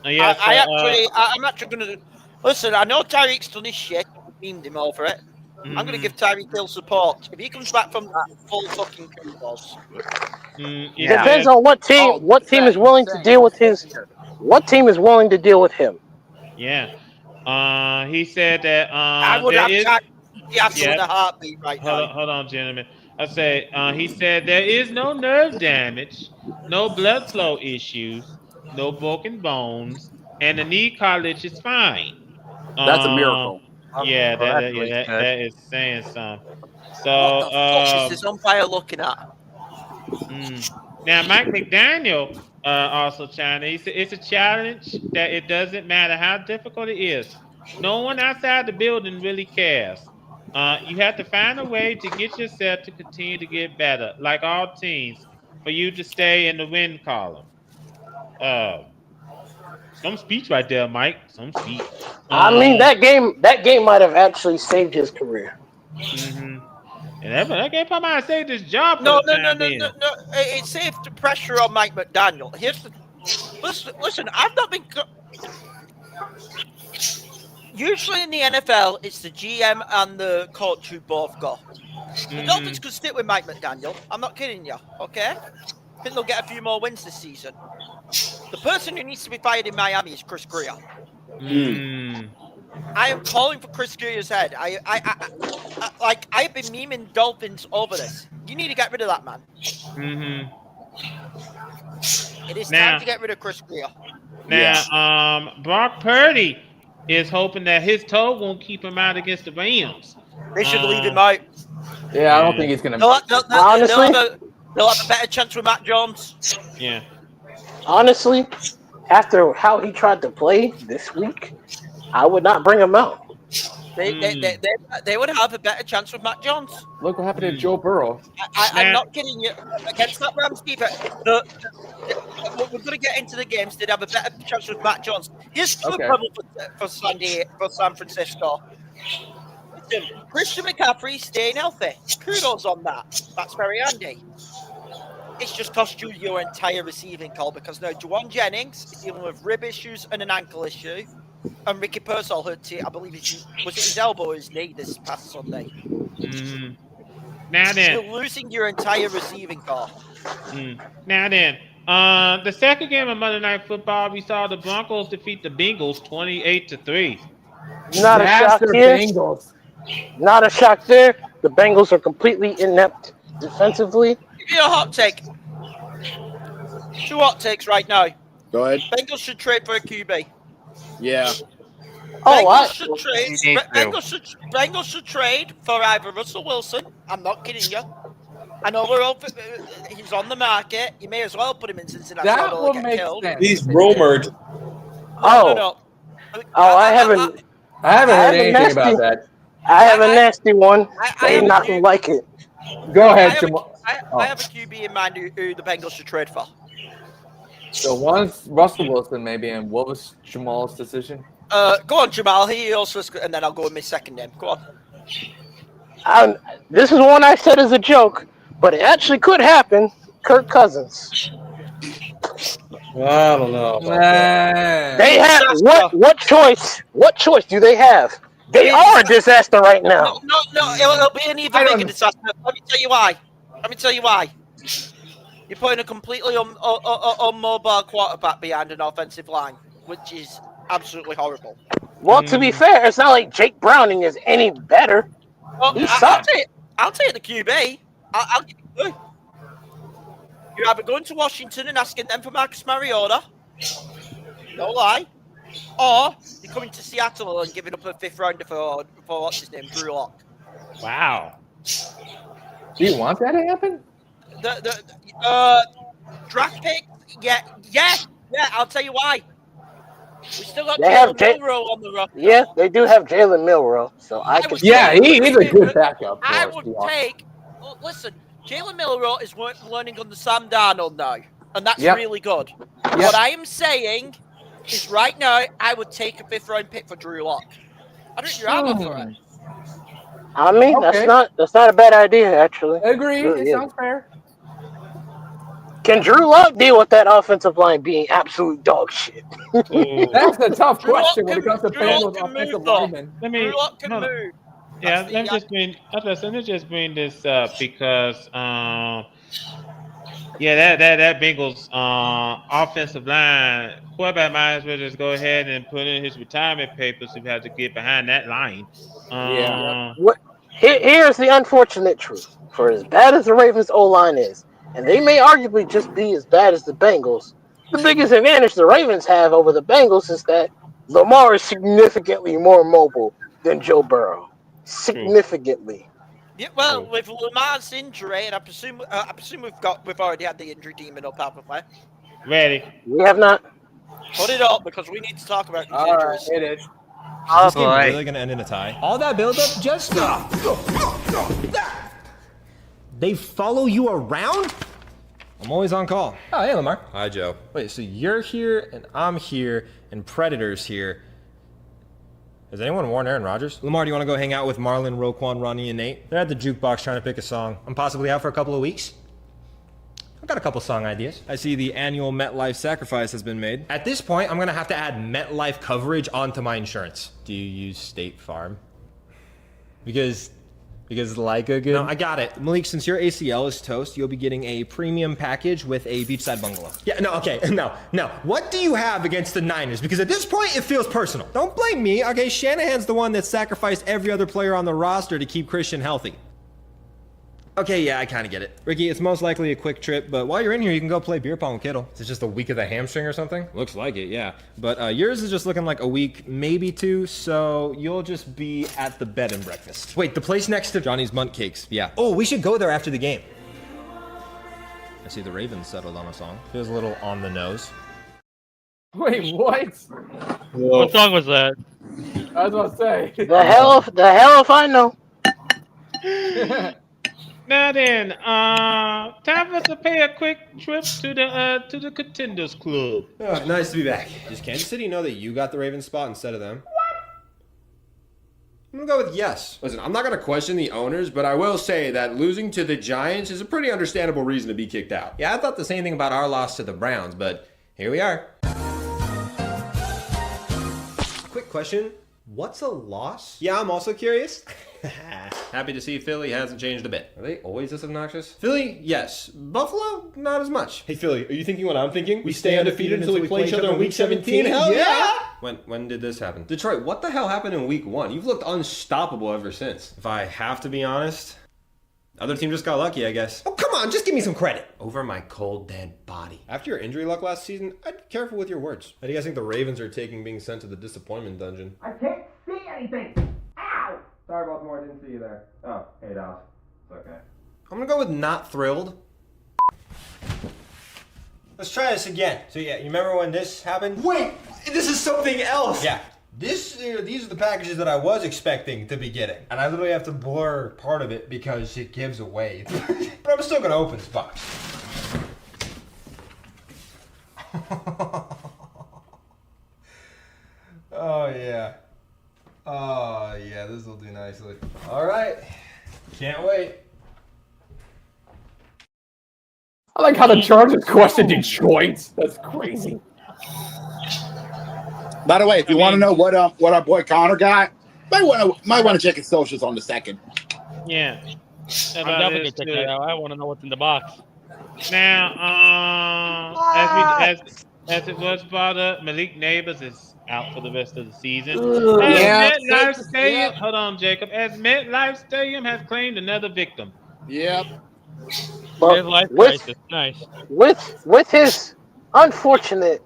Speaker 4: Yeah,
Speaker 5: I'm actually going to listen. I know Tyreek's done his shit. We beamed him over it. I'm going to give Tyreek Hill support. If he comes back from that full fucking kudos.
Speaker 8: Depends on what team. What team is willing to deal with his? What team is willing to deal with him?
Speaker 4: Yeah. He said that
Speaker 5: I would have Tyreek in a heartbeat right now.
Speaker 4: Hold on, gentlemen. I say he said there is no nerve damage, no blood flow issues, no broken bones, and the knee cartilage is fine.
Speaker 1: That's a miracle.
Speaker 4: Yeah, that is saying something. So,
Speaker 5: what the fuck is this umpire looking at?
Speaker 4: Now, Mike McDaniel also chimed in. He said it's a challenge that it doesn't matter how difficult it is. No one outside the building really cares. You have to find a way to get yourself to continue to get better, like all teams, for you to stay in the win column. Some speech right there, Mike. Some speech.
Speaker 8: I mean, that game might have actually saved his career.
Speaker 4: And that game probably might have saved his job.
Speaker 5: No. It saved the pressure on Mike McDaniel. Listen. I've not been. Usually in the NFL, it's the GM and the coach who both go. The Dolphins could stick with Mike McDaniel. I'm not kidding you, okay? I think they'll get a few more wins this season. The person who needs to be fired in Miami is Chris Greer. I am calling for Chris Greer's head. I've been memeing Dolphins over this. You need to get rid of that man. It is time to get rid of Chris Greer.
Speaker 4: Now, Brock Purdy is hoping that his toe won't keep him out against the Rams.
Speaker 5: They should leave him out.
Speaker 3: Yeah, I don't think he's gonna.
Speaker 8: Honestly,
Speaker 5: They'll have a better chance with Matt Jones.
Speaker 4: Yeah.
Speaker 8: Honestly, after how he tried to play this week, I would not bring him out.
Speaker 5: They would have a better chance with Matt Jones.
Speaker 3: Look what happened to Joe Burrow.
Speaker 5: I'm not kidding you. Against that Rams defense, we're going to get into the games. They'd have a better chance with Matt Jones. Here's the problem for San Francisco. Listen, Christian McCaffrey staying healthy. Kudos on that. That's very handy. It's just cost you your entire receiving call because now Juwan Jennings is dealing with rib issues and an ankle issue. And Ricky Pearsall hurt it, I believe was it his elbow or his knee this past Sunday?
Speaker 4: Mm-hmm. Now then.
Speaker 5: You're losing your entire receiving core.
Speaker 4: Now then, the second game of Monday Night Football, we saw the Broncos defeat the Bengals 28-3.
Speaker 8: Not a shock here.
Speaker 3: Bengals.
Speaker 8: Not a shock there. The Bengals are completely inept defensively.
Speaker 5: Give you a hot take. 2 hot takes right now.
Speaker 1: Go ahead.
Speaker 5: Bengals should trade for a QB.
Speaker 1: Yeah.
Speaker 5: Bengals should trade for either Russell Wilson. I'm not kidding you. I know he's on the market. You may as well put him in Cincinnati.
Speaker 3: That will make sense.
Speaker 13: He's rumored.
Speaker 5: No.
Speaker 8: I haven't
Speaker 3: heard anything about that.
Speaker 8: I have a nasty one. They're not going to like it.
Speaker 3: Go ahead, Jamal.
Speaker 5: I have a QB in mind who the Bengals should trade for.
Speaker 3: So one's Russell Wilson, maybe, and what was Jamal's decision?
Speaker 5: Go on, Jamal. He also, and then I'll go with my second name. Go
Speaker 8: on. This is one I said as a joke, but it actually could happen. Kirk Cousins.
Speaker 13: I don't know.
Speaker 8: They have what choice? What choice do they have? They are a disaster right now.
Speaker 5: No, it'll be an even bigger disaster. Let me tell you why. You're putting a completely unmobile quarterback behind an offensive line, which is absolutely horrible.
Speaker 8: Well, to be fair, it's not like Jake Browning is any better.
Speaker 5: Well,
Speaker 8: He sucks.
Speaker 5: I'll take the QB. I'll give you two. You're either going to Washington and asking them for Marcus Mariota, no lie, or you're coming to Seattle and giving up a 5th rounder for what's his name, Drew Lock.
Speaker 4: Wow.
Speaker 3: Do you want that to happen?
Speaker 5: The draft pick, yeah. I'll tell you why. We still got Jalen Milroe on the roster.
Speaker 8: Yeah, they do have Jalen Milroe, so I can.
Speaker 3: Yeah, he's a good backup.
Speaker 5: I would take. Listen, Jalen Milroe is learning under Sam Darnold now, and that's really good. What I am saying is, right now, I would take a 5th round pick for Drew Lock. I don't know you're for it.
Speaker 8: I mean, that's not a bad idea, actually.
Speaker 3: Agree.
Speaker 8: Really
Speaker 3: it sounds fair.
Speaker 8: Can Drew Lock deal with that offensive line being absolute dog shit?
Speaker 3: That's a tough question when it comes to Bengals offensive linemen.
Speaker 5: Drew Lock can move.
Speaker 4: Yeah, let me just bring this up because that Bengals offensive line quarterback might as well just go ahead and put in his retirement papers if he has to get behind that line.
Speaker 8: Here's the unfortunate truth. For as bad as the Ravens O-line is, and they may arguably just be as bad as the Bengals, the biggest advantage the Ravens have over the Bengals is that Lamar is significantly more mobile than Joe Burrow. Significantly.
Speaker 5: Yeah, well, with Lamar's injury, and I presume we've already had the injury demon up, haven't we?
Speaker 4: Ready.
Speaker 8: We have not.
Speaker 5: Put it up because we need to talk about these injuries.
Speaker 3: Hit it.
Speaker 14: Oh, this game really going to end in a tie? All that build-up just... They follow you around? I'm always on call. Oh, hey, Lamar.
Speaker 13: Hi, Joe.
Speaker 14: Wait, so you're here, and I'm here, and Predator's here. Has anyone warned Aaron Rodgers? Lamar, do you want to go hang out with Marlon, Roquan, Ronnie, and Nate? They're at the jukebox trying to pick a song. I'm possibly out for a couple of weeks. I've got a couple song ideas. I see the annual MetLife sacrifice has been made. At this point, I'm going to have to add MetLife coverage onto my insurance. Do you use State Farm? Because like a good... No, I got it. Malik, since your ACL is toast, you'll be getting a premium package with a beachside bungalow. Yeah, no, okay, no. What do you have against the Niners? Because at this point, it feels personal. Don't blame me, okay? Shanahan's the one that sacrificed every other player on the roster to keep Christian healthy. Okay, yeah, I kind of get it. Ricky, it's most likely a quick trip, but while you're in here, you can go play beer pong with Kittle. Is it just a week of the hamstring or something? Looks like it, yeah. But yours is just looking like a week, maybe 2, so you'll just be at the bed and breakfast. Wait, the place next to Johnny's Munt Cakes, yeah. Oh, we should go there after the game. I see the Ravens settled on a song. Feels a little on the nose.
Speaker 3: Wait, what?
Speaker 12: What song was that?
Speaker 3: I was about to say.
Speaker 8: The hell if I know.
Speaker 4: Now then, time for us to pay a quick trip to the Contenders Club.
Speaker 14: Oh, nice to be back. Does Kansas City know that you got the Ravens spot instead of them? I'm gonna go with yes. Listen, I'm not gonna question the owners, but I will say that losing to the Giants is a pretty understandable reason to be kicked out. Yeah, I thought the same thing about our loss to the Browns, but here we are. Quick question. What's a loss? Yeah, I'm also curious. Happy to see Philly hasn't changed a bit. Are they always this obnoxious? Philly, yes. Buffalo, not as much. Hey, Philly, are you thinking what I'm thinking? We stay undefeated until we play each other in Week 17? Hell yeah! When did this happen? Detroit, what the hell happened in Week 1? You've looked unstoppable ever since. If I have to be honest, other team just got lucky, I guess. Oh, come on, just give me some credit. Over my cold, dead body. After your injury luck last season, I'd be careful with your words. How do you guys think the Ravens are taking being sent to the disappointment dungeon?
Speaker 15: I can't see anything. Ow!
Speaker 14: Sorry, Baltimore, I didn't see you there. Oh, hey, Dallas. It's okay. I'm gonna go with not thrilled. Let's try this again. So yeah, you remember when this happened? Wait, this is something else. Yeah, these are the packages that I was expecting to be getting, and I literally have to blur part of it because it gives away. But I'm still gonna open this box. Oh yeah. Oh yeah, this will do nicely. All right, can't wait.
Speaker 3: I like how the Chargers questioned Detroit. That's crazy.
Speaker 1: By the way, if you want to know what our boy Connor got, might want to check his socials on the second.
Speaker 4: Yeah.
Speaker 12: I'm definitely gonna check that out. I want to know what's in the box.
Speaker 4: Now, as it was brought up, Malik Neighbors is out for the rest of the season. MetLife Stadium, hold on, Jacob. As MetLife Stadium has claimed another victim.
Speaker 1: Yep.
Speaker 8: But
Speaker 12: Nice.
Speaker 8: with his unfortunate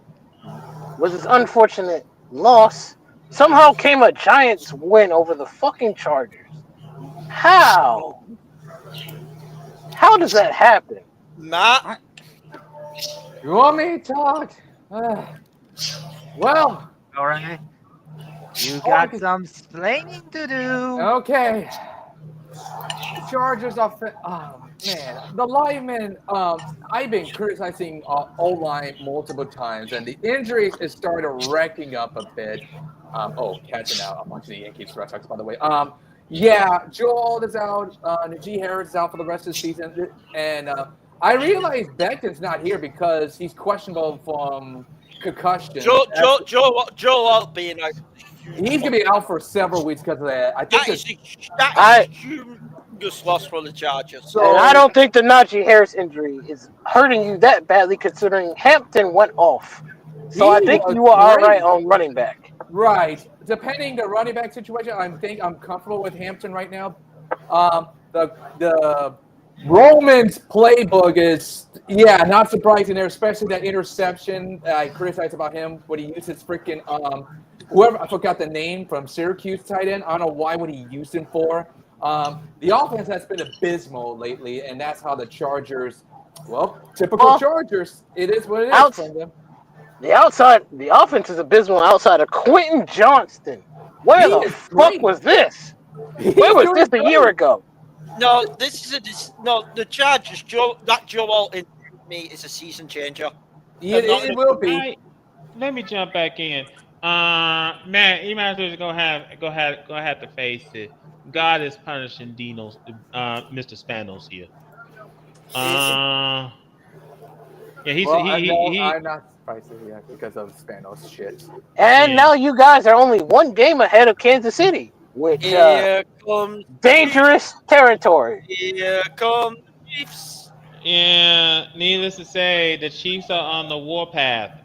Speaker 8: loss, somehow came a Giants win over the fucking Chargers. How? How does that happen?
Speaker 5: Matt?
Speaker 3: You want me to talk? Well.
Speaker 10: All right. You got some explaining to do.
Speaker 3: Okay. The Chargers are. Oh man, the linemen. I've been criticizing O-line multiple times, and the injuries is started racking up a bit. Catching out. I'm watching the Yankees Red Sox, by the way. Yeah, Joel is out. Najee Harris is out for the rest of the season, and I realize Becton's not here because he's questionable from concussion.
Speaker 5: Joe won't be out.
Speaker 3: He's gonna be out for several weeks because of that. I think
Speaker 5: that is humongous loss for the Chargers.
Speaker 8: So, and I don't think the Najee Harris injury is hurting you that badly, considering Hampton went off. So I think you are all right on running back.
Speaker 3: Right. Depending the running back situation, I think I'm comfortable with Hampton right now. The Romans playbook is, not surprising there, especially that interception. I criticized about him when he used his freaking whoever, I forgot the name, from Syracuse tight end. I don't know why would he use him for. The offense has been abysmal lately, and that's how the Chargers, typical Chargers. It is what it is from them.
Speaker 8: The offense is abysmal outside of Quentin Johnston. Where the fuck was this? Where was this a year ago?
Speaker 5: No, the Chargers. That Joe Alton me is a season changer.
Speaker 3: It will be.
Speaker 4: Let me jump back in. Man, you might as well just go ahead to face it. God is punishing Mr. Spanos here.
Speaker 3: I'm not surprised because of Spanos shit.
Speaker 8: And now you guys are only one game ahead of Kansas City, which dangerous territory.
Speaker 5: Here come Chiefs.
Speaker 4: Yeah, needless to say, the Chiefs are on the warpath.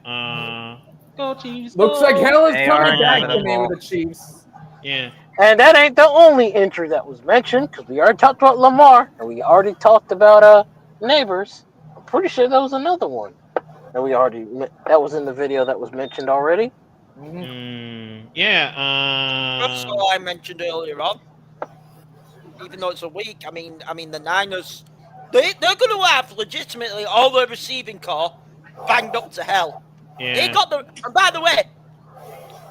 Speaker 4: Go Chiefs!
Speaker 3: Looks like hell is coming back to me with the Chiefs.
Speaker 4: Yeah.
Speaker 8: And that ain't the only injury that was mentioned, because we already talked about Lamar, and we already talked about Neighbors. I'm pretty sure there was another one that was in the video that was mentioned already.
Speaker 5: That's what I mentioned earlier on. Even though it's a week, I mean the Niners They're going to have legitimately all their receiving core banged up to hell.
Speaker 4: Yeah.
Speaker 5: They got the. And by the way,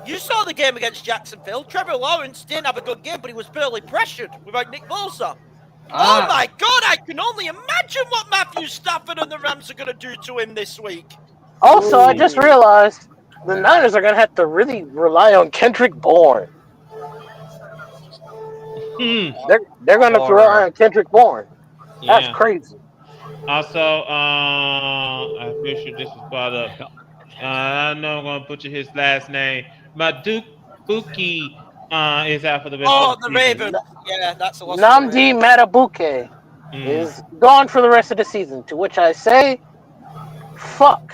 Speaker 5: you saw the game against Jacksonville. Trevor Lawrence didn't have a good game, but he was barely pressured without Nick Bosa. Oh my God! I can only imagine what Matthew Stafford and the Rams are going to do to him this week.
Speaker 8: Also, I just realized the Niners are going to have to really rely on Kendrick Bourne. They're going to rely on Kendrick Bourne. That's crazy.
Speaker 4: Also, I'm pretty sure this was brought up. I know I'm going to butcher his last name. Buki is out for the rest of the
Speaker 5: the
Speaker 4: season.
Speaker 5: Ravens. Yeah, that's a loss.
Speaker 8: Nnamdi Matabuke is gone for the rest of the season, to which I say, fuck.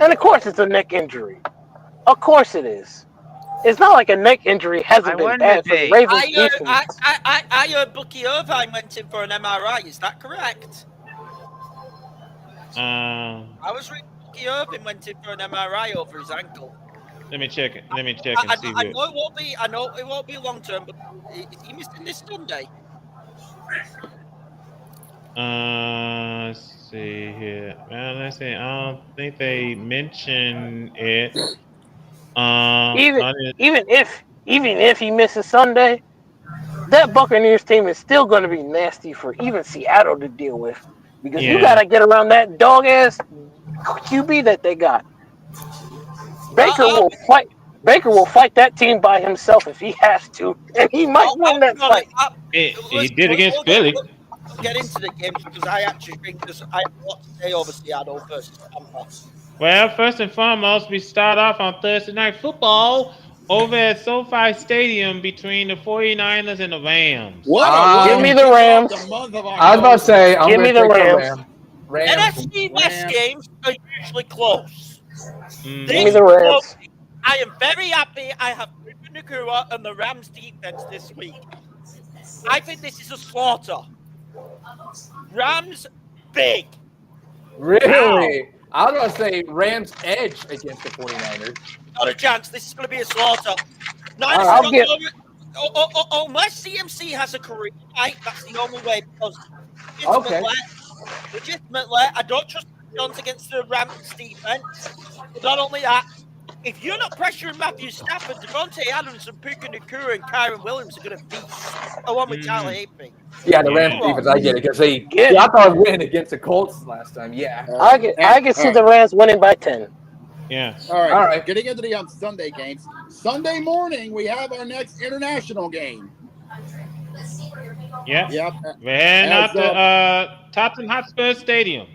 Speaker 8: And of course it's a neck injury. Of course it is. It's not like a neck injury hasn't been bad for the Ravens defense.
Speaker 5: I heard Bucky Irvine went in for an MRI. Is that correct? I was reading Bucky Irvine went in for an MRI over his ankle.
Speaker 4: Let me check it. Let me check and see.
Speaker 5: I know it won't be. I know it won't be long term, but is he missing this Sunday?
Speaker 4: Let's see here. Well, let's see. I don't think they mentioned it.
Speaker 8: Even if he misses Sunday, that Buccaneers team is still going to be nasty for even Seattle to deal with, because you got to get around that dog ass QB that they got. Baker will fight that team by himself if he has to, and he might win that fight.
Speaker 4: He did against Philly.
Speaker 5: We'll get into the games because I actually think I have a lot to say over Seattle versus Tampa.
Speaker 4: Well, first and foremost, we start off on Thursday Night Football over at SoFi Stadium between the 49ers and the Rams.
Speaker 8: Give me the Rams.
Speaker 3: I was about to say, I'm
Speaker 8: give me the Rams.
Speaker 5: NFC West games are usually close.
Speaker 8: Give me the Rams.
Speaker 5: I am very happy I have Nakua and the Rams defense this week. I think this is a slaughter. Rams big.
Speaker 3: Really? I was going to say Rams edge against the 49ers.
Speaker 5: Not a chance. This is going to be a slaughter. Unless CMC has a career night, that's the only way. Because legitimately, I don't trust Jones against the Rams defense. But not only that, if you're not pressuring Matthew Stafford, Devontae Adams and Puka Nakua and Kyron Williams are going to feast along with Tyler Higbee.
Speaker 3: Yeah, the Rams defense, I get it, because I thought I'd win against the Colts last time. Yeah.
Speaker 8: I can see the Rams winning by 10.
Speaker 4: Yeah.
Speaker 1: All right. Getting into the Sunday games. Sunday morning, we have our next international game.
Speaker 4: Yep. We're heading out to Tottenham Hotspur Stadium.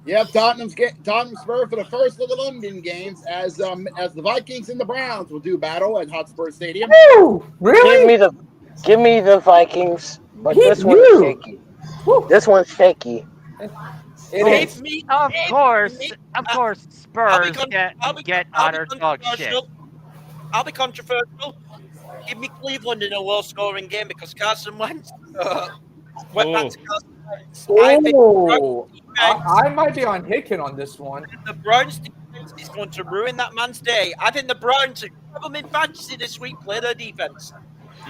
Speaker 1: Yep, Tottenham Spur for the first of the London games as the Vikings and the Browns will do battle at Hotspur Stadium.
Speaker 3: Woo! Really?
Speaker 8: Give me the Vikings, but this one's shaky. This one's shaky.
Speaker 10: Of course, Spurs get utter dog shit.
Speaker 5: I'll be controversial. Give me Cleveland in a low-scoring game because Carson Wentz went back to Carson Wentz.
Speaker 3: I might be on Hicken on this one.
Speaker 5: The Browns defense is going to ruin that man's day. I think the Browns, who have them in fantasy this week, play their defense.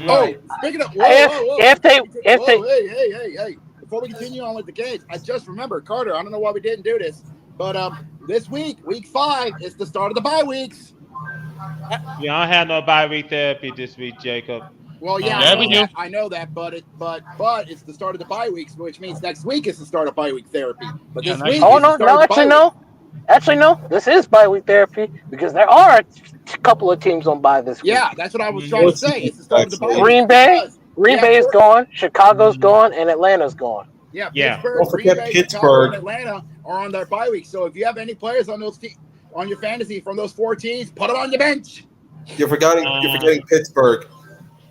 Speaker 1: Oh, speaking of,
Speaker 8: hey.
Speaker 1: Before we continue on with the games, I just remember, Carter, I don't know why we didn't do this, but this week 5, is the start of the bye weeks.
Speaker 4: We don't have no bye week therapy this week, Jacob.
Speaker 1: Well, I know that, but it's the start of the bye weeks, which means next week is the start of bye week therapy. But this week,
Speaker 8: actually no. This is bye week therapy because there are a couple of teams on bye this week.
Speaker 1: Yeah, that's what I was trying to say. It's the start of the bye week.
Speaker 8: Green Bay is gone, Chicago's gone, and Atlanta's gone.
Speaker 1: Yeah. Green Bay, Chicago, and Atlanta are on their bye week. So if you have any players on those on your fantasy from those 4 teams, put them on your bench.
Speaker 13: You're forgetting Pittsburgh.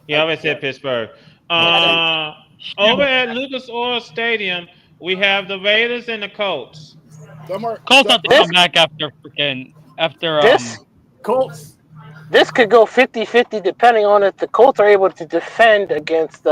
Speaker 4: He always said Pittsburgh. Over at Lucas Oil Stadium, we have the Raiders and the Colts.
Speaker 12: Colts have to come back after
Speaker 8: Colts. This could go 50-50 depending on if the Colts are able to defend against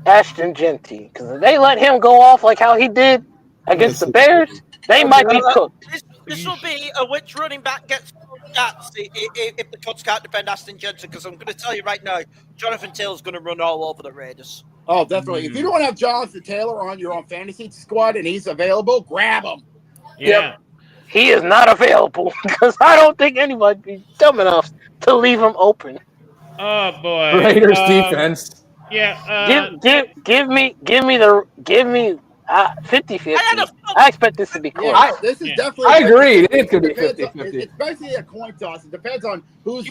Speaker 8: Ashton Genty. Because if they let him go off like how he did against the Bears, they might be cooked.
Speaker 5: This will be a which running back gets stats if the Colts can't defend Ashton Jensen, because I'm going to tell you right now, Jonathan Taylor's going to run all over the Raiders.
Speaker 1: Oh, definitely. If you don't have Jonathan Taylor on your own fantasy squad and he's available, grab him.
Speaker 8: Yep. He is not available because I don't think anybody'd be dumb enough to leave him open.
Speaker 4: Oh boy.
Speaker 3: Raiders defense.
Speaker 4: Yeah.
Speaker 8: Give me 50-50. I expect this to be close.
Speaker 1: This is definitely.
Speaker 3: I agree. It is going to be
Speaker 1: depends
Speaker 3: 50-50.
Speaker 1: It's basically a coin toss. It depends on who's.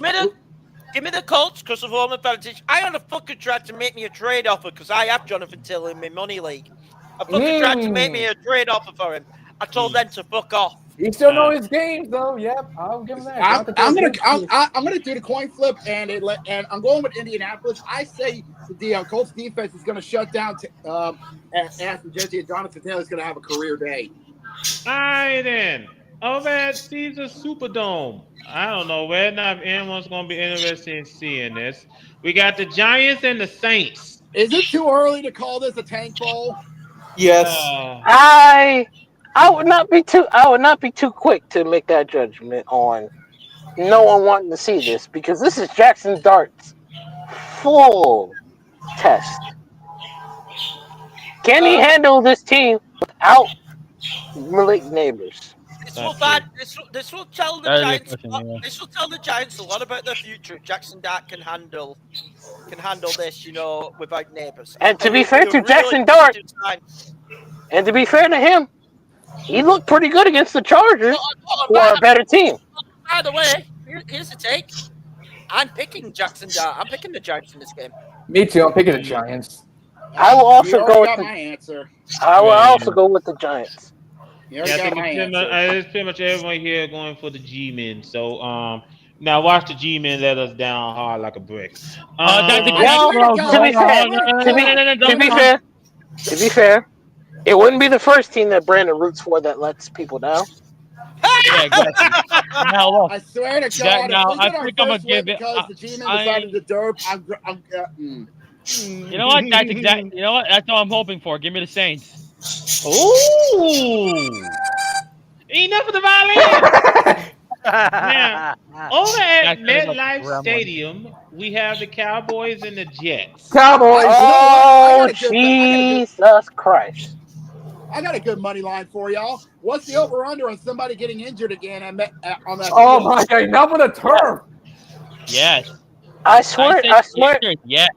Speaker 5: Give me the Colts because of home advantage. I had a fucker tried to make me a trade offer because I have Jonathan Taylor in my money league. A fucker tried to make me a trade offer for him. I told them to fuck off.
Speaker 3: He still know his games though. Yep, I'll give him that.
Speaker 1: I'm gonna do the coin flip and I'm going with Indianapolis. I say the Colts defense is gonna shut down. Aston Jesse and Jonathan Taylor is gonna have a career day.
Speaker 4: All right then. Over at Caesar Superdome. I don't know whether or not anyone's going to be interested in seeing this. We got the Giants and the Saints.
Speaker 1: Is it too early to call this a tank bowl?
Speaker 13: Yes.
Speaker 8: I would not be too quick to make that judgment on no one wanting to see this because this is Jackson Dart's full test. Can he handle this team without Malik Neighbors?
Speaker 5: This will tell the Giants. This will tell the Giants a lot about their future. If Jackson Dart can handle this, without Neighbors.
Speaker 8: And to be fair to Jackson Dart, and to be fair to him, he looked pretty good against the Chargers, who are a better team.
Speaker 5: By the way, here's the take. I'm picking Jackson Dart. I'm picking the Giants in this game.
Speaker 3: Me too. I'm picking the Giants.
Speaker 8: I will also go with
Speaker 1: my answer.
Speaker 8: I will also go with the Giants.
Speaker 4: I think it's pretty much everyone here going for the G-men. So now watch the G-men let us down hard like a brick.
Speaker 8: To be fair, it wouldn't be the first team that Brandon roots for that lets people down.
Speaker 12: Yeah, exactly. Now,
Speaker 1: I swear to God,
Speaker 12: I think I'm gonna give it
Speaker 1: because the G-men decided to derp.
Speaker 12: You know what? That's exactly. You know what? That's what I'm hoping for. Give me the Saints.
Speaker 4: Ooh! Enough of the violin! Now, over at MetLife Stadium, we have the Cowboys and the Jets.
Speaker 3: Cowboys!
Speaker 8: Oh, Jesus Christ.
Speaker 1: I got a good money line for y'all. What's the over-under on somebody getting injured again on that
Speaker 3: Oh, my God. Enough of the turf!
Speaker 12: Yes.
Speaker 8: I swear.
Speaker 12: Yes.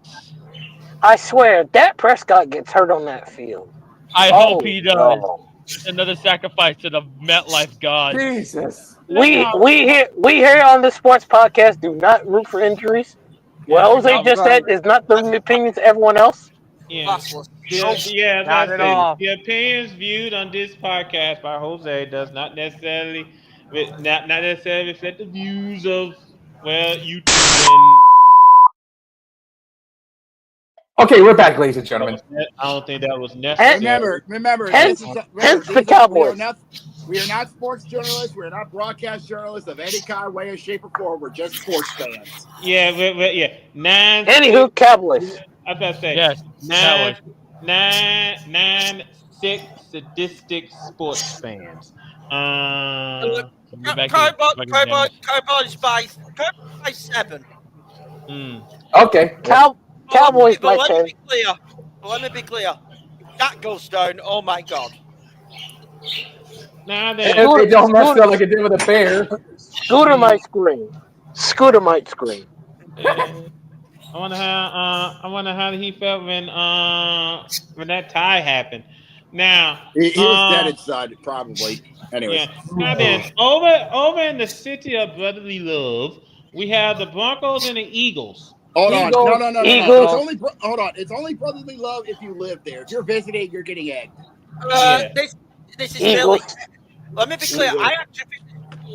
Speaker 8: I swear, Dak Prescott gets hurt on that field.
Speaker 12: I hope he does. No. Another sacrifice to the MetLife gods.
Speaker 3: Jesus.
Speaker 8: We here on the sports podcast do not root for injuries. What Jose just said is not the opinions of everyone else.
Speaker 4: Yeah,
Speaker 12: not at all.
Speaker 4: The opinions viewed on this podcast by Jose does not necessarily reflect the views of YouTube and.
Speaker 3: Okay, we're back, ladies and gentlemen.
Speaker 4: I don't think that was necessary.
Speaker 1: Remember,
Speaker 8: hence the Cowboys.
Speaker 1: We are not sports journalists. We are not broadcast journalists of any kind, way, or shape, or form. We're just sports fans.
Speaker 4: Yeah.
Speaker 8: Anywho, Cowboys.
Speaker 4: I was about to say,
Speaker 12: yes,
Speaker 4: 6 sadistic sports fans.
Speaker 5: Cowboys by 7.
Speaker 3: Okay.
Speaker 8: Cowboys by 10.
Speaker 5: Let me be clear. If that goes down, oh my God.
Speaker 4: Now then,
Speaker 3: it don't mess up like it did with the Bears.
Speaker 8: Scooter might scream.
Speaker 4: I wonder how he felt when that tie happened. Now
Speaker 1: he was dead inside, probably. Anyway,
Speaker 4: yeah. Now then, over in the city of brotherly love, we have the Broncos and the Eagles.
Speaker 1: Hold on, no.
Speaker 8: Eagles.
Speaker 1: It's only brotherly love if you live there. If you're visiting, you're getting egged.
Speaker 5: This is Philly. Let me be clear. I actually think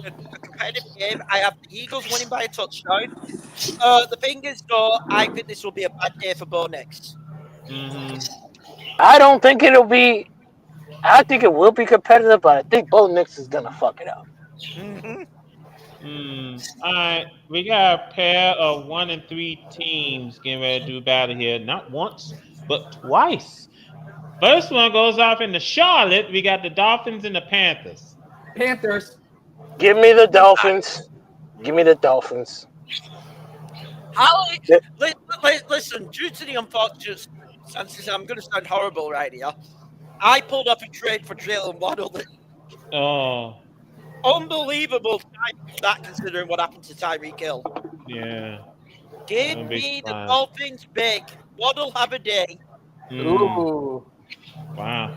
Speaker 5: a competitive game. I have the Eagles winning by a touchdown. The thing is, though, I think this will be a bad day for Bo Nix.
Speaker 4: Mm-hmm.
Speaker 8: I don't think it'll be. I think it will be competitive, but I think Bo Nix is gonna fuck it up.
Speaker 5: Mm-hmm.
Speaker 4: All right, we got a pair of 1 and 3 teams getting ready to do battle here. Not once, but twice. First one goes off in the Charlotte. We got the Dolphins and the Panthers.
Speaker 3: Panthers.
Speaker 8: Give me the Dolphins.
Speaker 5: Listen, due to the unfortunate I'm going to sound horrible right here. I pulled off a trade for Jalen Waddle.
Speaker 4: Oh,
Speaker 5: Unbelievable time for that, considering what happened to Tyreek Hill.
Speaker 4: yeah.
Speaker 5: Give
Speaker 4: Don't be
Speaker 5: me the
Speaker 4: surprised.
Speaker 5: Dolphins big. Waddle have a day.
Speaker 3: Ooh.
Speaker 4: Wow.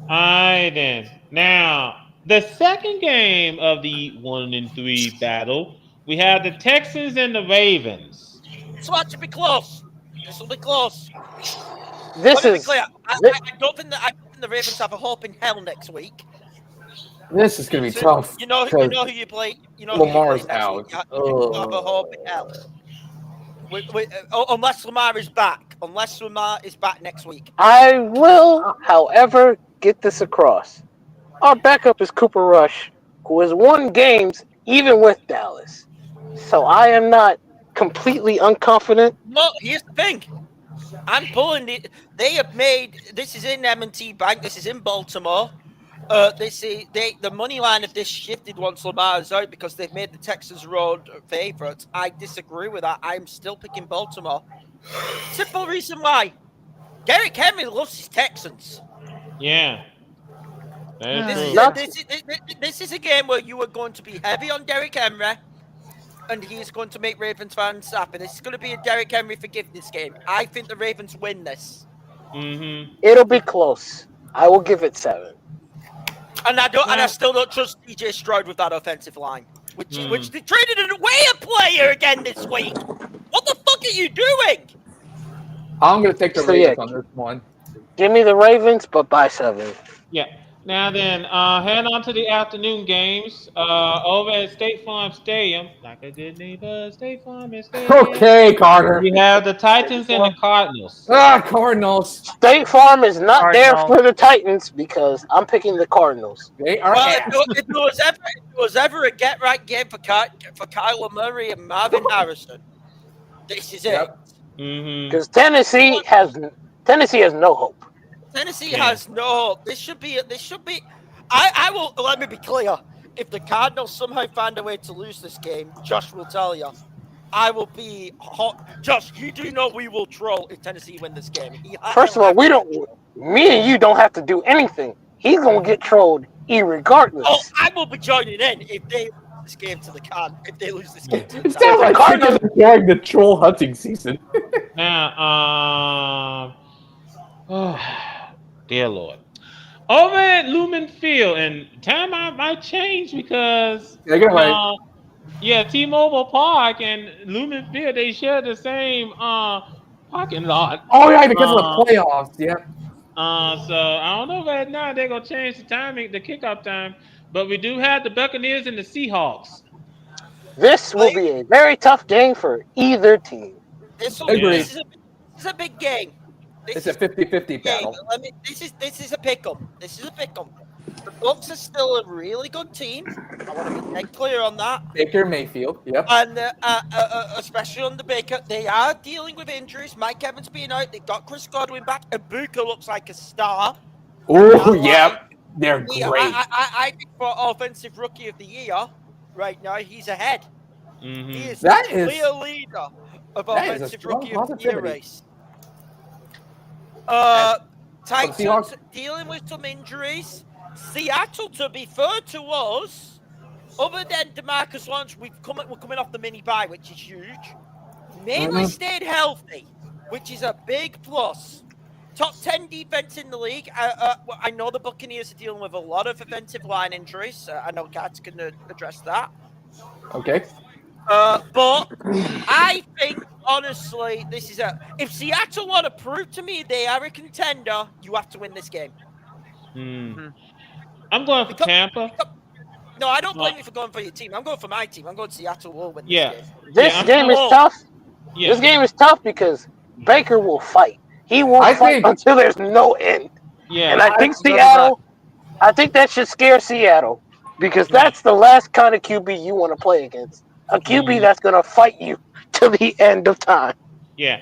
Speaker 4: All right, then. Now, the second game of the 1-3 battle, we have the Texans and the Ravens.
Speaker 5: This will actually be close. This will be close.
Speaker 8: This
Speaker 5: Let me be
Speaker 8: is
Speaker 5: clear. I don't think the Ravens have a hope in hell next week.
Speaker 3: This is gonna be
Speaker 5: So,
Speaker 3: tough.
Speaker 5: you know
Speaker 3: because
Speaker 5: who you play. You know who you play
Speaker 3: Lamar's
Speaker 5: next week.
Speaker 3: out.
Speaker 5: You have a hope in hell. Unless Lamar is back. Unless Lamar is back next week.
Speaker 8: I will, however, get this across. Our backup is Cooper Rush, who has won games even with Dallas. So I am not completely unconfident.
Speaker 5: No, here's the thing. I'm pulling it. They have made. This is in M&T Bank. This is in Baltimore. The money line of this shifted once Lamar is out because they've made the Texans road favorites. I disagree with that. I'm still picking Baltimore. Simple reason why. Derrick Henry loves his Texans.
Speaker 4: Yeah. That is true.
Speaker 5: This is a game where you are going to be heavy on Derrick Henry, and he's going to make Ravens fans happy. This is going to be a Derrick Henry forgiveness game. I think the Ravens win this.
Speaker 4: Mm-hmm.
Speaker 8: It'll be close. I will give it 7.
Speaker 5: And I still don't trust DJ Stroud with that offensive line, which they traded away a player again this week. What the fuck are you doing?
Speaker 3: I'm gonna take the Ravens on this one.
Speaker 8: Give me the Ravens, but by 7.
Speaker 4: Yeah. Now then, head on to the afternoon games over at State Farm Stadium. Like a good neighbor, State Farm and Stadium.
Speaker 3: Okay, Carter.
Speaker 4: We have the Titans and the Cardinals.
Speaker 3: Cardinals.
Speaker 8: State Farm is not there for the Titans because I'm picking the Cardinals.
Speaker 3: They are.
Speaker 5: Well, if there was ever a get-right game for Kyler Murray and Marvin Harrison, this is it.
Speaker 8: Because Tennessee has no hope.
Speaker 5: Tennessee has no hope. This should be. I will. Let me be clear. If the Cardinals somehow find a way to lose this game, Josh will tell you. I will be hot. Josh, you do know we will troll if Tennessee win this game.
Speaker 8: First of all, me and you don't have to do anything. He's gonna get trolled irregardless.
Speaker 5: Oh, I will be joining in if they lose this game to the Cardinals. If they lose this game to the
Speaker 3: It sounds like Cardinals enjoying the troll hunting season.
Speaker 4: Now, dear Lord. Over at Lumen Field, and time might change because T-Mobile Park and Lumen Field, they share the same parking lot.
Speaker 3: Oh yeah, because of the playoffs. Yeah.
Speaker 4: So I don't know if now they're gonna change the timing, the kickoff time, but we do have the Buccaneers and the Seahawks.
Speaker 8: This will be a very tough game for either team.
Speaker 5: This is a big game.
Speaker 3: It's a 50-50 battle.
Speaker 5: This is a pick'em. This is a pick'em. The Bucs are still a really good team. I want to be dead clear on that.
Speaker 3: Baker Mayfield, yep.
Speaker 5: And especially under Baker, they are dealing with injuries. Mike Evans being out. They got Chris Godwin back. And Booker looks like a star.
Speaker 3: Oh, yep. They're great.
Speaker 5: I think for Offensive Rookie of the Year, right now, he's ahead.
Speaker 4: Mm-hmm.
Speaker 5: He is the clear leader of Offensive Rookie of the Year race. Titans dealing with some injuries. Seattle, to be fair to us, other than DeMarcus Lawrence, we're coming off the mini bye, which is huge. Mainly stayed healthy, which is a big plus. Top 10 defense in the league. I know the Buccaneers are dealing with a lot of offensive line injuries. I know Gats can address that.
Speaker 3: Okay.
Speaker 5: But I think, honestly, this is if Seattle want to prove to me they are a contender, you have to win this game.
Speaker 4: I'm going for Tampa.
Speaker 5: No, I don't blame you for going for your team. I'm going for my team. I'm going Seattle will win this game.
Speaker 8: This game is tough.
Speaker 4: Yeah.
Speaker 8: This game is tough because Baker will fight. He will fight until there's no end.
Speaker 4: Yeah.
Speaker 8: And I think that should scare Seattle because that's the last kind of QB you want to play against. A QB that's going to fight you to the end of time.
Speaker 4: Yeah.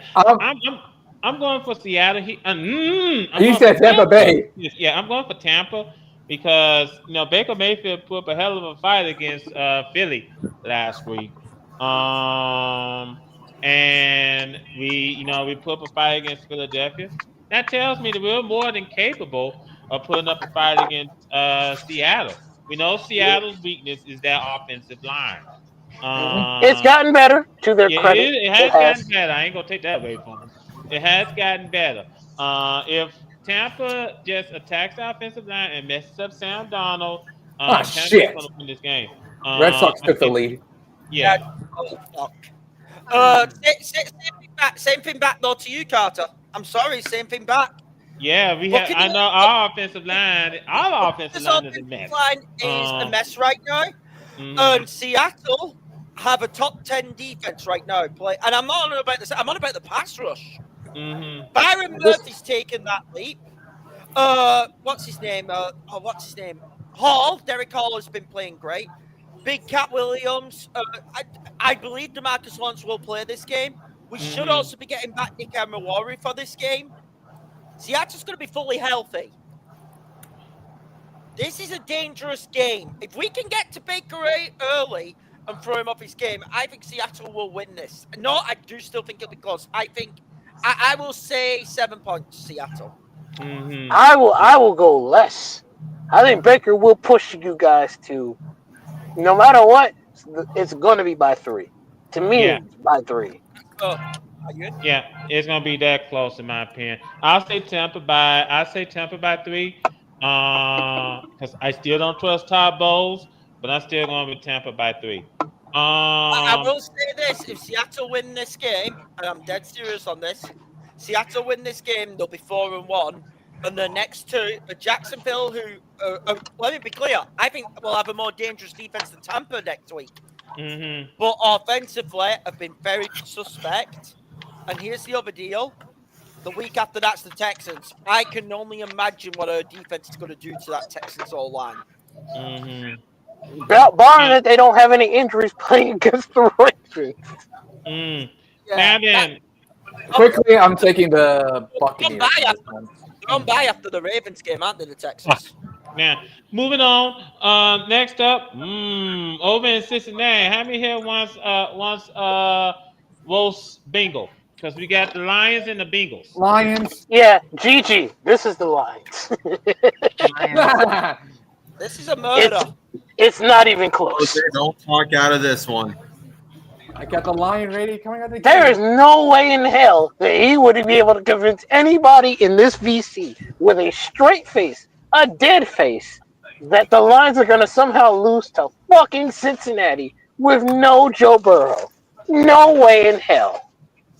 Speaker 4: I'm going for Seattle. He
Speaker 3: said Tampa Bay.
Speaker 4: Yeah, I'm going for Tampa because Baker Mayfield put up a hell of a fight against Philly last week. And we put up a fight against Philadelphia. that tells me that we're more than capable of putting up a fight against Seattle. We know Seattle's weakness is their offensive line.
Speaker 8: It's gotten better, to their
Speaker 4: Yeah,
Speaker 8: credit.
Speaker 4: it has gotten better. I ain't gonna take that away from them. It has gotten better. If Tampa just attacks the offensive line and messes up Sam Donald, Tampa's
Speaker 3: shit.
Speaker 4: gonna win this game.
Speaker 3: Red Sox
Speaker 4: I
Speaker 3: took the
Speaker 4: think-
Speaker 3: lead.
Speaker 4: Yeah.
Speaker 5: Oh fuck. Same thing back though to you, Carter. I'm sorry, same thing back.
Speaker 4: Yeah, we
Speaker 5: But
Speaker 4: have.
Speaker 5: can
Speaker 4: I
Speaker 5: you-
Speaker 4: know our offensive line. Our offensive
Speaker 5: This
Speaker 4: line is a mess.
Speaker 5: line is a mess right now. And Seattle have a top 10 defense right now. And I'm not on about this. I'm on about the pass rush. Byron Murphy's taken that leap. What's his name? Hall. Derek Hall has been playing great. Big Cat Williams. I believe DeMarcus Lawrence will play this game. We should also be getting back Nick Emery for this game. Seattle's going to be fully healthy. This is a dangerous game. If we can get to Baker early and throw him off his game, I think Seattle will win this. No, I do still think it'll be close. I will say 7 points, Seattle.
Speaker 8: I will go less. I think Baker will push you guys to, no matter what, it's going to be by 3. To me,
Speaker 4: Yeah.
Speaker 8: it's by 3.
Speaker 4: Yeah, it's gonna be that close in my opinion. I'll say Tampa by 3. Because I still don't trust Todd Bowles, but I'm still going with Tampa by 3.
Speaker 5: I will say this: if Seattle win this game, and I'm dead serious on this, Seattle win this game, they'll be 4-1, and the next two are Jacksonville, who let me be clear, I think will have a more dangerous defense than Tampa next week. But offensively, have been very suspect. And here's the other deal: the week after that's the Texans. I can only imagine what our defense is going to do to that Texans O line.
Speaker 8: Barring that they don't have any injuries playing against the Ravens.
Speaker 4: Now then,
Speaker 3: quickly, I'm taking the Buccaneers.
Speaker 5: They're on bye after the Ravens game, aren't they, the Texans?
Speaker 4: Now, moving on. Next up, over in Cincinnati, how many here wants roast Bengal? Because we got the Lions and the Bengals.
Speaker 3: Lions.
Speaker 8: Yeah, Gigi. This is the Lions.
Speaker 5: This is a murder.
Speaker 8: It's not even close.
Speaker 13: Don't talk out of this one.
Speaker 3: I got the Lion rating coming out the
Speaker 8: There is no way in hell that he would be able to convince anybody in this VC with a straight face, a dead face, that the Lions are going to somehow lose to fucking Cincinnati with no Joe Burrow. No way in hell.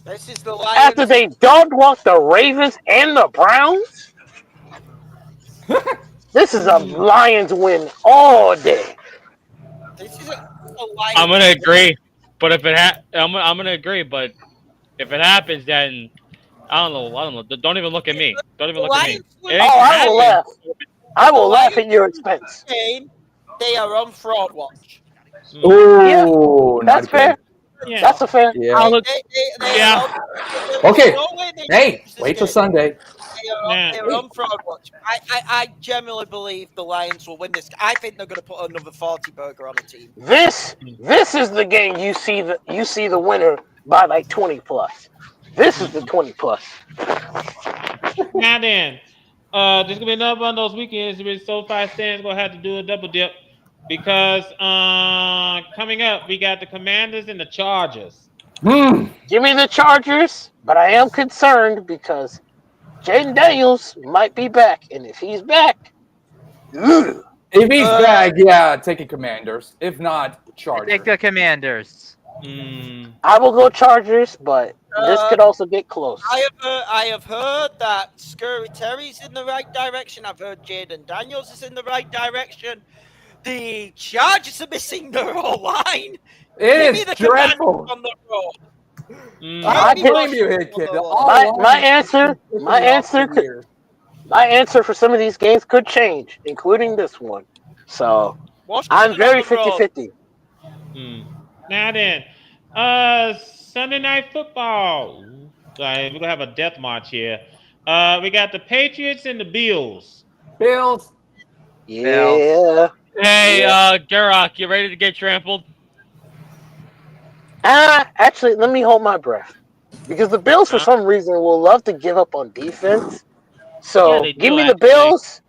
Speaker 5: This is the Lions.
Speaker 8: After they dog walked the Ravens and the Browns? This is a Lions win all day.
Speaker 5: This is a Lions.
Speaker 12: I'm gonna agree, but if I'm gonna agree, but if it happens, then I don't know. Don't even look at me. Don't even look at me.
Speaker 8: I will laugh. I will laugh at your expense.
Speaker 5: They are on fraud watch.
Speaker 3: Ooh,
Speaker 8: that's fair.
Speaker 4: Yeah.
Speaker 8: That's a fair.
Speaker 3: Yeah.
Speaker 5: Yeah.
Speaker 3: Okay. Hey, wait till Sunday.
Speaker 5: They're on fraud watch. I genuinely believe the Lions will win this. I think they're going to put another 40 burger on the team.
Speaker 8: This is the game you see the winner by like 20 plus. This is the 20 plus.
Speaker 4: Now then, there's gonna be another one of those weekends where SoFi Stan's gonna have to do a double dip because coming up we got the Commanders and the Chargers.
Speaker 8: Give me the Chargers, but I am concerned because Jaden Daniels might be back, and if he's back,
Speaker 3: If he's back, yeah, taking Commanders. If not, Chargers.
Speaker 10: Take the Commanders.
Speaker 8: I will go Chargers, but this could also get close.
Speaker 5: I have heard that Scurry Terry's in the right direction. I've heard Jaden Daniels is in the right direction. The Chargers are missing their whole line.
Speaker 3: It is dreadful.
Speaker 5: On the road.
Speaker 3: I blame you, here, kid.
Speaker 8: My answer for some of these games could change, including this one. So I'm very 50-50.
Speaker 4: Now then, Sunday Night Football. We're gonna have a death march here. We got the Patriots and the Bills.
Speaker 3: Bills.
Speaker 8: Yeah.
Speaker 12: Hey, Garak, you ready to get trampled?
Speaker 8: Actually, let me hold my breath. Because the Bills, for some reason, will love to give up on defense. So
Speaker 12: Yeah, they
Speaker 8: give
Speaker 12: do,
Speaker 8: me the
Speaker 12: actually.
Speaker 8: Bills.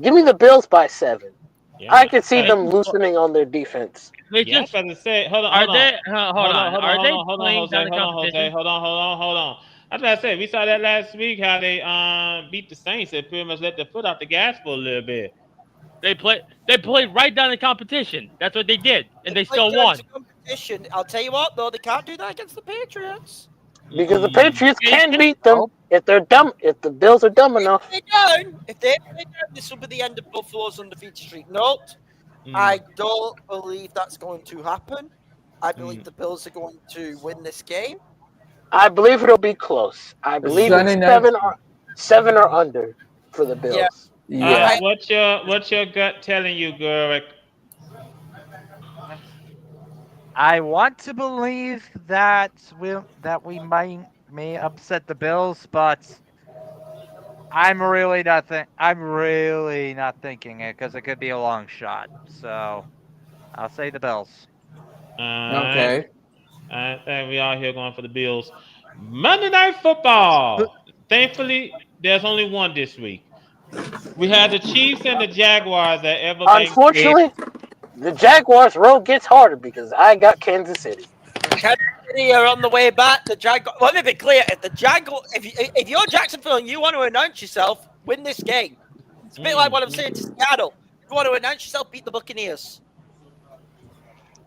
Speaker 8: Give me the Bills by 7.
Speaker 4: Yeah.
Speaker 8: I can see
Speaker 4: Hey,
Speaker 8: them loosening on their defense.
Speaker 12: They
Speaker 4: yeah, I was
Speaker 12: just
Speaker 4: about to say, hold on,
Speaker 12: are
Speaker 4: hold on.
Speaker 12: they? Hold on. Are they
Speaker 4: Hold on,
Speaker 12: playing down
Speaker 4: Jose.
Speaker 12: the
Speaker 4: Hold on, Jose.
Speaker 12: competition?
Speaker 4: Hold on. I was about to say, we saw that last week how they beat the Saints. They pretty much let their foot off the gas for a little bit.
Speaker 12: They played right down the competition. That's what they did, and they
Speaker 5: Like
Speaker 12: still
Speaker 5: down
Speaker 12: won.
Speaker 5: to competition. I'll tell you what, though, they can't do that against the Patriots.
Speaker 8: Because the
Speaker 4: Mm.
Speaker 8: Patriots can beat them if they're dumb. If the Bills are dumb enough.
Speaker 5: If they play down, this will be the end of Buffalo's undefeated streak. Note, I don't believe that's going to happen. I believe the Bills are going to win this game.
Speaker 8: I believe it'll be close. I believe it's
Speaker 3: Sunday night.
Speaker 8: 7 or under for the Bills.
Speaker 3: Yeah.
Speaker 4: What's your gut telling you, Gurrick?
Speaker 10: I want to believe that we may upset the Bills, but I'm really not thinking it because it could be a long shot. So I'll say the Bills.
Speaker 3: Okay.
Speaker 4: I think we all here going for the Bills. Monday Night Football. Thankfully, there's only one this week. We had the Chiefs and the Jaguars at Everbank.
Speaker 8: Unfortunately, the Jaguars' road gets harder because I got Kansas City.
Speaker 5: Kansas City are on the way back. The Jaguars. Let me be clear: if you're Jacksonville and you want to announce yourself, win this game. It's a bit like what I'm saying to Seattle. If you want to announce yourself, beat the Buccaneers.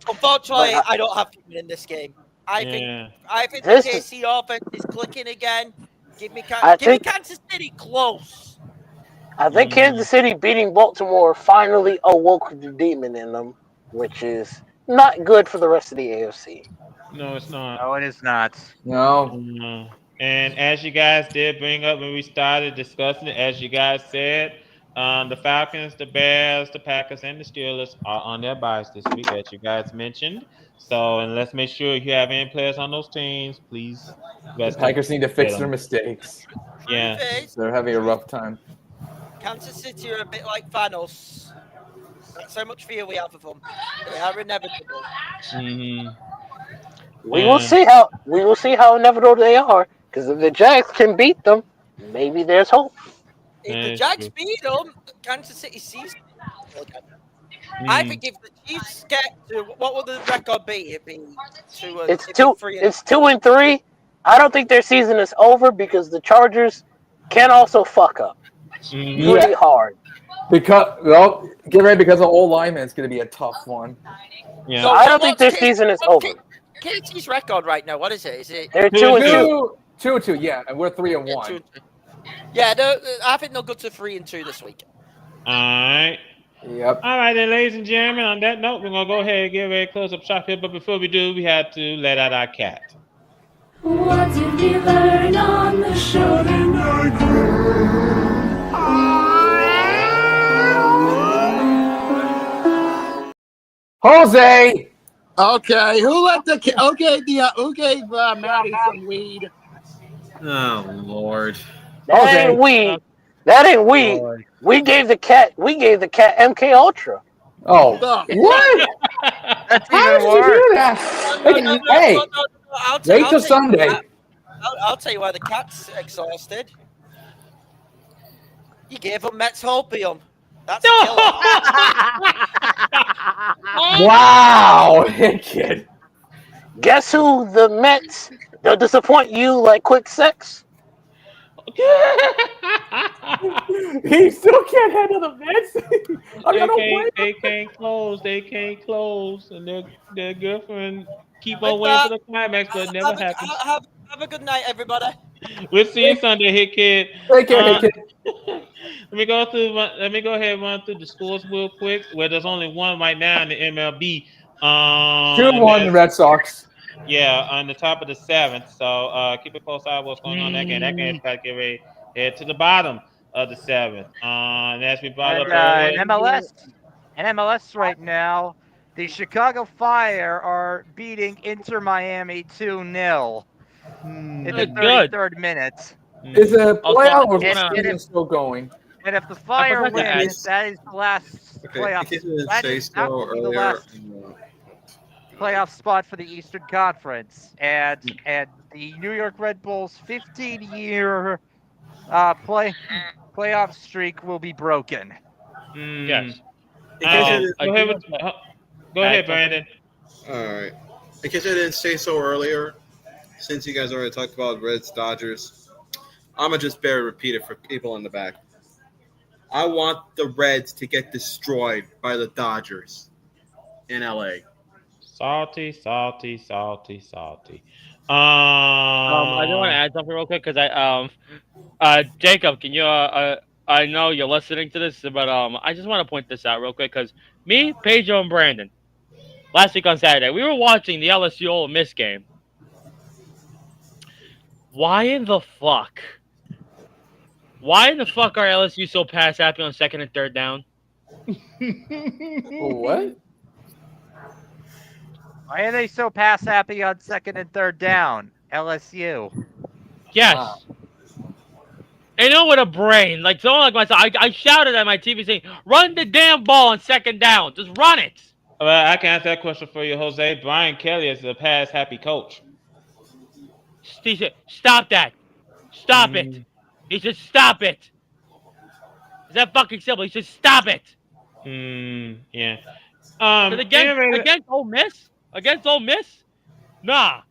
Speaker 5: Unfortunately, I don't have to win in this game. I think the KC offense is clicking again. Give me Kansas City close.
Speaker 8: I think Kansas City beating Baltimore finally awoke the demon in them, which is not good for the rest of the AFC.
Speaker 4: No, it's not.
Speaker 10: No, it is not.
Speaker 3: No.
Speaker 4: And as you guys did bring up when we started discussing it, as you guys said, the Falcons, the Bears, the Packers, and the Steelers are on their byes this week, as you guys mentioned. So, and let's make sure if you have any players on those teams, please.
Speaker 3: The Packers need to fix their mistakes.
Speaker 4: Yeah.
Speaker 3: They're having a rough time.
Speaker 5: Kansas City are a bit like Thanos. That's how much fear we have of them. They are inevitable.
Speaker 8: We will see how inevitable they are. Because if the Jags can beat them, maybe there's hope.
Speaker 5: If the Jags beat them, Kansas City sees. I think if the Chiefs get to what will the record be? It'd be
Speaker 8: It's 2-3. I don't think their season is over because the Chargers can also fuck up pretty hard.
Speaker 3: Get ready because the old lineman is going to be a tough one.
Speaker 4: Yeah.
Speaker 8: So I don't think their season is over.
Speaker 5: KC's record right now, what is it? Is it?
Speaker 8: They're 2-2.
Speaker 3: 2-2, yeah, and we're 3-1.
Speaker 5: Yeah, I think they'll go to 3-2 this week.
Speaker 4: All right.
Speaker 3: Yep.
Speaker 4: All right, then, ladies and gentlemen, on that note, we're going to go ahead and get ready to close up shop here. But before we do, we have to let out our cat.
Speaker 16: What did we learn on the show tonight?
Speaker 3: Jose!
Speaker 1: Okay, who gave Maddie some weed?
Speaker 13: Oh Lord.
Speaker 8: That ain't weed. That ain't weed. We gave the cat MK Ultra.
Speaker 3: Oh, what?
Speaker 10: That's
Speaker 3: How
Speaker 10: even
Speaker 3: did you
Speaker 10: worse.
Speaker 3: do that? Hey, wait till Sunday.
Speaker 5: I'll tell you why the cat's exhausted. You gave him methopium. That's a killer.
Speaker 3: Wow, kid.
Speaker 8: Guess who the Mets? They'll disappoint you like quick sex.
Speaker 3: He still can't handle the Mets.
Speaker 4: They can't close, and their girlfriend keep on waiting for the climax, but it never happens.
Speaker 5: Have a good night, everybody.
Speaker 4: We'll see you Sunday, Hit Kid.
Speaker 3: Take care, Hit Kid.
Speaker 4: Let me go ahead and run through the scores real quick. Where there's only one right now in the MLB.
Speaker 3: 2-1 Red Sox.
Speaker 4: Yeah, on the top of the 7th. So keep a close eye on what's going on in that game. That game's got to get ready head to the bottom of the 7th. And as we brought up
Speaker 10: in MLS right now, the Chicago Fire are beating Inter Miami 2-0 in the 33rd minute.
Speaker 3: Is a playoff or season still going?
Speaker 10: And if the Fire wins, that is the last playoff. That is not the last. playoff spot for the Eastern Conference, and the New York Red Bulls' 15-year playoff streak will be broken.
Speaker 12: Yes.
Speaker 13: In case I didn't-
Speaker 4: Go ahead, Brandon.
Speaker 13: All right. In case I didn't say so earlier, since you guys already talked about Reds Dodgers, I'm gonna just bear repeat it for people in the back. I want the Reds to get destroyed by the Dodgers in LA.
Speaker 4: Salty, salty, salty, salty.
Speaker 12: I do want to add something real quick because Jacob, can you I know you're listening to this, but I just want to point this out real quick because me, Pedro, and Brandon last week on Saturday we were watching the LSU Ole Miss game. Why in the fuck are LSU so pass happy on second and third down?
Speaker 3: What?
Speaker 10: Why are they so pass happy on second and third down? LSU.
Speaker 12: Yes.
Speaker 3: Wow.
Speaker 12: I know with a brain, like someone like myself, I shouted at my TV saying, "Run the damn ball on second down, just run it."
Speaker 4: Well, I can answer that question for you, Jose. Brian Kelly is a pass happy coach.
Speaker 12: He said, "Stop that! Stop it!" He said, "Stop it!" Is that fucking simple? He said, "Stop it!"
Speaker 4: Yeah.
Speaker 12: But against Ole Miss, nah.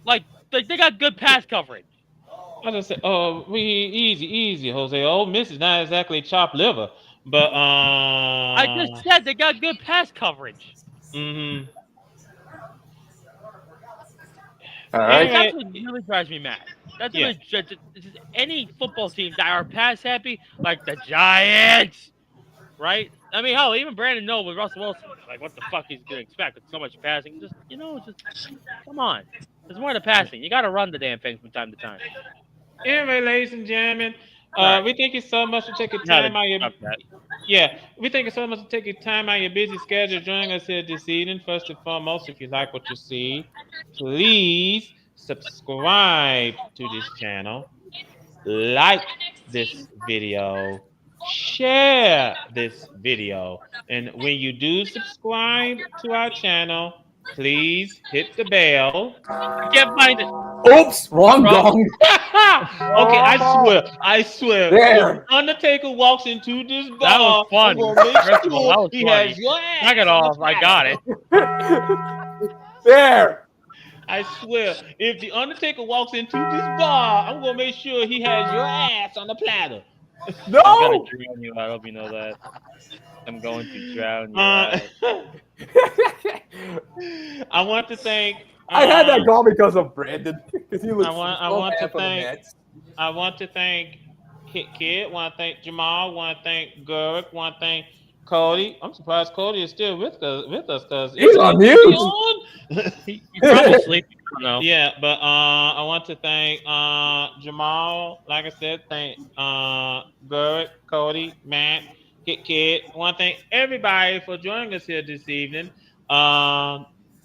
Speaker 12: Like they got good pass coverage.
Speaker 4: I just say, easy, Jose. Ole Miss is not exactly chopped liver, but
Speaker 12: I just said they got good pass coverage.
Speaker 4: Mm-hmm.
Speaker 3: All right.
Speaker 12: That's what really drives me mad. That's really just any football team that are pass happy, like the Giants, right? I mean, hell, even Brandon knows with Russell Wilson, like what the fuck he's gonna expect with so much passing. Just come on. There's more to passing. You got to run the damn thing from time to time.
Speaker 4: Anyway, ladies and gentlemen, we thank you so much for taking
Speaker 12: Not
Speaker 4: time out your
Speaker 12: stop that.
Speaker 4: we thank you so much for taking time out of your busy schedule joining us here this evening. First and foremost, if you like what you see, please subscribe to this channel, like this video, share this video, and when you do subscribe to our channel, please hit the bell.
Speaker 12: I can't find it.
Speaker 3: Oops, wrong gong.
Speaker 4: Okay, I swear.
Speaker 3: There.
Speaker 4: If Undertaker walks into this bar,
Speaker 12: That was funny.
Speaker 4: I'm gonna make
Speaker 12: First of all, that was
Speaker 4: he
Speaker 12: funny.
Speaker 4: has your ass.
Speaker 12: Knock it off. I got it.
Speaker 3: There.
Speaker 4: I swear, if the Undertaker walks into this bar, I'm gonna make sure he has your ass on the platter.
Speaker 3: No.
Speaker 12: I'm gonna drown you out. I hope you know that. I'm going to drown you out.
Speaker 4: I want to thank.
Speaker 3: I had that gong because of Brandon. Because he was.
Speaker 4: I want to thank Kid. Want to thank Jamal. Want to thank Gurk. Want to thank Cody. I'm surprised Cody is still with us because
Speaker 3: he's on mute.
Speaker 12: He's probably sleeping. No.
Speaker 4: Yeah, but I want to thank Jamal. Like I said, thank Gurk, Cody, Matt, Kid. I want to thank everybody for joining us here this evening.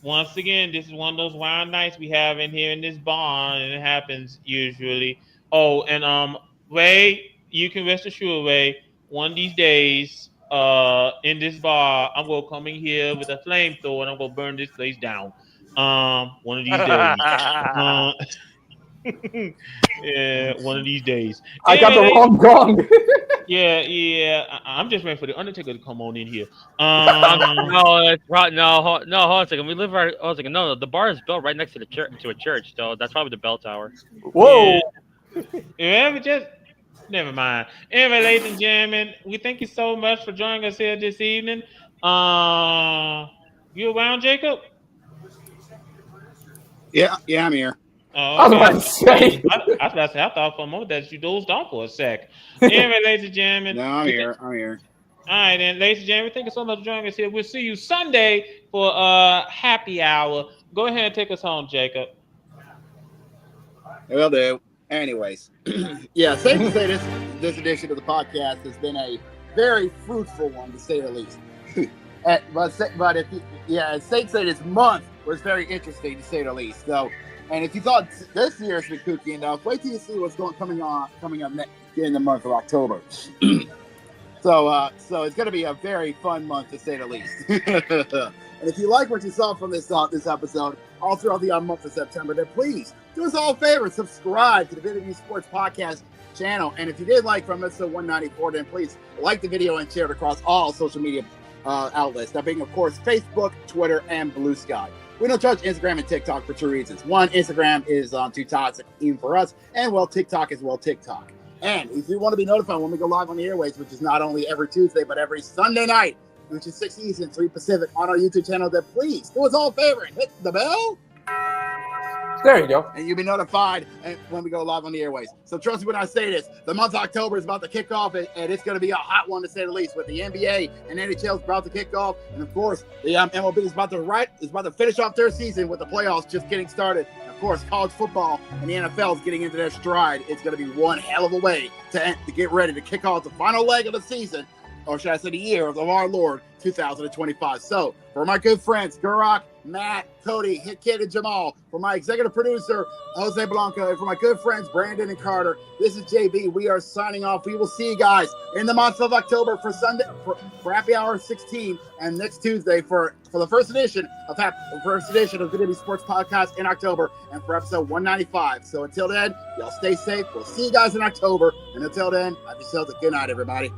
Speaker 4: Once again, this is one of those wild nights we have in here in this barn, and it happens usually. Oh, and Ray, you can rest assured, Ray, one of these days, in this bar, I'm gonna come in here with a flamethrower and I'm gonna burn this place down. One of these days. Yeah, one of these days.
Speaker 3: I got the wrong gong.
Speaker 4: Yeah. I'm just waiting for the Undertaker to come on in here.
Speaker 12: No, that's right. No, hold on a second. We live right. Hold on a second. No, the bar is built right next to the church, to a church. So that's probably the bell tower.
Speaker 3: Whoa.
Speaker 4: Yeah, never mind. Anyway, ladies and gentlemen, we thank you so much for joining us here this evening. You around, Jacob?
Speaker 1: Yeah, I'm here.
Speaker 4: Oh,
Speaker 3: I was about to say.
Speaker 4: I thought for a moment that you dozed off for a sec. Anyway, ladies and gentlemen.
Speaker 1: No, I'm here.
Speaker 4: All right, then, ladies and gentlemen, thank you so much for joining us here. We'll see you Sunday for happy hour. Go ahead and take us home, Jacob.
Speaker 1: Will do. Anyways, yeah, safe to say this edition of the podcast has been a very fruitful one, to say the least. But it's safe to say this month was very interesting, to say the least. So, and if you thought this year's been kooky enough, wait till you see what's coming up next in the month of October. So it's going to be a very fun month, to say the least. And if you like what you saw from this episode, all throughout the month of September, then please do us all a favor, subscribe to the VWU Sports Podcast channel. And if you did like from episode 194, then please like the video and share it across all social media outlets. That being, of course, Facebook, Twitter, and Blue Sky. We don't judge Instagram and TikTok for two reasons. One, Instagram is too toxic even for us, and TikTok is TikTok. And if you want to be notified when we go live on the airways, which is not only every Tuesday, but every Sunday night, which is 6 Eastern, 3 Pacific, on our YouTube channel, then please do us all a favor and hit the bell.
Speaker 3: There you go.
Speaker 1: And you'll be notified when we go live on the airways. So trust me when I say this, the month of October is about to kick off, and it's going to be a hot one to say the least, with the NBA and NHL is about to kick off. And of course, the MLB is about to finish off their season with the playoffs just getting started. And of course, college football and the NFL is getting into their stride. It's going to be one hell of a way to get ready to kick off the final leg of the season, or should I say the year of our Lord, 2025. So for my good friends, Gurok, Matt, Cody, Hit Kid, and Jamal, for my executive producer, Jose Blanco, and for my good friends, Brandon and Carter, this is JB. We are signing off. We will see you guys in the month of October for Sunday, for Happy Hour 16, and next Tuesday for the first edition of VWU Sports Podcast in October, and for episode 195. So until then, y'all stay safe. We'll see you guys in October. And until then, have yourselves a good night, everybody.